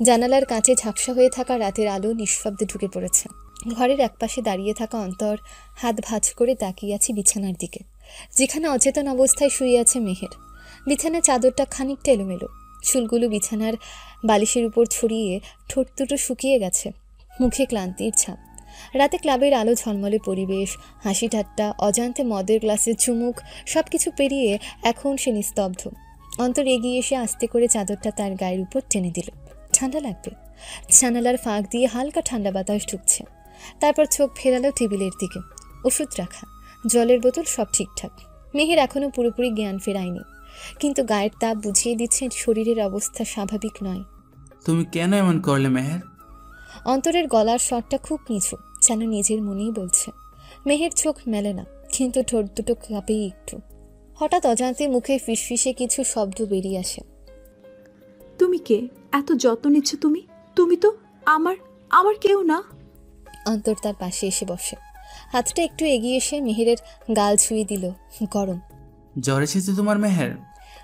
জানালার কাছে ঝাপসা হয়ে থাকা রাতের আলো নিঃশব্দে ঢুকে পড়েছে। ঘরের একপাশে দাঁড়িয়ে থাকা অন্তর হাত ভাঁজ করে তাকিয়ে আছে বিছানার দিকে, যেখানে অচেতন অবস্থায় শুয়ে আছে মেহের। বিছানার চাদরটা খানিকটা এলোমেলো, চুলগুলো বিছানার বালিশের উপর ছড়িয়ে ঠোঁট দুটো শুকিয়ে গেছে, মুখে ক্লান্তির ছাপ। রাতে ক্লাবের আলো ঝলমলে পরিবেশ, হাসি ঠাট্টা, অজান্তে মদের গ্লাসের চুমুক, সব কিছু পেরিয়ে এখন সে নিস্তব্ধ। অন্তর এগিয়ে এসে আস্তে করে চাদরটা তার গায়ের উপর টেনে দিল। ঠান্ডা লাগবে। জানালার ফাঁক দিয়ে হালকা ঠান্ডা বাতাস ঢুকছে। তারপর চোখ ফেরালো টেবিলের দিকে। ওষুধ রাখা, জলের বোতল, সব ঠিকঠাক। মেহের এখনো পুরোপুরি জ্ঞান ফেরায়নি, কিন্তু গায়ের তাপ বুঝিয়ে দিচ্ছে শরীরের অবস্থা স্বাভাবিক নয়। তুমি কেন এমন করলে মেহের? অন্তরের গলার স্বরটা খুব নিচু, যেন নিজের মনেই বলছে। মেহের চোখ মেলে না, কিন্তু ঠোঁট দুটো কাঁপেই একটু। হঠাৎ অজান্তে মুখে ফিসফিসে কিছু শব্দ বেরিয়ে আসে। তুমি কে? এত যত্ন নিচ্ছ তুমি? তুমি তো আমার আমার কেউ না। অন্তর তার পাশে এসে বসে, হাতটা একটু এগিয়ে এসে মেহেরের গাল ছুঁয়ে দিল। গরম। জ্বর এসেছে তোমার মেহের?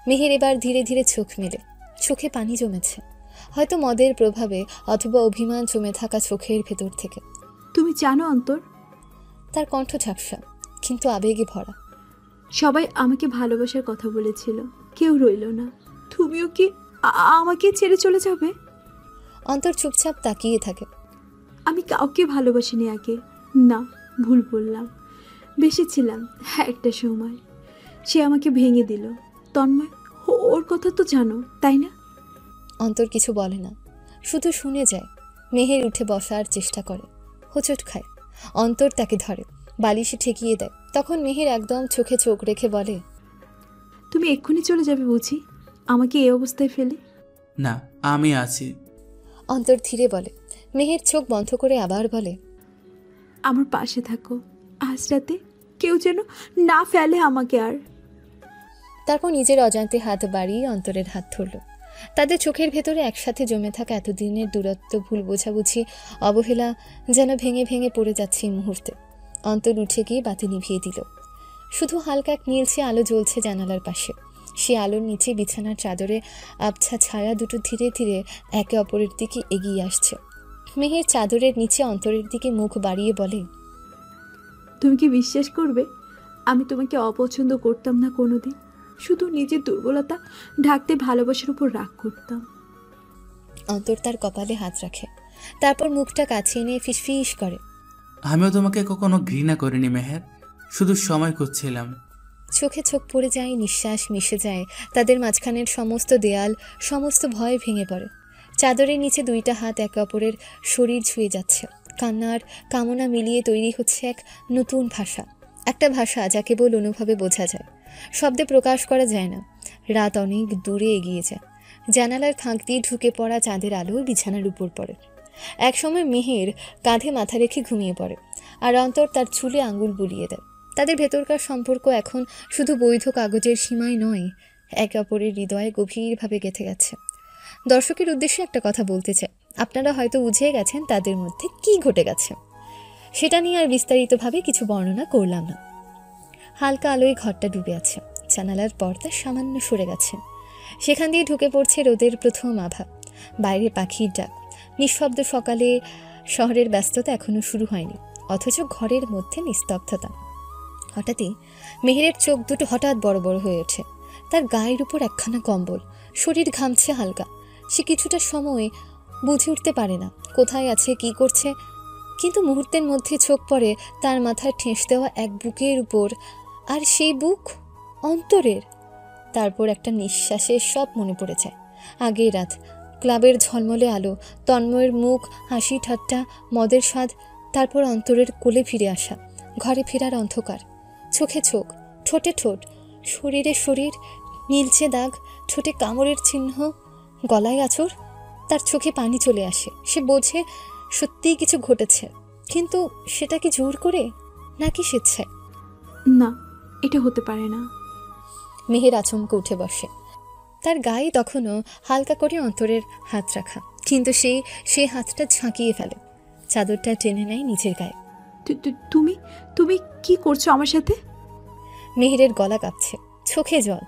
মেহের এবার ধীরে ধীরে চোখ মেলে। চোখে পানি জমেছে, হয়তো মদের প্রভাবে অথবা অভিমান জমে থাকা চোখের ভেতর থেকে। তুমি জানো অন্তর? তার কণ্ঠ ঝাপসা, কিন্তু আবেগে ভরা। সবাই আমাকে ভালোবাসার কথা বলেছিল, কেউ রইল না। তুমিও কি আমাকে ছেড়ে চলে যাবে? অন্তর চুপচাপ তাকিয়ে থাকে। আমি কাউকে ভালোবাসিনি আগে। না, ভুল বললাম। বেসেছিলাম একটা সময়, সে আমাকে ভেঙে দিল। তন্ময়, ওর কথা তো জানো, তাই না? অন্তর কিছু বলে না, শুধু শুনে যায়। মেহের উঠে বসার চেষ্টা করে, হোঁচট খায়। অন্তর তাকে ধরে, বালিশে ঠেকিয়ে দেয়। তখন মেহের একদম চোখে চোখ রেখে বলে, তুমি এক্ষুনি চলে যাবে বুঝি আমাকে এই অবস্থায় ফেলে? না, আমি আছি। অন্তর ধীরে বলে। মেহের চোখ বন্ধ করে আবার বলে, আমার পাশে থাকো। আজ রাতে কেউ যেন না ফেলে আমাকে আর। তারপর নিজের অজান্তে হাত বাড়িয়ে অন্তরের হাত ধরল। তাদের চোখের ভেতরে একসাথে জমে থাকা এতদিনের দূরত্ব, ভুল বোঝাবুঝি, অবহেলা যেন ভেঙে ভেঙে পড়ে যাচ্ছে এই মুহূর্তে। অন্তর উঠে গিয়ে বাতি নিভিয়ে দিল। শুধু হালকা এক নীলচে আলো জ্বলছে জানালার পাশে। সে আলোর নিচে বিছানার চাদরে আবছা ছায়া দুটো ধীরে ধীরে একে অপরের দিকে এগিয়ে আসছে। মেহের চাদরের নিচে অন্তরের দিকে মুখ বাড়িয়ে বলে, তুমি কি বিশ্বাস করবে আমি তোমাকে অপছন্দ করতাম না কোনোদিন? শুধু নিজের দুর্বলতা ঢাকতে ভালোবাসার উপর রাগ করতাম। অন্তর তার কপালে হাত রাখে, তারপর মুখটা কাছে নিয়ে ফিসফিস করে, আমিও তোমাকে কখনো ঘৃণা করিনি মেহের, শুধু সময় করছিলাম। চোখে চোখ পড়ে যায়, নিঃশ্বাস মিশে যায়। তাদের মাঝখানের সমস্ত দেয়াল, সমস্ত ভয় ভেঙে পড়ে। চাদরের নিচে দুইটা হাত একে অপরের শরীর ছুঁয়ে যাচ্ছে। কান্নার কামনা মিলিয়ে তৈরি হচ্ছে এক নতুন ভাষা, একটা ভাষা যা কেবল অনুভবে বোঝা যায়, শব্দে প্রকাশ করা যায় না। রাত অনেক দূরে এগিয়ে যায়। জানালার ফাঁক দিয়ে ঢুকে পড়া চাঁদের আলো বিছানার উপর পড়ে। একসময় মেহের কাঁধে মাথা রেখে ঘুমিয়ে পড়ে, আর অন্তর তার চুলে আঙুল বুলিয়ে দেয়। তাদের ভেতরকার সম্পর্ক এখন শুধু বৈধ কাগজের সীমায় নয়, একে অপরের হৃদয়ে গভীরভাবে গেঁথে গেছে। দর্শকের উদ্দেশ্যে একটা কথা বলতে চাই, আপনারা হয়তো বুঝে গেছেন তাদের মধ্যে কি ঘটে গেছে, সেটা নিয়ে আর বিস্তারিতভাবে কিছু বর্ণনা করলাম না। হালকা আলোয় ঘরটা ডুবে আছে, জানালার পর্দা সামান্য সরে গেছে। সেখান দিয়ে ঢুকে পড়ছে রোদের প্রথম আভা, বাইরে পাখির ডাক। নিঃশব্দ সকালে শহরের ব্যস্ততা এখনো শুরু হয়নি, অথচ ঘরের মধ্যে নিস্তব্ধতা। হঠাৎই মেহেরের চোখ দুটো হঠাৎ বড় বড় হয়ে ওঠে। তার গায়ের উপর একখানা কম্বল, শরীর ঘামছে হালকা। সে কিছুটা সময় বুঝে উঠতে পারে না কোথায় আছে, কি করছে, কিন্তু মুহূর্তের মধ্যে চোখ পড়ে তার মাথায় ঠেস দেওয়া এক বুকের উপর, আর সেই বুক অন্তরের। তারপর একটা নিঃশ্বাসে সব মনে পড়ে যায়। আগের রাত, ক্লাবের ঝলমলে আলো, তন্ময়ের মুখ, হাসি ঠাট্টা, মদের স্বাদ, তারপর অন্তরের কোলে ফিরে আসা, ঘরে ফেরার অন্ধকার। চোখে চোখ, ঠোঁটে ঠোঁট, শরীরে শরীর, নীলচে দাগ, ঠোঁটে কামড়ের চিহ্ন, গলায় আঁচড়। তার চোখে পানি চলে আসে। সে বোঝে সত্যিই কিছু ঘটেছে, কিন্তু সেটা কি জোর করে নাকি স্বেচ্ছায়? না, এটা হতে পারে না। মেহের আচমকে উঠে বসে। তার গায়ে তখনও হালকা করে অন্তরের হাত রাখা, কিন্তু সেই হাতটা ঝাঁকিয়ে ফেলে, চাদরটা টেনে নেয় নিচের গায়ে। তুমি তুমি কি করছো আমার সাথে? মেহেরের গলা কাঁপছে, চোখে জল।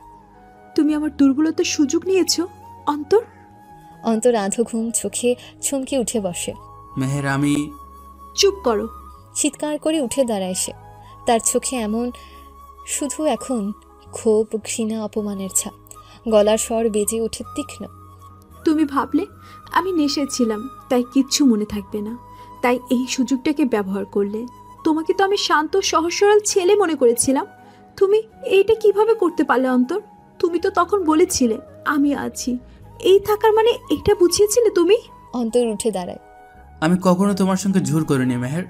তুমি আমার দুর্বলতার সুযোগ নিয়েছো অন্তর। অন্তর আধো ঘুম চোখে চমকে উঠে বসে। মেহের, আমি। চুপ করো, চিৎকার করে উঠে দাঁড়ায় সে। তার চোখে এমন শুধু এখন ক্ষোভ, ঘৃণা, অপমানের ছাপ। গলার স্বর বেজে ওঠে তীক্ষ্ণ, তুমি ভাবলে আমি নেশে ছিলাম, তাই কিচ্ছু মনে থাকবে না, তাই এই সুযোগটাকে ব্যবহার করলে। তোমাকে তো আমি শান্ত সহজ সরল ছেলে মনে করেছিলাম, তুমি এইটা কিভাবে করতে পারলে অন্তর? তুমি তো তখন বলেছিলে আমি আছি, এই থাকার মানে এটা বুঝিয়েছিলে তুমি। অন্তর উঠে দাঁড়ায়। আমি কখনো তোমার সঙ্গে ঝুর করিনি মেহের।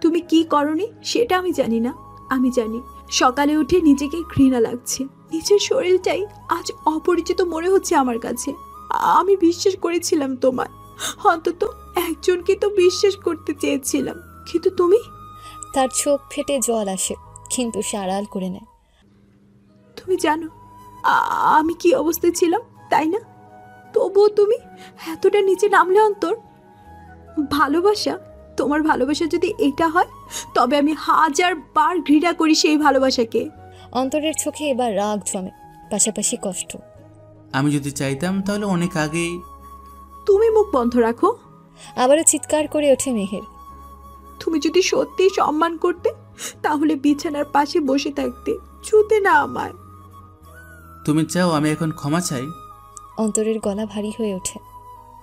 তুমি কি করনি সেটা আমি জানি না, আমি জানি সকালে উঠে নিজেকে ঘৃণা লাগছে, নিজের শরীরটাই আজ অপরিচিত মনে হচ্ছে আমার কাছে। আমি বিশ্বাস করেছিলাম তোমার, অন্তত একজনকে তো বিশ্বাস করতে চেয়েছিলাম, কিন্তু তুমি। তার চোখ ফেটে জল আসে, কিন্তু সে আড়াল করে নেয়। তুমি জানো আমি কি অবস্থায় ছিলাম, তাই না? তবুও তুমি এতটা নিচে নামলে অন্তর। ভালোবাসা, তোমার ভালোবাসা যদি এটা হয়, তবে আমি 1000 বার ঘৃণা করি সেই ভালোবাসাকে। অন্তরের চোখে এবার রাগ জমে, পাশাপাশি কষ্ট। আমি যদি চাইতাম তাহলে অনেক আগেই। তুমি মুখ বন্ধ রাখো। আবারও চিৎকার করে ওঠে মেহের। তুমি যদি সত্যি সম্মান করতে, তাহলে বিছানার পাশে বসে থাকতে, ছুতে না আমায়। তুমি চাও আমি এখন ক্ষমা চাই? অন্তরের গলা ভারী হয়ে ওঠে।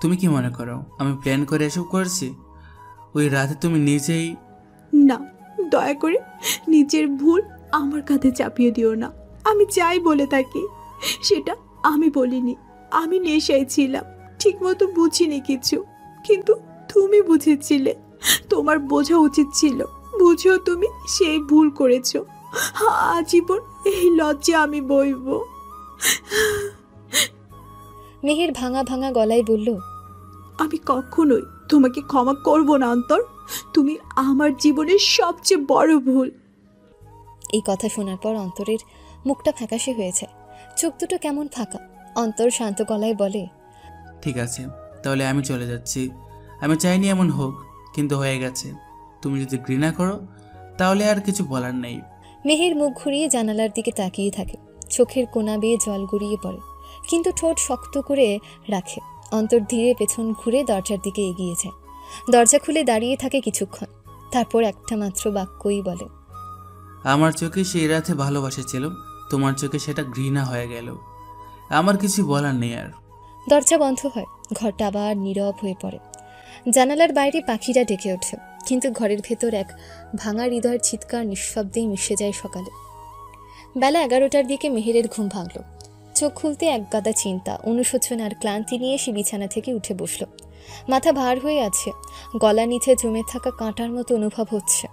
তুমি কি মনে করো আমি প্ল্যান করে এসব করেছি? ওই রাতে তুমি নিজেই। না, দয়া করে নিজের ভুল আমার কাঁধে চাপিয়ে দিও না। আমি যাই বলে থাকি সেটা আমি বলিনি, আমি নেশায় ছিলাম, ঠিক মতো বুঝিনি কিছু, কিন্তু তুমি বুঝেছিলে। তোমার বোঝা উচিত ছিল, বুঝেও তুমি সেই ভুল করেছো। আজীবন এই লজ্জা আমি বইব। মেহের ভাঙা ভাঙা গলায় বলল, আমি কখনোই তোমাকে ক্ষমা করব না অন্তর, তুমি আমার জীবনের সবচেয়ে বড় ভুল। এই কথা শোনার পর অন্তরের মুখটা ফ্যাকাশে হয়েছে, চোখ দুটো কেমন ফাঁকা। অন্তর শান্ত গলায় বলে, ঠিক আছে, তাহলে আমি চলে যাচ্ছি। আমি চাইনি এমন হোক, কিন্তু হয়ে গেছে। তুমি যদি ঘৃণা করো তাহলে আর কিছু বলার নেই। মেহের মুখ ঘুরিয়ে জানালার দিকে তাকিয়ে থাকে, চোখের কোনা বেয়ে জল গড়িয়ে পড়ে, কিন্তু ঠোঁট শক্ত করে রাখে। অন্তর ধীরে পেছন ঘুরে দরজার দিকে এগিয়ে যায়। দরজা খুলে দাঁড়িয়ে থাকে কিছুক্ষণ, তারপর একটা মাত্র বাক্যই বলে, আমার চোখে সেই রাতে ভালোবাসা ছিল, তোমার চোখে সেটা ঘৃণা হয়ে গেল। আমার কিছু বলার নেই আর। দরজা বন্ধ হয়, ঘরটা আবার নীরব হয়ে পড়ে। জানালার বাইরে পাখিরা ডেকে ওঠে, কিন্তু ঘরের ভেতর এক ভাঙা হৃদয়ের চিৎকার নিঃশব্দেই মিশে যায় সকালে। বেলা 11টার দিকে মেহেরের ঘুম ভাঙল। চোখ খুলতে একগাদা চিন্তা, অনুশোচনা আর ক্লান্তি নিয়ে সে বিছানা থেকে উঠে বসল। মাথা ভার হয়ে আছে, গলা নিচে জমে থাকা কাঁটার মতো অনুভব হচ্ছে।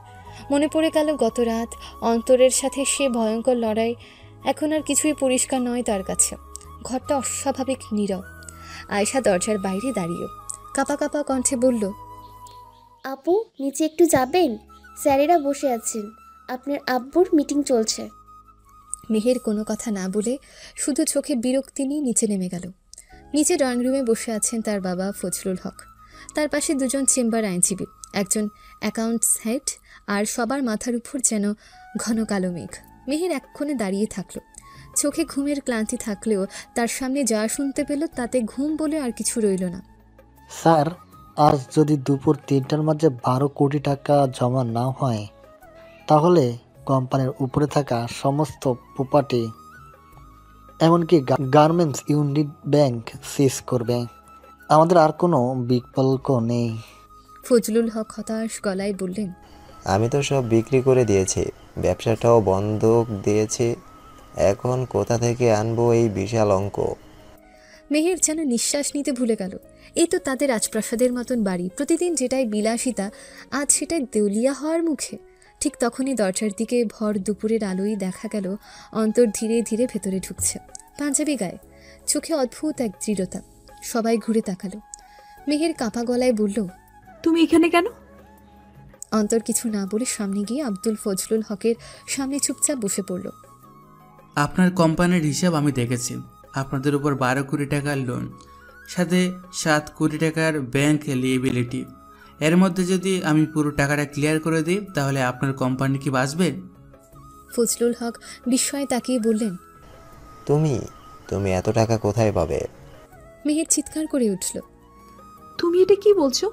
মনে পড়ে গেল গত রাত অন্তরের সাথে সে ভয়ঙ্কর লড়াই। এখন আর কিছুই পরিষ্কার নয় তার কাছে। ঘরটা অস্বাভাবিক নীরব। আয়েশা দরজার বাইরে দাঁড়িয়ে কাঁপা কাঁপা কণ্ঠে বলল, আপু, নিচে একটু যাবেন? স্যারেরা বসে আছেন, আপনার আব্বুর মিটিং চলছে। মেহের কোনো কথা না বলে শুধু চোখে বিরক্তি নিয়ে নিচে নেমে গেল। নিচে ড্রয়িং রুমে বসে আছেন তার বাবা ফজলুল হক, তার পাশে দুজন চেম্বার আইনজীবী, একজন অ্যাকাউন্টস হেড, আর সবার মাথার উপর যেন ঘন কালো মেঘ। মেহের এক্ষণে দাঁড়িয়ে থাকলো, চোখে ঘুমের ক্লান্তি থাকলেও তার সামনে যা শুনতে পেল তাতে ঘুম বলে আর কিছু রইল না। স্যার, আজ যদি দুপুর 3টার মাঝে 12 কোটি টাকা জমা না হয়, তাহলে কোম্পানির উপরে থাকা সমস্ত প্রপার্টি, এমনকি গার্মেন্টস ইউনিট ব্যাংক সিজ করবে। আমাদের আর কোনো বিকল্প নেই। ফজলুল হক হতাশ গলায় বললেন, আমি তো সব বিক্রি করে দিয়েছি, ব্যবসাটাও বন্ধক দিয়েছি, এখন কোথা থেকে আনবো এই বিশাল অঙ্ক? মেহের যেন নিঃশ্বাস নিতে ভুলে গেল। এই তো তাদের রাজপ্রাসাদের মতন বাড়ি, প্রতিদিন যেটাই বিলাসিতা, আজ সেটাই দেউলিয়া হওয়ার মুখে। ঠিক তখনই দরজার দিকে ভর দুপুরের আলোয় দেখা গেল অন্তর ধীরে ধীরে ভেতরে ঢুকছে, পাঞ্জাবি গায়ে, চোখে অদ্ভুত এক দৃঢ়তা। সবাই ঘুরে তাকালো। মেহের কাঁপা গলায় বলল, তুমি এখানে কেন? অন্তর কিছু না বলে সামনে গিয়ে আব্দুল ফজলুল হকের সামনে চুপচাপ বসে পড়ল। আপনার কোম্পানির হিসাব আমি দেখেছি। আপনাদের উপর 12 কোটি টাকার লোন, সাথে 7 কোটি টাকার ব্যাংক লিয়েবিলিটি। এর মধ্যে যদি আমি পুরো টাকাটা ক্লিয়ার করে দিই, তাহলে আপনার কোম্পানি কি বাঁচবে? ফজলুল হক বিস্ময়ে তাকিয়ে বললেন, তুমি এত টাকা কোথায় পাবে? মেহের চিৎকার করে উঠল, তুমি এটা কি বলছো?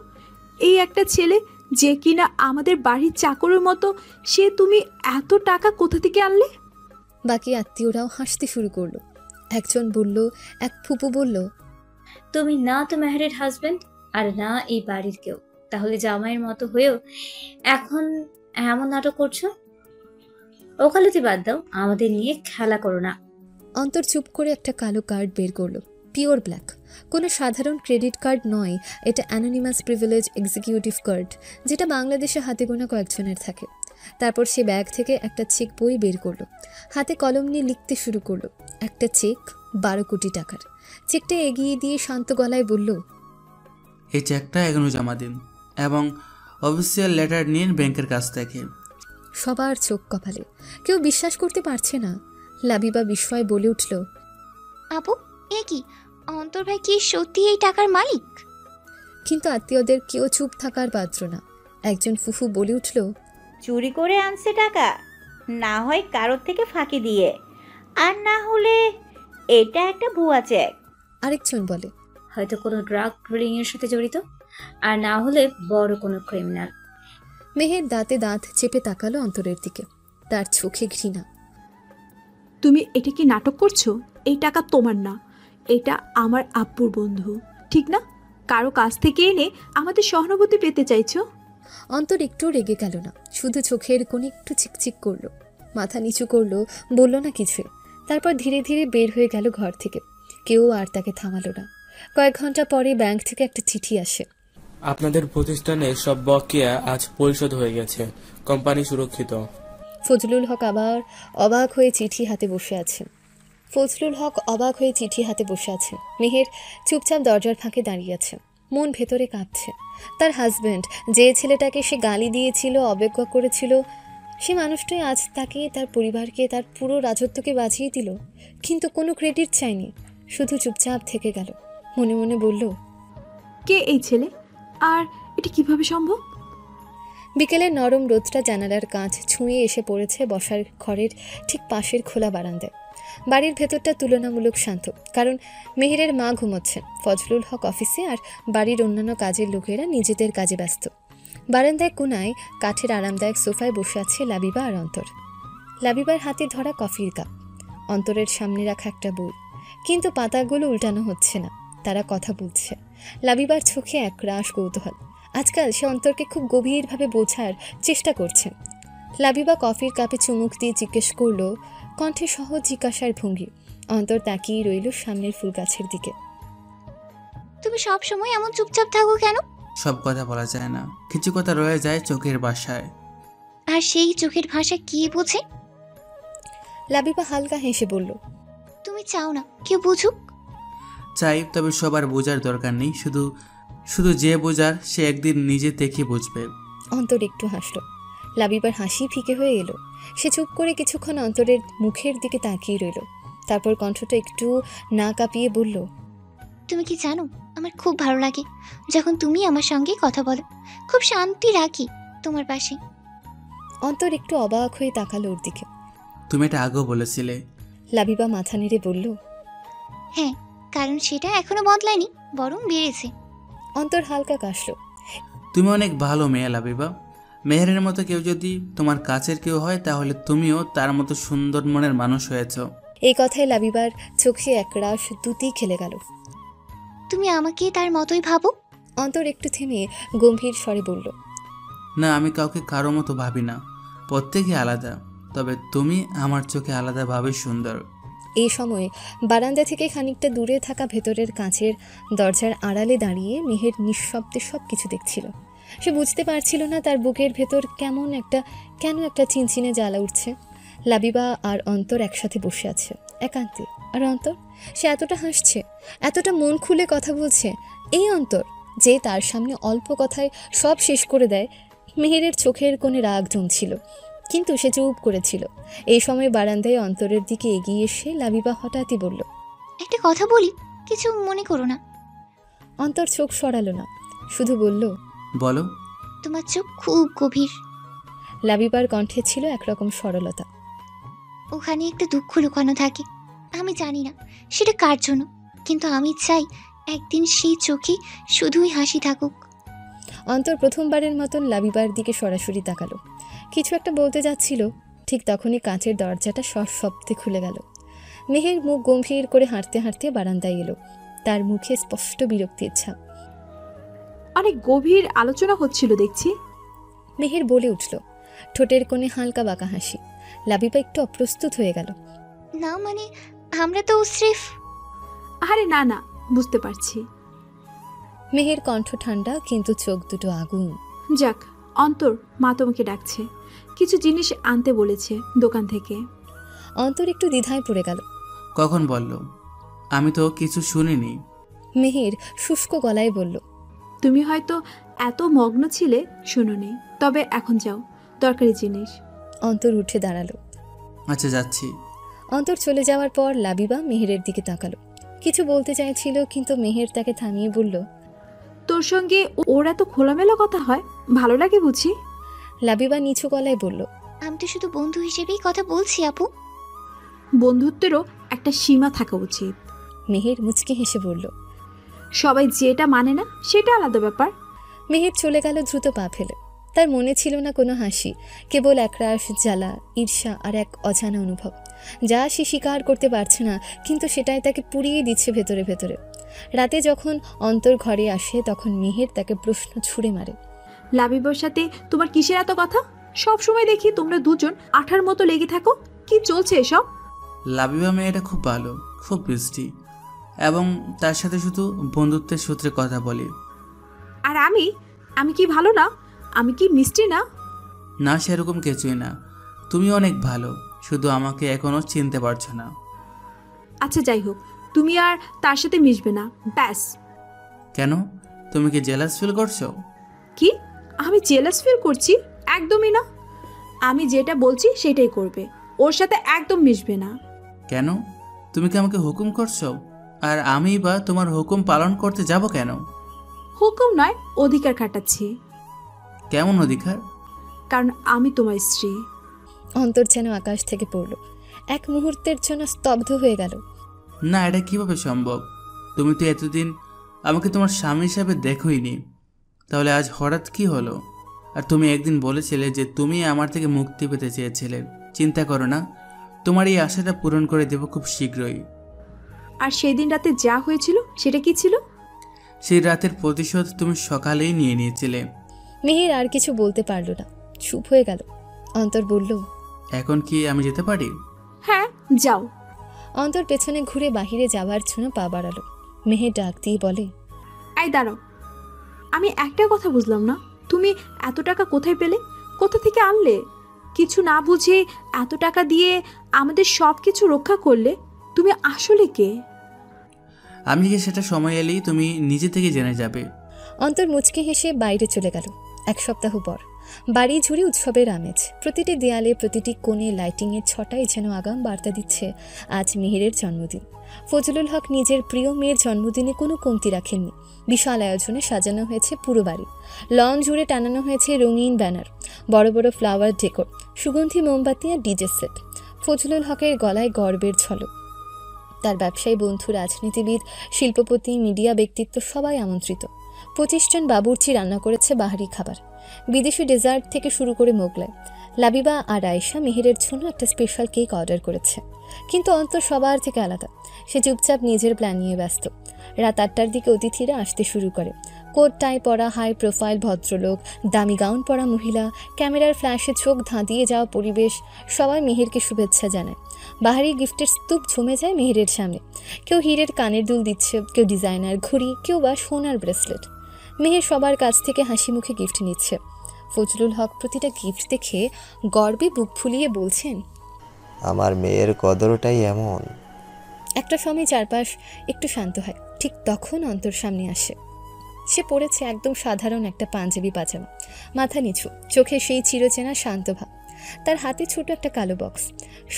এই একটা ছেলে যে কিনা আমাদের বাড়ির চাকরের মতো, সে তুমি এত টাকা কোথা থেকে আনলে? বাকি আত্মীয়রাও হাসতে শুরু করলো। একজন বলল, এক ফুপু বলল, তুমি না তো মেহেরের হাজবেন্ড আর না এই বাড়ির কেউ, তাহলে জামাইয়ের মতো হয়েও এখন এমন নাটক করছো। ওকালতি বাদ দাও, আমাদের নিয়ে খেলা করো না। অন্তর চুপ করে একটা কালো কার্ড বের করলো, পিওর ব্ল্যাক, কোনো সাধারণ ক্রেডিট কার্ড নয়, এটা অ্যানোনিমাস প্রিভিলেজ এক্সিকিউটিভ কার্ড, যেটা বাংলাদেশে হাতে গোনা কয়েকজনের থাকে। তারপর সে ব্যাগ থেকে একটা চেক বই বের করলো, হাতে কলম নিয়ে লিখতে শুরু করলো। একটা চেক 12 কোটি টাকার। চেকটা এগিয়ে দিয়ে শান্ত গলায় বলল, এই চেকটা এখনো জমা দিন এবং অফিসিয়াল লেটার নিন ব্যাংকের কাছ থেকে। সবার চোখ কপালে, কেউ বিশ্বাস করতে পারছে না। লাবিবা বিস্ময় বলে উঠল, আপু, এ কি? অন্তর ভাই কি সত্যি এই টাকার মালিক? কিন্তু আত্মীয়দের কেউ চুপ থাকার পাত্র না। একজন ফুফু বলে উঠল, চুরি করে আনছে টাকা, না হয় কারোর থেকে ফাঁকি দিয়ে, আর না হলে এটা একটা ভুয়া চেক। আরেকজন বলে, হয়তো কোনো ড্রাগ ডিলিং এর সাথে জড়িত, আর না হলে বড় কোনো ক্রিমিনাল। মেহের দাঁতে দাঁত চেপে তাকালো অন্তরের দিকে, তার চোখে ঘৃণা। তুমি এটা কি নাটক করছো? এই টাকা তোমার না, এটা আমার আব্বুর বন্ধু, ঠিক না? কারো কাছ থেকে এনে আমাদের সহানুভূতি পেতে চাইছো? অন্তর একটু রেগে গেল না, শুধু চোখের কোণে একটু চিকচিক করলো, মাথা নিচু করলো, বলল না কিছু। তারপর ধীরে ধীরে বের হয়ে গেল ঘর থেকে। কেউ আর তাকে থামালো না। কয়েক ঘন্টা পরে ব্যাংক থেকে একটা চিঠি আসে। আপনাদের প্রতিষ্ঠানে সব বকেয়া আজ পরিশোধ হয়ে গেছে, কোম্পানি সুরক্ষিত। ফজলুল হক আবার অবাক হয়ে চিঠি হাতে বসে আছেন। মেহের চুপচাপ দরজার ফাঁকে দাঁড়িয়ে আছে, মন ভেতরে কাঁপছে। তার হাজবেন্ড, যে ছেলেটাকে সে গালি দিয়েছিল, অবজ্ঞা করেছিল, সে মানুষটাই আজ তাকে, তার পরিবারকে, তার পুরো রাজত্বকে বাঁচিয়ে দিল। কিন্তু কোনো ক্রেডিট চায়নি, শুধু চুপচাপ থেকে গেল। মনে মনে বলল, কে এই ছেলে, আর এটা কিভাবে সম্ভব? বিকেলের নরম রোদটা জানালার কাঁচ ছুঁয়ে এসে পড়েছে বসার ঘরের ঠিক পাশের খোলা বারান্দায়। বাড়ির ভেতরটা তুলনামূলক শান্ত, কারণ মেহেরের মা ঘুমোচ্ছেন, ফজলুল হক অফিসে, আর বাড়ির অন্যান্য কাজের লোকেরা নিজেদের কাজে ব্যস্ত। বারান্দায় কোনায় কাঠের আরামদায়ক সোফায় বসে আছে লাবিবা আর অন্তর। লাবিবার হাতে ধরা কফির কাপ, অন্তরের সামনে রাখা একটা বই, কিন্তু পাতাগুলো উল্টানো হচ্ছে না, তারা কথা বলছে। লাবিবার চোখে একরাশ কৌতূহল। আজকাল সে অন্তরকে খুব গভীরভাবে বোঝার চেষ্টা করছে। লাবিবা কফির কাপে চুমুক দিয়ে জিজ্ঞেস করলো, কণ্ঠে সহজ জিজ্ঞাসার ভঙ্গি। অন্তর তাকিয়ে রইল সামনের ফুল গাছের দিকে। তুমি সব সময় এমন চুপচাপ থাকো কেন? সব কথা বলা যায় না, কিছু কথা রয়ে যায় চোখের ভাষায়। আর সেই চোখের ভাষা কি বোঝে? লাবিবা হালকা হেসে বলল, তুমি চাও না কেউ বুঝুক? চাই, তবে সবার বোঝার দরকার নেই, শুধু যে বোঝার সে একদিন নিজে দেখে বুঝবে। অন্তর একটু হাসল। লাবিবার হাসি ফিকে হয়ে এলো। সে চুপ করে কিছুক্ষণ অন্তরের মুখের দিকে তাকিয়ে রইল। তারপর কণ্ঠটা একটু না কাঁপিয়ে বলল, তুমি কি জানো, আমার খুব ভালো লাগে যখন তুমি আমার সঙ্গে কথা বলো, খুব শান্তি রাখি তোমার পাশে। অন্তর একটু অবাক হয়ে তাকালো ওর দিকে। তুমি এটা আগেও বলেছিলে। লাবিবা মাথা নেড়ে বলল, হ্যাঁ, কারণ সেটা এখনো বদলায়নি, বরং বেড়েছে। অন্তর হালকা কাশল। তুমি অনেক ভালো মেয়ে লাবিবা। মেহেরের মতো কেউ যদি তোমার কাছের কেউ হয়, তাহলে তুমিও তার মতো সুন্দর মনের মানুষ হয়েছ। এই কথায় লাবিবার চোখে একরাশ দুটি খেলে গেল। তুমি আমাকে তার মতোই ভাবো? অন্তর একটু থেমে গম্ভীর স্বরে বলল, না, আমি কাউকে কারো মতো ভাবি না, প্রত্যেকে আলাদা, তবে তুমি আমার চোখে আলাদাভাবে সুন্দর। এই সময় বারান্দা থেকে খানিকটা দূরে থাকা ভেতরের কাঁচের দরজার আড়ালে দাঁড়িয়ে মেহের নিঃশব্দে সব কিছু দেখছিল। সে বুঝতে পারছিল না তার বুকের ভেতর কেন একটা চিনচিনে জ্বালা উঠছে। লাবিবা আর অন্তর একসাথে বসে আছে একান্তে, আর অন্তর, সে এতটা হাসছে, এতটা মন খুলে কথা বলছে। এই অন্তর যে তার সামনে অল্প কথায় সব শেষ করে দেয়। মেহেরের চোখের কোণে রাগ জমছিল, কিন্তু সে চুপ করেছিল। এই সময় বারান্দায় অন্তরের দিকে এগিয়ে এসে লাবিবা হঠাৎই বলল, একটা কথা বলি, কিছু মনে করো না। অন্তর চোখ সরালো না, শুধু বলল, বলো। তোমার চোখ খুব গভীর। লাবিবার কণ্ঠে ছিল একরকম সরলতা। ওখানে একটা দুঃখ লুকানো থাকে, আমি জানি না সেটা কার জন্য, কিন্তু আমি চাই একদিন সেই চোখে শুধুই হাসি থাকুক। অন্তর প্রথমবারের মতন লাবিবার দিকে সরাসরি তাকালো। কিছু একটা বলতে যাচ্ছিল, ঠিক তখনই কাঁচের দরজাটা সশব্দে খুলে গেল। মেহের মুখ গম্ভীর করে হাঁটতে হাঁটতে বারান্দায় এলো। তার মুখে স্পষ্ট বিরক্তির ছাপ। অনেক গভীর আলোচনা হচ্ছিল দেখছি। মেহের বলে উঠল, ঠোঁটের কোণে হালকা বাঁকা হাসি। লাবিবা একটু অপ্রস্তুত হয়ে গেল। না মানে আমরা তো স্রেফ। আরে না না, বুঝতে পারছি। মেহের কণ্ঠ ঠান্ডা কিন্তু চোখ দুটো আগুন। যাক, অন্তর, মা তোমাকে ডাকছে, কিছু জিনিস আনতে বলেছে দোকান থেকে। অন্তর একটু দ্বিধায় পড়ে গেল। কখন বলল? আমি তো কিছু শুনিনি। মেহের শুষ্ক গলায় বলল, তুমি হয়তো এত মগ্ন ছিলে শুনোনি, তবে এখন যাও, দরকারি জিনিস। অন্তর উঠে দাঁড়ালো। আচ্ছা, যাচ্ছি। অন্তর চলে যাওয়ার পর লাবিবা মেহেরের দিকে তাকালো। কিছু বলতে চাইছিল কিন্তু মেহের তাকে থামিয়ে বলল, তোর সঙ্গে ওর এত খোলামেলা কথা হয়, ভালো লাগে বুঝি? লাবিবা নিচু গলায় বলল, আমি তো শুধু বন্ধু হিসেবেই কথা বলছি আপু। বন্ধুত্বেরও একটা সীমা থাকা উচিত। মেহের মুচকি হেসে বলল, সবাই যেটা মানে না সেটা আলাদা ব্যাপার। মেহের চলে গেল দ্রুত পা ফেলে। তার মনে ছিল না কোনো হাসি, কেবল একরাশ জ্বালা, ঈর্ষা আর এক অজানা অনুভব, যা সে স্বীকার করতে পারছে না, কিন্তু সেটাই তাকে পুড়িয়ে দিচ্ছে ভেতরে ভেতরে। রাতে যখন অন্তর ঘরে আসে তখন মেহের তাকে প্রশ্ন ছুড়ে মারে, লাবিবার সাথে তোমার কিসের এত কথা? সব সময় দেখি তোমরা দুজন আঠার মতো লেগে থাকো, কি চলছে এসব? লাবিবা মেয়েটা খুব ভালো, খুব মিষ্টি, এবং তার সাথে শুধু বন্ধুত্বের সূত্রে কথা বলি। আর আমি কি ভালো না? আমি কি মিষ্টি না? না, সেরকম কিছুই না, তুমি অনেক ভালো, শুধু আমাকে এখনো চিনতে পারছো না। আচ্ছা যাই হোক, তুমি আর তার সাথে মিশবে না, ব্যাস। কেন? তুমি কি জেলাস ফিল করছো? কি? আমি জেলাস ফিল করছি? একদমই না। আমি যেটা বলছি সেটাই করবে, ওর সাথে একদম মিশবে না। কেন? তুমি কি আমাকে হুকুম করছো? আর আমি বা তোমার হুকুম পালন করতে যাব কেন? হুকুম নয়, অধিকার খাটাচ্ছি। কেমন অধিকার? কারণ আমি তোমার স্ত্রী। অন্তর যেন আকাশ থেকে পড়ল, এক মুহূর্তের জন্য স্তব্ধ হয়ে গেল। না, এটা কিভাবে সম্ভব? তুমি তো এতদিন আমাকে তোমার স্বামী হিসাবে দেখোইনি, তাহলে আজ হঠাৎ কি হলো? আর তুমি একদিন বলেছিলে যে তুমি আমার থেকে মুক্তি পেতে চেয়েছিলে। চিন্তা করো না, তোমার এই আশাটা পূরণ করে দেব খুব শীঘ্রই। আর সেই দিন রাতে যা হয়েছিল সেটা কি ছিল? সেই রাতের প্রতিশোধ তুমি সকালেই নিয়ে নিয়েছিলে। মেহের আর কিছু বলতে পারল না, চুপ হয়ে গেল। অন্তর বলল, এখন কি আমি যেতে পারি? হ্যাঁ, যাও। অন্তর পেছনে ঘুরে বাহিরে যাওয়ার জন্য পা বাড়ালো। মেহের ডাক দিয়ে বলে, এই দাঁড়াও, আমি একটা কথা বুঝলাম না, তুমি এত টাকা কোথায় পেলে? কোথা থেকে আনলে? কিছু না বুঝে এত টাকা দিয়ে আমাদের সব কিছু রক্ষা করলে, তুমি আসলে কে? আমি কি সেটা সময় এলেই তুমি নিজে থেকে জেনে যাবে। অন্তর মুচকি হেসে বাইরে চলে গেল। এক সপ্তাহ পর বাড়ি জুড়ে উৎসবের আমেজ। প্রতিটি দেয়ালে, প্রতিটি কোণে লাইটিংয়ের ছটাই যেন আগাম বার্তা দিচ্ছে আজ মেহেরের জন্মদিন। ফজলুল হক নিজের প্রিয় মেয়ের জন্মদিনে কোনো কমতি রাখেননি। বিশাল আয়োজনে সাজানো হয়েছে পুরো বাড়ি। লন জুড়ে টানানো হয়েছে রঙিন ব্যানার, বড় বড় ফ্লাওয়ার ডেকোর, সুগন্ধি মোমবাতি আর ডিজে সেট। ফজলুল হকের গলায় গর্বের ঝলক। তার ব্যবসায়ী বন্ধু, রাজনীতিবিদ, শিল্পপতি, মিডিয়া ব্যক্তিত্ব সবাই আমন্ত্রিত। 25 জন বাবুর্চি রান্না করেছে বাহারি খাবার, বিদেশি ডেজার্ট থেকে শুরু করে মোগলাই। লাবিবা আর আয়েশা মেহেরের জন্য একটা স্পেশাল কেক অর্ডার করেছে, কিন্তু অন্তর সবার থেকে আলাদা। সে চুপচাপ নিজের প্ল্যান নিয়ে ব্যস্ত। রাত 8টার দিকে অতিথিরা আসতে শুরু করে। কোট টাই পরা হাই প্রোফাইল ভদ্রলোক, দামি গাউন পরা মহিলা, ক্যামেরার ফ্ল্যাশে চোখ ধাঁধিয়ে যাওয়া পরিবেশ, সবাই মেহেরকে শুভেচ্ছা জানায়। বাহারি গিফটের স্তূপ জমে যায় মেহেরের সামনে। কেউ হীরের কানের দুল দিচ্ছে, কেউ ডিজাইনার ঘড়ি, কেউ বা সোনার ব্রেসলেট। মেহের সবার কাছ থেকে হাসি মুখে গিফট নিচ্ছে। ফজলুল হক প্রতিটা গিফট দেখে গর্বে বুক ফুলিয়ে বলছেন, আমার মেয়ের কদরটাই এমন। একটা সময় চারপাশ একটু শান্ত হয়। ঠিক তখন অন্তর সামনে আসে। সে পড়েছে একদম সাধারণ একটা পাঞ্জাবি পাজামা, মাথা নিচু, চোখে সেই চিরচেনা শান্ত ভাব। তার হাতে ছোট একটা কালো বক্স।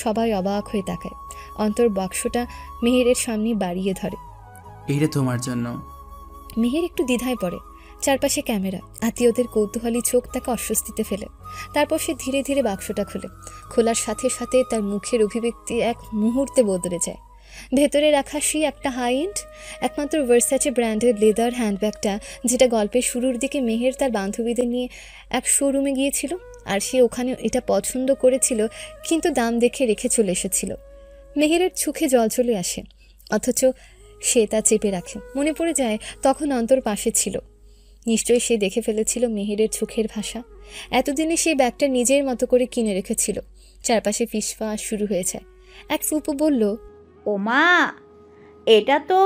সবাই অবাক হয়ে তাকায়। অন্তর বক্সটা মেহেরের সামনে বাড়িয়ে ধরে। এটা তোমার জন্য। মেহের একটু দ্বিধায় পড়ে। চারপাশে ক্যামেরা, আত্মীয়দের কৌতূহলী চোখ তাকে অস্বস্তিতে ফেলে। তারপর সে ধীরে ধীরে বাক্সটা খোলে। খোলার সাথে সাথে তার মুখের অভিব্যক্তি এক মুহূর্তে বদলে যায়। ভেতরে রাখা সেই একটা হাই এন্ড, একমাত্র ভার্সাচে ব্র্যান্ডের লেদার হ্যান্ডব্যাগটা, যেটা গল্পের শুরুর দিকে মেহের তার বান্ধবীদের নিয়ে এক শোরুমে গিয়েছিল, আর সে ওখানে এটা পছন্দ করেছিল, কিন্তু দাম দেখে রেখে চলে এসেছিল। মেহেরের চোখে জল চলে আসে, অথচ সে তা চেপে রাখে। মনে পড়ে যায় তখন অন্তর পাশে ছিল। নিশ্চয়ই সে দেখে ফেলেছিল মেহেরের চোখের ভাষা। এতদিনে সে ব্যাগটা নিজের মতো করে কিনে রেখেছিল। চারপাশে ফিসফাস শুরু হয়েছে। এক ফুপু বলল, ও মা, এটা তো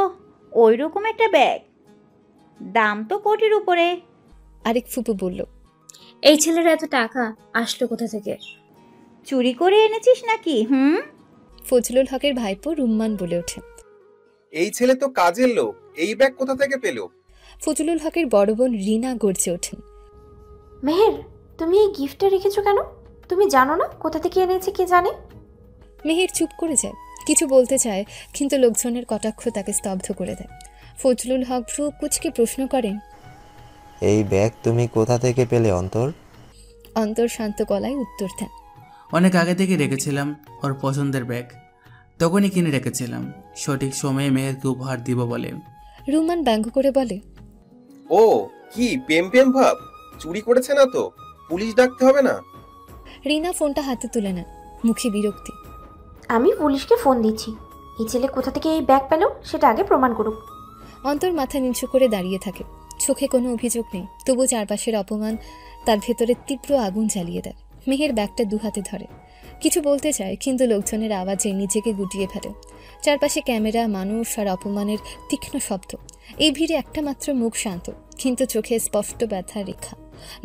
ওই রকম একটা ব্যাগ, দাম তো কোটির উপরে। আরেক ফুপু বলল, এই ছেলের এত টাকা আসলো কোথা থেকে? চুরি করে এনেছিস নাকি? ফজলুল হকের ভাইপো রুম্মান বলে ওঠে, এই ছেলে তো কাজের লোক, এই ব্যাগ কোথা থেকে পেল? ফজলুল হকের বড় বোন রিনা গর্জে ওঠেন, মেহের, তুমি এই গিফটটা রেখেছো কেন? তুমি জানো না কোথা থেকে এনেছে কে জানে? মেহের চুপ করে যায়, কিছু বলতে চায়, কিন্তু লোকজনের কটাক্ষ তাকে স্তব্ধ করে দেয়। ফজলুল হক ভ্রু কুচকে প্রশ্ন করেন, এই ব্যাগ তুমি কোথা থেকে পেলে অন্তর? অন্তর শান্ত গলায় উত্তর দেন, অনেক আগে থেকে রেখেছিলাম, ওর পছন্দের ব্যাগ, তখনই কিনে রেখেছিলাম সঠিক সময়ে মেহেরকে উপহার দিব বলে। রুমান ব্যঙ্গ করে বলে, ও কি প্রেম প্রেম ভাব? চুরি করেছে না তো? পুলিশ ডাকতে হবে না? রিনা ফোনটা হাতে তুলে নেন, মুখে বিরক্তি। আমি পুলিশকে ফোন দিচ্ছি। এই ছেলে কোথা থেকে এই ব্যাগ পেল সেটা আগে প্রমাণ করুক। অন্তর মাথা নিচু করে দাঁড়িয়ে থাকে, চোখে কোনো অভিযোগ নেই, তবু চারপাশের অপমান তার ভেতরে তীব্র আগুন জ্বালিয়ে দেয়। মেহের ব্যাগটা দুহাতে ধরে, কিছু বলতে চায়, কিন্তু লোকজনের আওয়াজে নিজেকে গুটিয়ে ফেলে। চারপাশে ক্যামেরা, মানুষ আর অপমানের তীক্ষ্ণ শব্দ। এই ভিড়ে একটা মাত্র মুখ শান্ত, কিন্তু চোখে স্পষ্ট ব্যথার রেখা,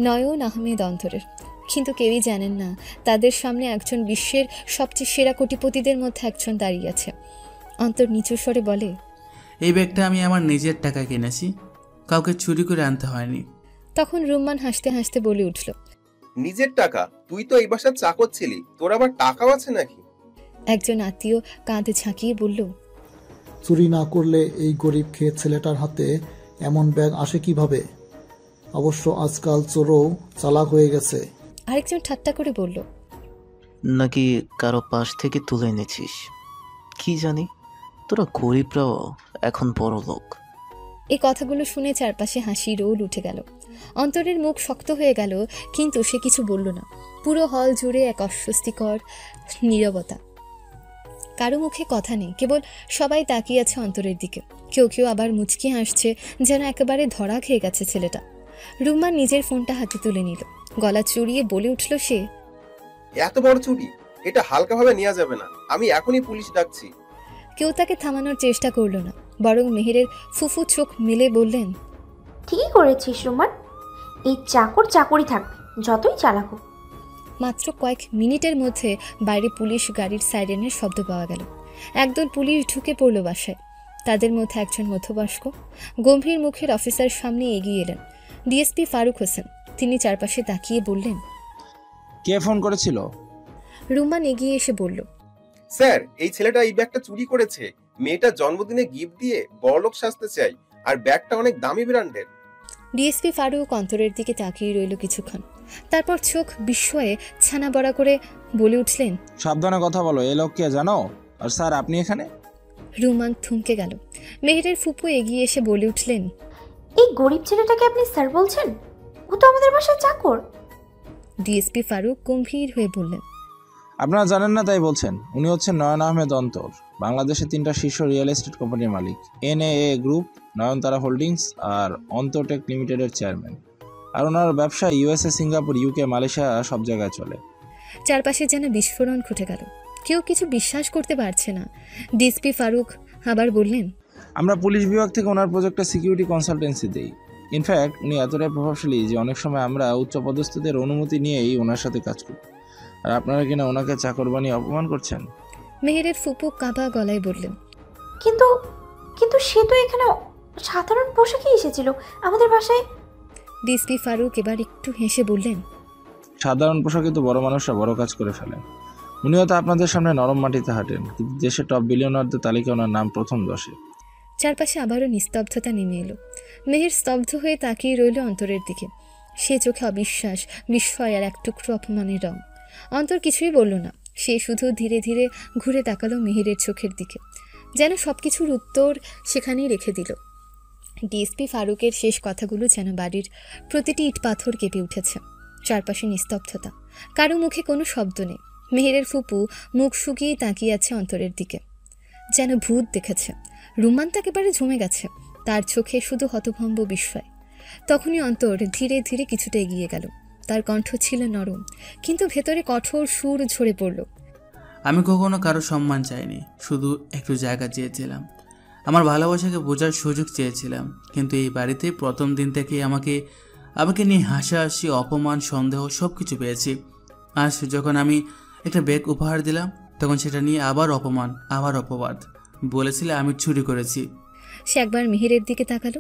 নয়ন আহমেদ অন্তরের। কিন্তু কেউই জানেন না তাদের সামনে একজন বিশ্বের সবচেয়ে সেরা কোটিপতিদের মধ্যে একজন দাঁড়িয়ে আছে। অন্তর নিচু স্বরে বলে, এই ব্যাগটা আমি আমার নিজের টাকায় কিনেছি, কাউকে চুরি করে আনতে হয়নি। তখন রুম্মান হাসতে হাসতে বলে উঠল, নিজের টাকা? তুই তো এই বাসার চাকর ছিলি, তোর আবার টাকাও আছে নাকি? একজন আত্মীয় কাঁধে ঝাঁকিয়ে বলল, চুরি না করলে এই গরিব খেয়ে ছেলেটার হাতে এমন ব্যাগ আসে কিভাবে? অবশ্য আজকাল চোরও চালাক হয়ে গেছে। আরেকজন ঠাট্টা করে বলল, নাকি কারো পাশ থেকে তুলে এনেছিস? কি জানি, তোরা গরিবরাও এখন বড় লোক। এই কথাগুলো শুনে চারপাশে হাসি রোল উঠে গেল। অন্তরের মুখ শক্ত হয়ে গেল, কিন্তু সে কিছু বলল না। পুরো হল জুড়ে এক অস্বস্তিকর নীরবতা, কারো মুখে কথা নেই, কেবল সবাই তাকিয়ে আছে অন্তরের দিকে। কেউ কেউ আবার মুচকি হাসছে, যেন একেবারে ধরা খেয়ে গেছে ছেলেটা। রুম্মান নিজের ফোনটা হাতে তুলে নিল, গলা চুরিয়ে বলে উঠল সে, এত বড় চুরি, এটা হালকাভাবে নেওয়া যাবে না, আমি এখনই পুলিশ ডাকছি। কেউ তাকে থামানোর চেষ্টা করলো না, বরং মেহেরের ফুফু চোখ মেলে বললেন, ঠিকই করেছিস রুমান, এই চাকর চাকরি থাকবে যতই চালাক হোক। মাত্র কয়েক মিনিটের মধ্যে বাইরে পুলিশ গাড়ির সাইরেনের শব্দ পাওয়া গেল। একদল পুলিশ ঢুকে পড়ল বাসায়। তাদের মধ্যে একজন মধ্যবয়স্ক গম্ভীর মুখের অফিসার সামনে এগিয়ে এলেন, ডিএসপি ফারুক হোসেন। তিনি চারপাশে তাকিয়ে বললেন, কে ফোন করেছিল? রুমান এগিয়ে এসে বলল, স্যার, এই ছেলেটা এই ব্যাগটা চুরি করেছে। মেয়েটার জন্মদিনে গিফট দিয়ে বড়লোক সাজতে চাই, আর ব্যাগটা অনেক দামি ব্র্যান্ডের। ডিএসপি ফারুক অন্তরের দিকে তাকিয়ে রইল কিছুক্ষণ, তারপর চোখ বিস্ময়ে ছানা বড়া করে বলে উঠলেন, সাবধানে কথা বলো, এই লোক কে জানো? আর স্যার, আপনি এখানে? রুমান থমকে গেল। মেহেরের ফুপু এগিয়ে এসে বলে উঠলেন, এই গরিব ছেলেটাকে আপনি স্যার বলছেন? ও তো আমাদের বাসায় চাকর। ডিএসপি ফারুক গম্ভীর হয়ে বললেন, আপনারা জানেন না তাই বলছেন? উনি হচ্ছেন নয়ন আহমেদ অন্তর, বাংলাদেশে 3টা শীর্ষ রিয়েল এস্টেট কোম্পানির মালিক, NAA গ্রুপ, নয়নতারা হোল্ডিংস আর অন্তরটেক লিমিটেডের চেয়ারম্যান। আর ওনার ব্যবসা USA, সিঙ্গাপুর, UK, মালয়েশিয়া সব জায়গায় চলে। চারপাশে যেন বিস্ফোরণ ঘটে গেল, কেউ কিছু বিশ্বাস করতে পারছে না। ডিএসপি ফারুক আবার বললেন, আমরা পুলিশ বিভাগ থেকে ওনার প্রজেক্টে সিকিউরিটি কনসালটেন্সি দিই। ইনফ্যাক্ট উনি এতটাই প্রভাবশালী যে অনেক সময় আমরা উচ্চপদস্থদের অনুমতি নিয়েই ওনার সাথে কাজ করি। আর আপনারা কিনা ওনাকে চাকর বানিয়ে অপমান করছেন। মেহেরের ফুপু কাঁপা গলায় বললেন, কিন্তু কিন্তু সে তো এখানে সাধারণ পোশাকে এসেছিল আমাদের বাসায়। ডিএসপি ফারুক এবার একটু হেসে বললেন, সাধারণ পোশাকে তো বড় মানুষরা বড় কাজ করে ফেলেন। উনিও তো আপনাদের সামনে নরম মাটিতে হাঁটেন, কিন্তু দেশের টপ বিলিয়নারদের তালিকায় ওনার নাম প্রথম 10-এ। চারপাশে আবারও নিস্তব্ধতা নেমে এলো। মেহের স্তব্ধ হয়ে তাকিয়ে রইল অন্তরের দিকে, সে চোখে অবিশ্বাস, বিস্ময় আর এক টুকরো অপমানের রং। অন্তর কিছুই বলল না, সে শুধু ধীরে ধীরে ঘুরে তাকালো মেহেরের চোখের দিকে, যেন সবকিছুর উত্তর সেখানেই রেখে দিল। ডিএসপি ফারুকের শেষ কথাগুলো যেন বাড়ির প্রতিটি ইট পাথর কেঁপে উঠেছে। চারপাশে নিস্তব্ধতা, কারো মুখে কোনো শব্দ নেই। মেহেরের ফুপু মুখ শুকিয়ে তাকিয়ে আছে অন্তরের দিকে, যেন ভূত দেখেছে। রুম্মান তো একেবারে জমে গেছে, তার চোখে শুধু হতভম্ব বিস্ময়। তখনই অন্তর ধীরে ধীরে কিছুটা এগিয়ে গেল। তার কণ্ঠ ছিল নরম, কিন্তু ভেতরে কঠোর সুর ঝরে পড়ল। আমি কখনো কারো সম্মান চাইনি, শুধু একটু জায়গা চেয়েছিলাম। আমার ভালোবাসাকে বোঝার সুযোগ চেয়েছিলাম। কিন্তু এই বাড়িতে প্রথম দিন থেকেই আমাকে নিয়ে হাসাহাসি, অপমান, সন্দেহ সব কিছু পেয়েছি। আজ যখন আমি একটা ব্যাগ উপহার দিলাম, তখন সেটা নিয়ে আবার অপমান, আবার অপবাদ। বলেছিলে আমি চুরি করেছি। সে একবার মিহিরের দিকে তাকালো।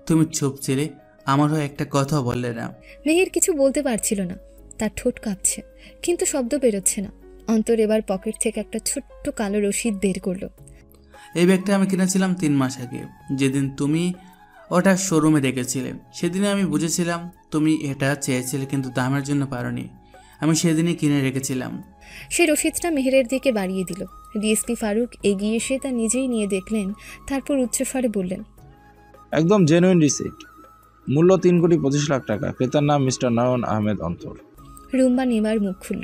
তুমি চুপ ছিলে, আমারও একটা কথা বললে না। মিহির কিছু বলতে পারছিল না, তার ঠোঁট কাঁপছে, কিন্তু শব্দ বেরোচ্ছে না। অন্তর এবার পকেট থেকে একটা ছোট্ট কালো রসিদ বের করলো। এই ব্যাগটা আমি কিনেছিলাম 3 মাস আগে। যেদিন তুমি ওটা শোরুমে রেখেছিলে, সেদিনে আমি বুঝেছিলাম তুমি এটা চেয়েছিলে, কিন্তু দামের জন্য পারোনি। আমি সেদিনই কিনে রেখেছিলাম। সে রসিদটা মেহেরের দিকে বাড়িয়ে দিল। ডিএসপি ফারুক এগিয়ে এসে তা নিজেই নিয়ে দেখলেন, তারপর উচ্চস্বরে বললেন, একদম জেনুইন রিসিট, মূল্য 3,25,00,000 টাকা। ক্রেতার নাম মিস্টার নয়ন আহমেদ অন্তর। রুম্বা নেবার মুখ খুলল।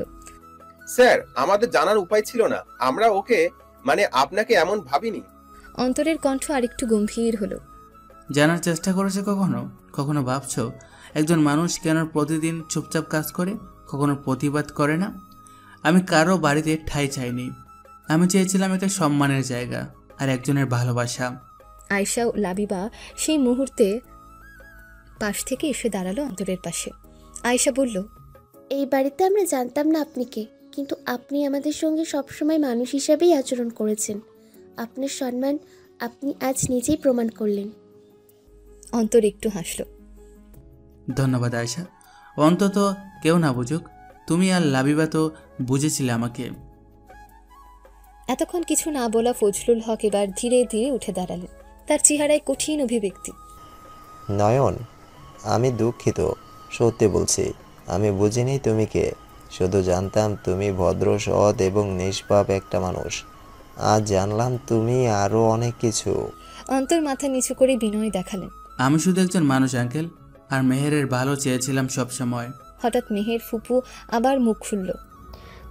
স্যার, আমাদের জানার উপায় ছিল না। আমরা ওকে, মানে আপনাকে এমন ভাবিনি। অন্তরের কণ্ঠ আরেকটু গম্ভীর হলো। জানার চেষ্টা করেছে কখনো? কখনো ভাবছো একজন মানুষ কেন প্রতিদিন চুপচাপ কাজ করে, কখনো প্রতিবাদ করে না? আমি কারো বাড়িতে ঠাঁই চাইনি। আমি চেয়েছিলাম একটা সম্মানের জায়গা আর একজনের ভালোবাসা। আয়শা ও লাবিবা সেই মুহূর্তে পাশ থেকে এসে দাঁড়ালো অন্তরের পাশে। আয়শা বলল, এই বাড়িতে আমরা জানতাম না আপনি কে, কিন্তু আপনি আমাদের সঙ্গে সবসময় মানুষ হিসাবেই আচরণ করেছেন। আপনার সম্মান আপনি আজ নিজেই প্রমাণ করলেন। অন্তর একটু হাসল। ধন্যবাদ আয়শা। অন্তত কেউ না বুঝুক, তুমি আর লাবিবা তো বুঝেছিলে আমাকে। এতক্ষণ কিছু না বলা ফজলুল হক এবার ধীরে ধীরে উঠে দাঁড়ালেন। তার চেহারায় কঠিন অভিব্যক্তি। নয়ন, আমি দুঃখিত, সত্যি বলছি। আমি বুঝিনি তুমি কে, শুধু জানতাম তুমি ভদ্র, সৎ এবং নিষ্পাপ একটা মানুষ। আজ জানলাম তুমি আরো অনেক কিছু। অন্তর মাথা নিচু করে বিনয় দেখালেন। আমি শুধু একজন মানুষ আঙ্কেল, আর মেহেরের ভালো চেয়েছিলাম সব সময়। হঠাৎ মেহের ফুপু আবার মুখ খুলল।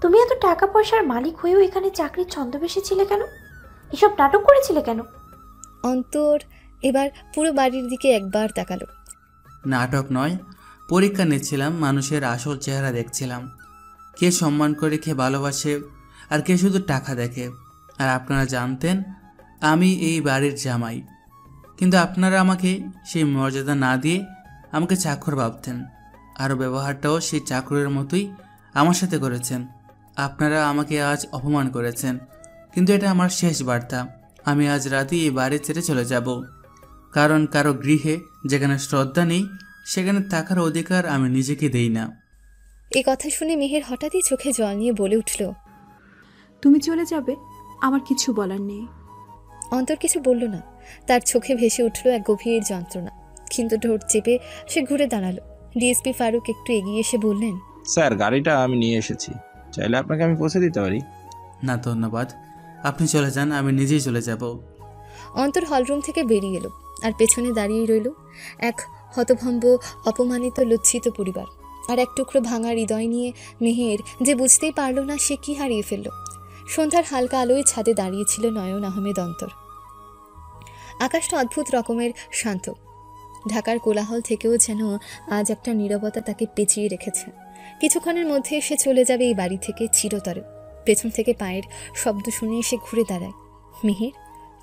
তুমি এত টাকা পয়সার মালিক হয়েও এখানে চাকরির ছন্দবেশে ছিলে কেন? এসব নাটক করেছিলে কেন? অন্তর এবার পুরো বাড়ির দিকে একবার তাকালো। নাটক নয়, পরীক্ষা নিচ্ছিলাম, মানুষের আসল চেহারা দেখছিলাম। কে সম্মান করে, কে ভালোবাসে, আর কে শুধু টাকা দেখে। আর আপনারা জানতেন আমি এই বাড়ির জামাই, কিন্তু আপনারা আমাকে সেই মর্যাদা না দিয়ে আমাকে চাকর ভাবতেন। আর ব্যবহারটাও সেই চাকরের মতোই আমার সাথে করেছেন। আপনারা আমাকে আজ অপমান করেছেন, কিন্তু এটা আমার শেষ বার্তা। আমি আজ রাতেই এই বাড়ি ছেড়ে চলে যাব, কারণ কারো গৃহে যেখানে শ্রদ্ধা নেই, সেখানে থাকার অধিকার আমি নিজেকে দেই না। এই কথা শুনে মেহের হঠাৎই চোখে জল নিয়ে বলে উঠল, তুমি চলে যাবে, আমার কিছু বলার নেই। অন্তর কিছু বলল না। তার চোখে ভেসে উঠল এক গভীর যন্ত্রণা, কিন্তু ঠোঁট চেপে সে ঘুরে দাঁড়ালো। ডিএসপি ফারুক একটু এগিয়ে এসে বললেন, স্যার, গাড়িটা আমি নিয়ে এসেছি, চাইলে আপনাকে আমি পৌঁছে দিতে পারি। না ধন্যবাদ, আপনি চলে যান, আমি নিজেই চলে যাব। অন্তর হলরুম থেকে বেরিয়ে এলো, আর পেছনে দাঁড়িয়ে রইল এক হতভম্ব, অপমানিত, লজ্জিত পরিবার। আর এক টুকরো ভাঙা হৃদয় নিয়ে মেহের, যে বুঝতেই পারল না সে কি হারিয়ে ফেলল। সন্ধ্যার হালকা আলোয় ছাদে দাঁড়িয়েছিল নয়ন আহমেদ অন্তর। আকাশটা অদ্ভুত রকমের শান্ত। ঢাকার কোলাহল থেকেও যেন আজ একটা নীরবতা তাকে পেঁচিয়ে রেখেছে। কিছুক্ষণের মধ্যে সে চলে যাবে এই বাড়ি থেকে চিরতরে। পেছন থেকে পায়ের শব্দ শুনে সে ঘুরে দাঁড়ায়। মেহের,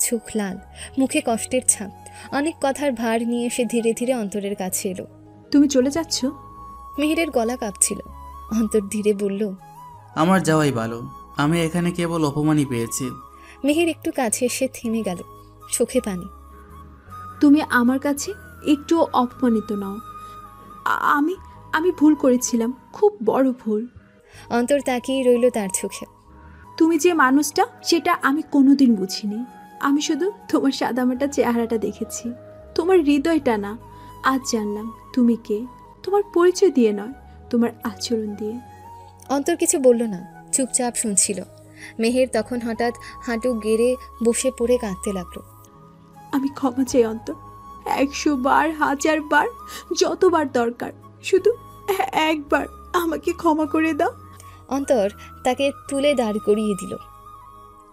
চোখ লাল, মুখে কষ্টের ছাপ। অনেক কথার ভার নিয়ে সে ধীরে ধীরে অন্তরের কাছে এলো। তুমি চলে যাচ্ছ? মেহেরের গলা কাঁপছিল। অন্তর ধীরে বলল, আমার যাওয়াই ভালো, আমি এখানে কেবল অপমানই পেয়েছি। মেহের একটু কাছে এসে থেমে গেল, চোখে পানি। তুমি আমার কাছে একটু অপমানিত নও। আমি ভুল করেছিলাম, খুব বড় ভুল। অন্তর তাকিয়ে রইল তার চোখে। তুমি যে মানুষটা সেটা আমি কোনোদিন বুঝিনি। আমি শুধু তোমার সাদামাটা চেহারাটা দেখেছি, তোমার হৃদয়টা না। আজ জানলাম তুমি কে, তোমার পরিচয় দিয়ে নয়, তোমার আচরণ দিয়ে। অন্তর কিছু বলল না, চুপচাপ শুনছিল। মেহের তখন হঠাৎ হাঁটু গেড়ে বসে পড়ে কাঁদতে লাগলো। আমি ক্ষমা চাই অন্তর, 100 বার, 1000 বার, যতবার দরকার, শুধু একবার আমাকে ক্ষমা করে দাও। অন্তর তাকে তুলে দাঁড় করিয়ে দিল।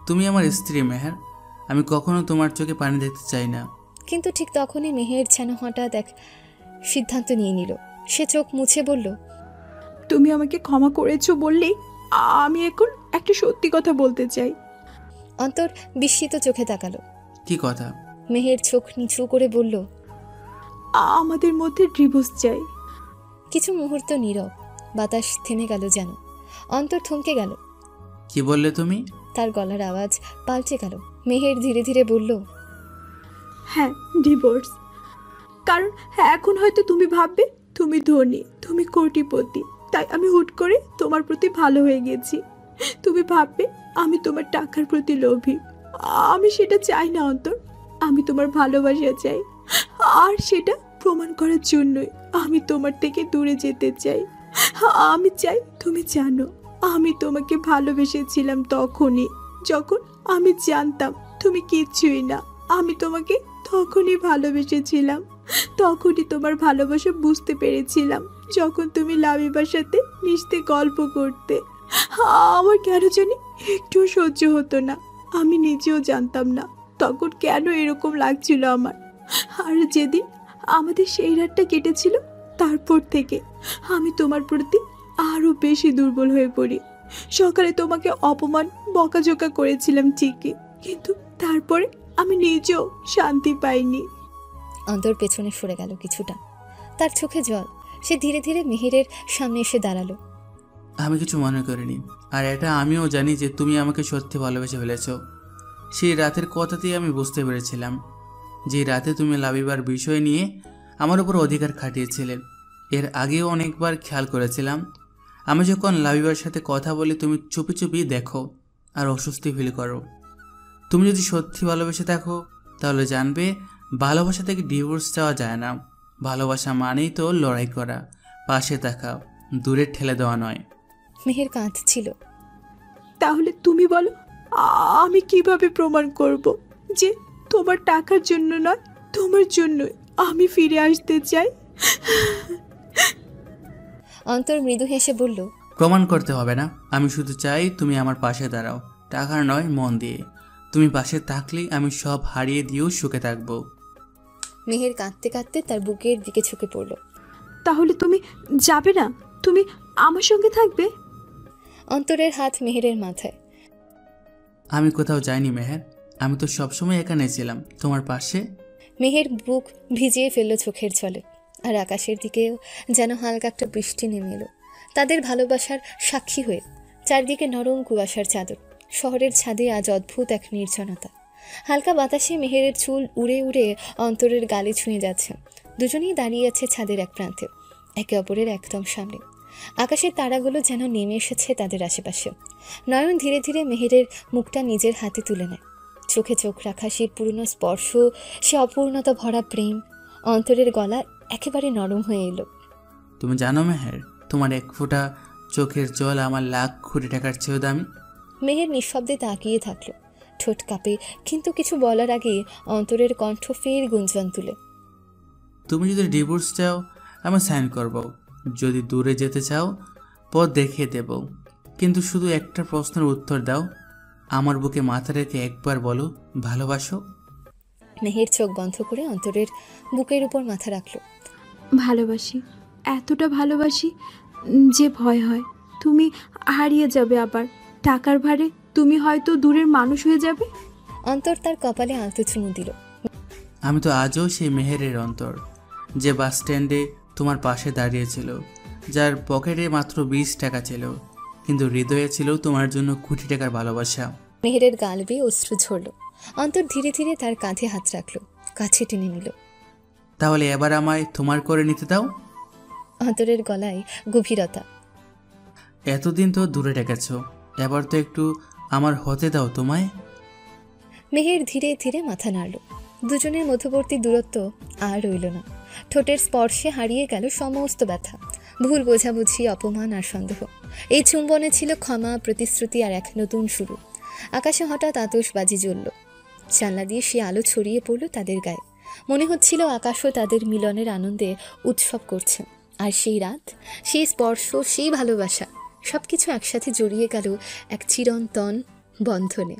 তুমি আমার স্ত্রী মেহের, আমি কখনো তোমার চোখে পানি দেখতে চাই না। কিন্তু ঠিক তখনই মেহের যেন হঠাৎ এক সিদ্ধান্ত নিয়ে নিল। সে চোখ মুছে বলল, তুমি আমাকে ক্ষমা করেছো বললেই আমি এখন একটা সত্যি কথা বলতে চাই। অন্তর বিস্মিত চোখে তাকালো। কি কথা? মেহের চোখ নিচু করে বলল, আমাদের মধ্যে ডিভোর্স চাই। কিছু মুহূর্ত নীরব, বাতাস থেমে গেল যেন। অন্তর থমকে গেল। কি বললে তুমি? তার গলার আওয়াজ পাল্টে গেল। মেহের ধীরে ধীরে বলল, হ্যাঁ, ডিভোর্স। কারণ এখন হয়তো তুমি ভাববে তুমি ধনী, তুমি কোটিপতি, তাই আমি হুট করে তোমার প্রতি ভালো হয়ে গেছি। তুমি ভাববে আমি তোমার টাকার প্রতি লোভী। আমি সেটা চাই না অন্তর, আমি তোমার ভালোবাসা চাই। আর সেটা প্রমাণ করার জন্যই আমি তোমার থেকে দূরে যেতে চাই। আমি চাই তুমি জানো আমি তোমাকে ভালোবেসেছিলাম তখনই যখন আমি জানতাম তুমি কিচ্ছুই না। আমি তোমাকে তখনই ভালোবেসেছিলাম, তখনই তোমার ভালোবাসা বুঝতে পেরেছিলাম যখন তুমি লাবিবার সাথে মিশতে গল্প করতে। আমার কেন জানি একটুও সহ্য হতো না। আমি নিজেও জানতাম না তখন কেন এরকম লাগছিল আমার। আর যেদিন আমাদের সেই রাতটা কেটেছিল তারপর থেকে আমি তোমার প্রতি আরো বেশি দুর্বল হয়ে পড়ি। সকালে তোমাকে অপমান বকাঝোকা করেছিলাম ঠিকই, কিন্তু তারপরে আমি নিজেও শান্তি পাইনি। অন্তর পেছনে সরে গেল কিছুটা, তার চোখে জল। সে ধীরে ধীরে মেহেরের সামনে এসে দাঁড়ালো। আমি কিছু মনে করিনি, আর এটা আমিও জানি যে তুমি আমাকে সত্যি ভালোবেসে ফেলেছ। সেই রাতের কথাতেই আমি বুঝতে পেরেছিলাম যে রাতে তুমি লাবিবার বিষয় নিয়ে আমার উপর অধিকার খাটিয়েছিলে। এর আগেও অনেকবার খেয়াল করেছিলাম আমি যখন লাবিবার সাথে কথা বলি তুমি চুপি চুপি দেখো আর অস্বস্তি ফিল করো। তুমি যদি সত্যি ভালোবেসে থাকো তাহলে জানবে ভালোবাসা থেকে ডিভোর্স চাওয়া যায় না। ভালোবাসা মানেই তো লড়াই করা, পাশে থাকা, দূরে ঠেলে দেওয়া নয়। মেহের কাঁদছিল। তাহলে তুমি বলো আমি কিভাবে প্রমাণ করব যে তোমার টাকার জন্য নয়, তোমার জন্যই আমি ফিরে আসতে চাই? অন্তর মৃদু হেসে বলল, প্রমাণ করতে হবে না, আমি শুধু চাই তুমি আমার পাশে দাঁড়াও, টাকার নয় মন দিয়ে। তুমি পাশে থাকলেই আমি সব হারিয়ে দিয়েও সুখে থাকবো। মেহের কাঁদতে কাঁদতে তার বুকের দিকে ঝুঁকে পড়ল। তাহলে তুমি যাবে না? তুমি আমার সঙ্গে থাকবে? অন্তরের হাত মেহেরের মাথায়। আমি কোথাও যাইনি মেহের, আমি তো সবসময় এখানে ছিলাম তোমার পাশে। মেহের বুক ভিজিয়ে ফেললো চোখের জলে, আর আকাশের দিকেও যেন হালকা একটা বৃষ্টি নেমে এলো তাদের ভালোবাসার সাক্ষী হয়ে। চারদিকে নরম কুয়াশার চাদর। শহরের ছাদে আজ অদ্ভুত এক নির্জনতা। হালকা বাতাসে মেহেরের চুল উড়ে উড়ে অন্তরের গালে ছুঁয়ে যাচ্ছে। দুজনেই দাঁড়িয়ে আছে ছাদের এক প্রান্তে, একে অপরের একদম সামনে। আকাশের তারাগুলো যেন নেমে এসেছে তাদের আশেপাশে। নয়ন ধীরে ধীরে মেহেরের মুখটা নিজের হাতে তুলে নেয়। চোখে চোখ রাখা সে পুরনো স্পর্শ, সে অপূর্ণতা ভরা প্রেম। অন্তরের গলা একেবারে নরম হয়ে এলো। তুমি জানো মেহের, তোমার এক ফোঁটা চোখের জল আমার লাখ কোটি টাকার চেয়েও দামি। মেহের নিঃশব্দে তাকিয়ে থাকলো, ঠোঁট কাঁপে, কিন্তু কিছু বলার আগে অন্তরের কণ্ঠ ফের গুঞ্জন তুলে। তুমি যদি ডিভোর্স চাও আমি সাইন করব, যদি দূরে যেতে চাও পথ দেখিয়ে দেব, কিন্তু শুধু একটা প্রশ্নের উত্তর দাও, আমার বুকে মাথা রেখে একবার বলো ভালোবাসো। মেহের চোখ বন্ধ করে অন্তরের বুকের উপর মাথা রাখলো। ভালোবাসি, এতটা ভালোবাসি যে ভয় হয় তুমি হারিয়ে যাবে, আবার টাকার ভারে তুমি হয়তো দূরের মানুষ হয়ে যাবে। অন্তর তার কপালে আলতো চুমু দিল। আমি তো আজও সেই মেহেরের অন্তর, যে বাস স্ট্যান্ডে তোমার পাশে দাঁড়িয়েছিল, যার পকেটে মাত্র 20 টাকা ছিল, কিন্তু হৃদয়ে ছিল তোমার জন্য কোটি টাকার ভালোবাসা। মেহেরের গাল বেয়ে অশ্রু ঝরল। অন্তর ধীরে ধীরে তার কাঁধে হাত রাখলো, কাছে টেনে নিল। তাহলে এবার আমায় তোমার করে নিতে দাও। অন্তরের গলায় গভীরতা। এতদিন তো দূরে রেখেছ, এবার তো একটু আমার হতে দাও তোমায়। মেহের ধীরে ধীরে মাথা নাড়ল। দুজনের মধ্যবর্তী দূরত্ব আর রইল না। ঠোঁটের স্পর্শে হারিয়ে গেল সমস্ত ব্যথা, ভুল বোঝাবুঝি, অপমান আর সন্দেহ। এই চুম্বনে ছিল ক্ষমা, প্রতিশ্রুতি আর এক নতুন শুরু। আকাশে হঠাৎ আতশবাজি জ্বলল। জানলা দিয়ে সে আলো ছড়িয়ে পড়ল তাদের গায়ে। মনে হচ্ছিল আকাশও তাদের মিলনের আনন্দে উৎসব করছে। আর সেই রাত, সেই স্পর্শ, সেই ভালোবাসা, সবকিছু একসাথে জড়িয়ে গেল এক চিরন্তন বন্ধনে।